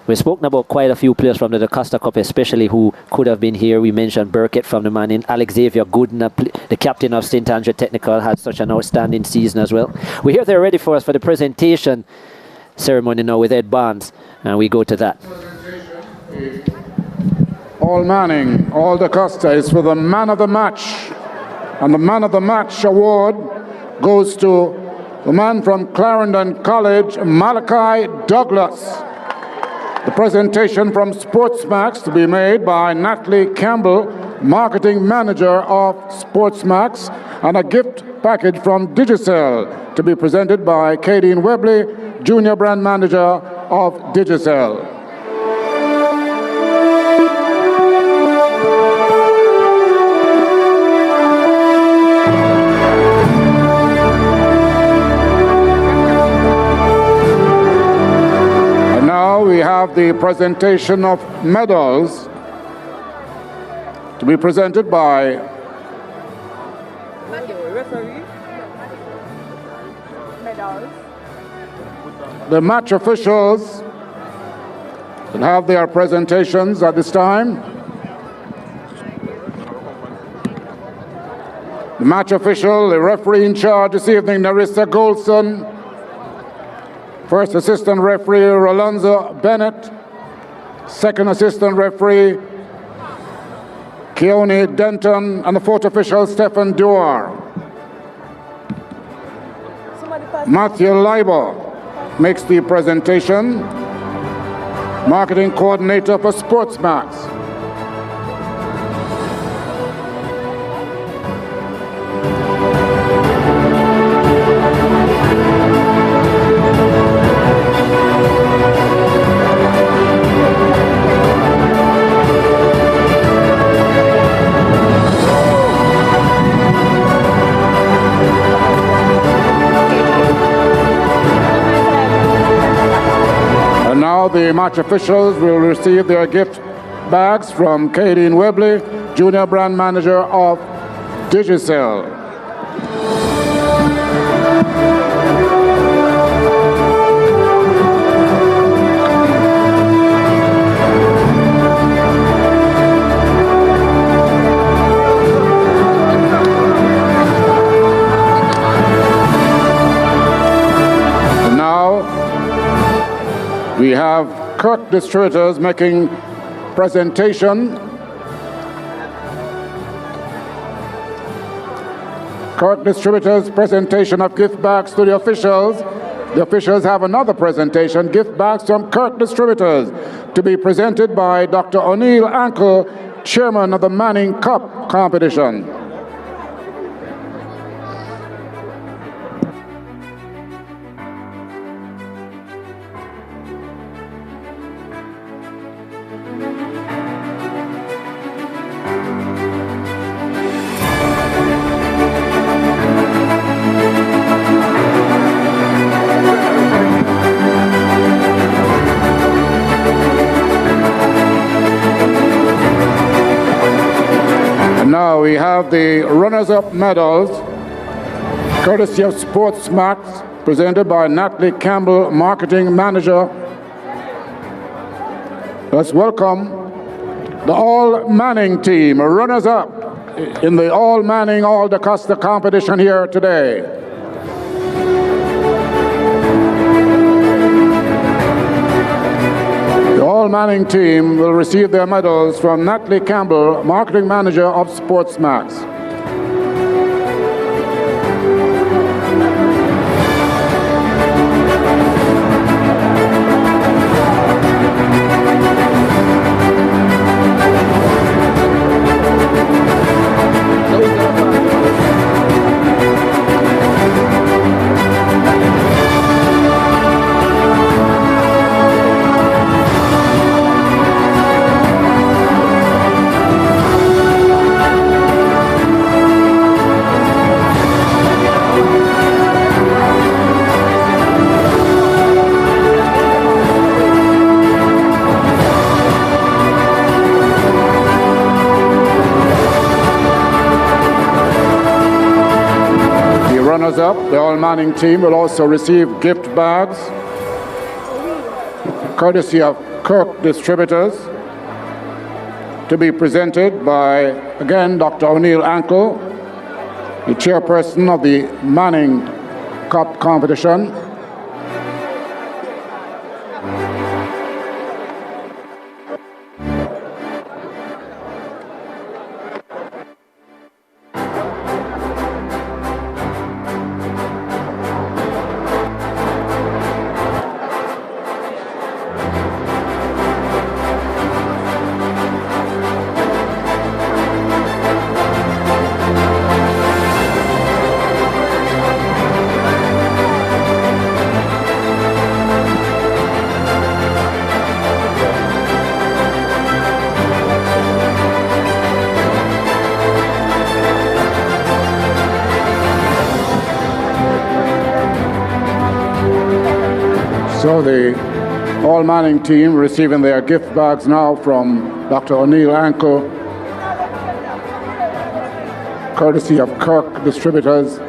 We've spoken about quite a few players from the DaCosta Cup, especially who could have been here. We mentioned Burkett from the Manning. Alex Xavier Gooden, the captain of St. Andrew Technical, had such an outstanding season as well. We hear they're ready for us for the presentation ceremony now with Ed Barnes, and we go to that. All Manning, All-DaCosta is for the man of the match. And the man of the match award goes to the man from Clarendon College, Malachi Douglas. The presentation from SportsMax to be made by Natalie Campbell, marketing manager of SportsMax, and a gift package from Digicel to be presented by Kadeen Webley, junior brand manager of Digicel. We have the presentation of medals to be presented by the match officials will have their presentations at this time. The match official, the referee in charge this evening, Narissa Goldson. First assistant referee, Rolonzo Bennett. Second assistant referee, Keone Denton. And the fourth official, Stephen Duar. Matthew Leiber makes the presentation. Marketing coordinator for SportsMax. The match officials will receive their gift bags from Kadeen Webley, junior brand manager of Digicel. We have Kirk Distributors making presentation. Kirk Distributors presentation of gift bags to the officials. The officials have another presentation, gift bags from Kirk Distributors, to be presented by Dr. O'Neill Ankle, chairman of the Manning Cup competition. And now we have the runners-up medals, courtesy of SportsMax, presented by Natalie Campbell, Marketing Manager. Let's welcome the All-Manning team, runners-up in the All-Manning All-DaCosta competition here today. The All-Manning team will receive their medals from Natalie Campbell, Marketing Manager of SportsMax. Up, the All-Manning team will also receive gift bags, courtesy of Kirk Distributors, to be presented by, again, Dr. O'Neill Ankle, the chairperson of the Manning Cup competition. So the All-Manning team receiving their gift bags now from Dr. O'Neill Ankle, courtesy of Kirk Distributors.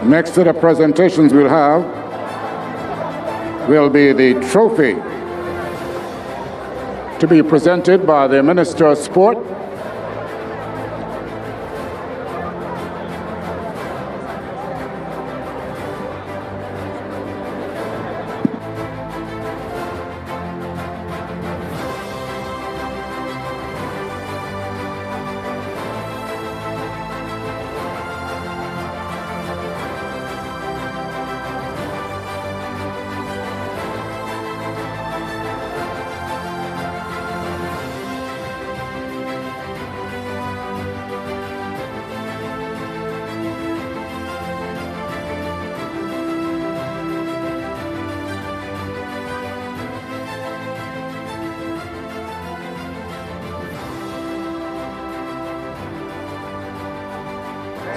Next to the presentations we'll have will be the trophy, to be presented by the Minister of Sport.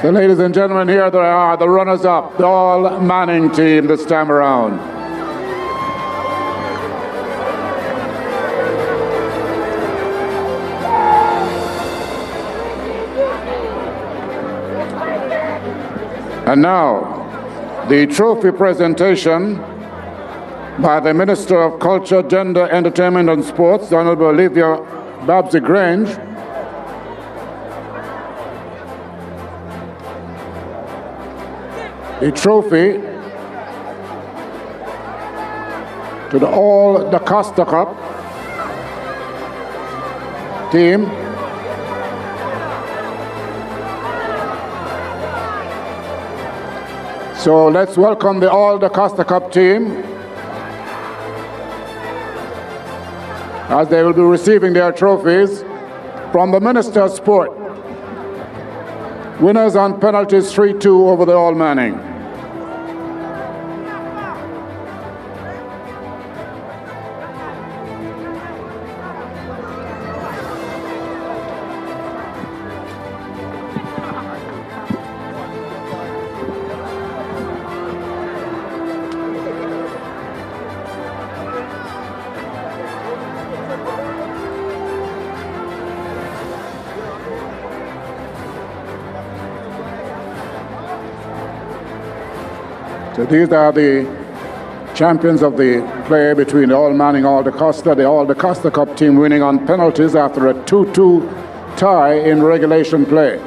So ladies and gentlemen, here they are, the runners-up, the All-Manning team this time around. And now, the trophy presentation by the Minister of Culture, Gender, Entertainment and Sports, the Honorable Olivia Babsy-Grange. A trophy to the All-DaCosta Cup team. So let's welcome the All-DaCosta Cup team as they will be receiving their trophies from the Minister of Sport. Winners on penalties 3-2 over the All-Manning. So these are the champions of the play between the All-Manning All-DaCosta, the All-DaCosta Cup team winning on penalties after a 2-2 tie in regulation play.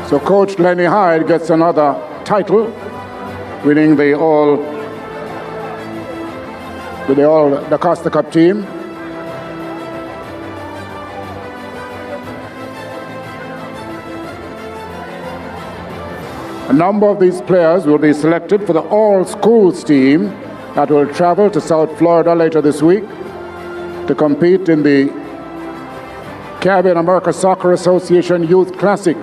So Coach Lenny Hyde gets another title, winning the All-DaCosta Cup team. A number of these players will be selected for the all-schools team that will travel to South Florida later this week to compete in the Caribbean America Soccer Association Youth Classic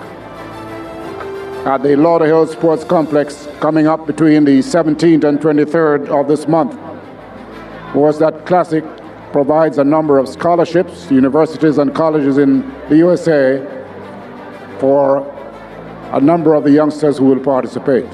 at the Lauderhill Sports Complex coming up between the 17th and 23rd of this month. Of course, that classic provides a number of scholarships to universities and colleges in the USA for a number of the youngsters who will participate.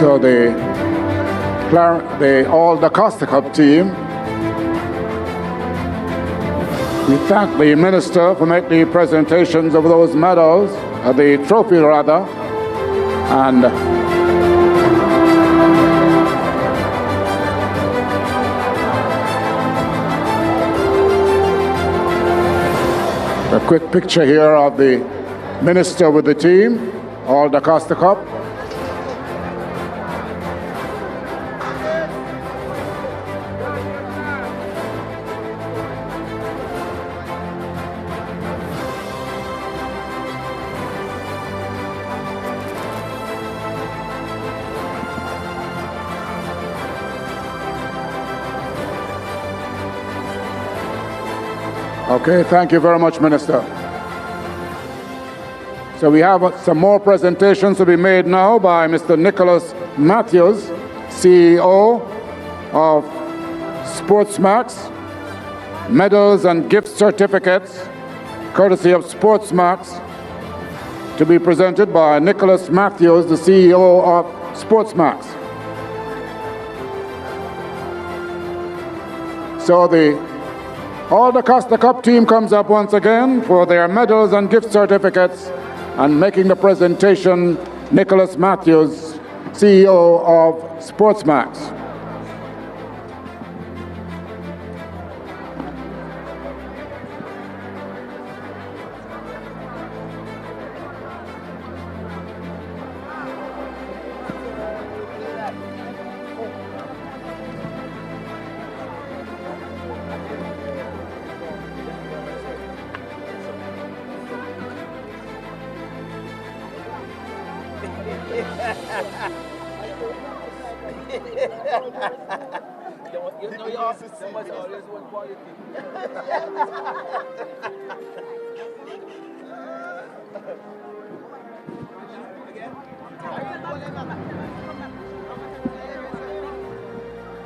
So the All-DaCosta Cup team, we thank the minister for making the presentations of those medals, the trophy rather, and a quick picture here of the minister with the team, All-DaCosta Cup. Okay, thank you very much, Minister. So we have some more presentations to be made now by Mr. Nicholas Matthews, CEO of SportsMax. Medals and gift certificates, courtesy of SportsMax, to be presented by Nicholas Matthews, the CEO of SportsMax. So the All-DaCosta Cup team comes up once again for their medals and gift certificates, and making the presentation, Nicholas Matthews, CEO of SportsMax.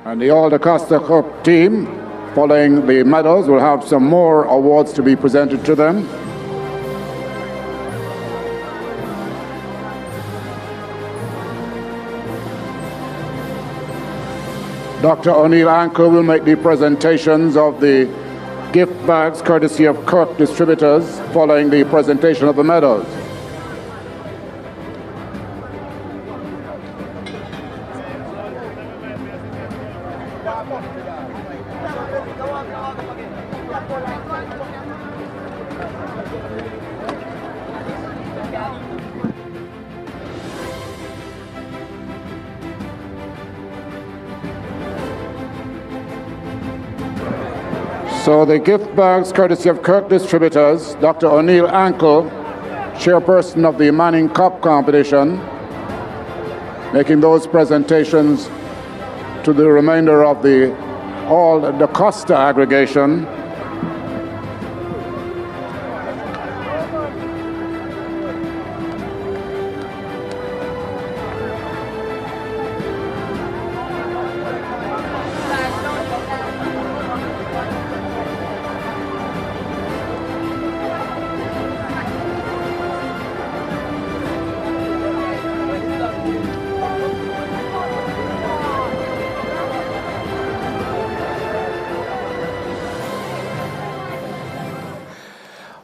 And the All-DaCosta Cup team, following the medals, will have some more awards to be presented to them. Dr. O'Neill Anker will make the presentations of the gift bags courtesy of Kirk Distributors following the presentation of the medals. So the gift bags, courtesy of Kirk Distributors, Dr. O'Neill Ankle, chairperson of the Manning Cup competition, making those presentations to the remainder of the All-DaCosta aggregation.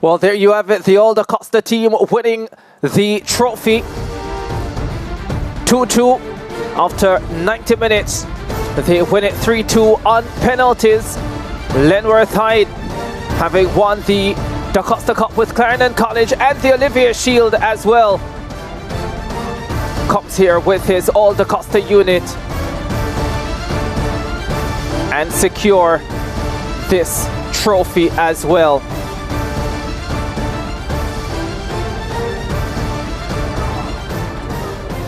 Well, there you have it, the All-DaCosta team winning the trophy. 2-2 after 90 minutes. They win it 3-2 on penalties. Lenworth Hyde having won the DaCosta Cup with Clarendon College and the Olivier Shield as well. Comes here with his All-DaCosta unit and secure this trophy as well.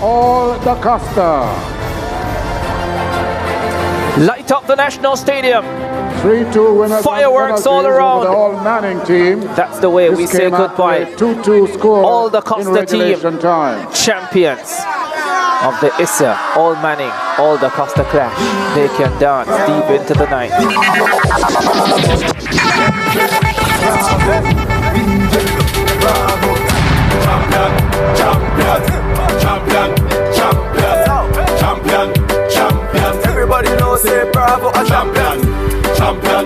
All-DaCosta. Light up the National Stadium. 3-2 winners. Fireworks all around. The All Manning team. That's the way we say goodbye. 2-2 score. All-DaCosta team. Time. Champions of the ISSA All Manning All-DaCosta clash. They can dance deep into the night. Champion. Everybody knows say bravo a champion. Champion.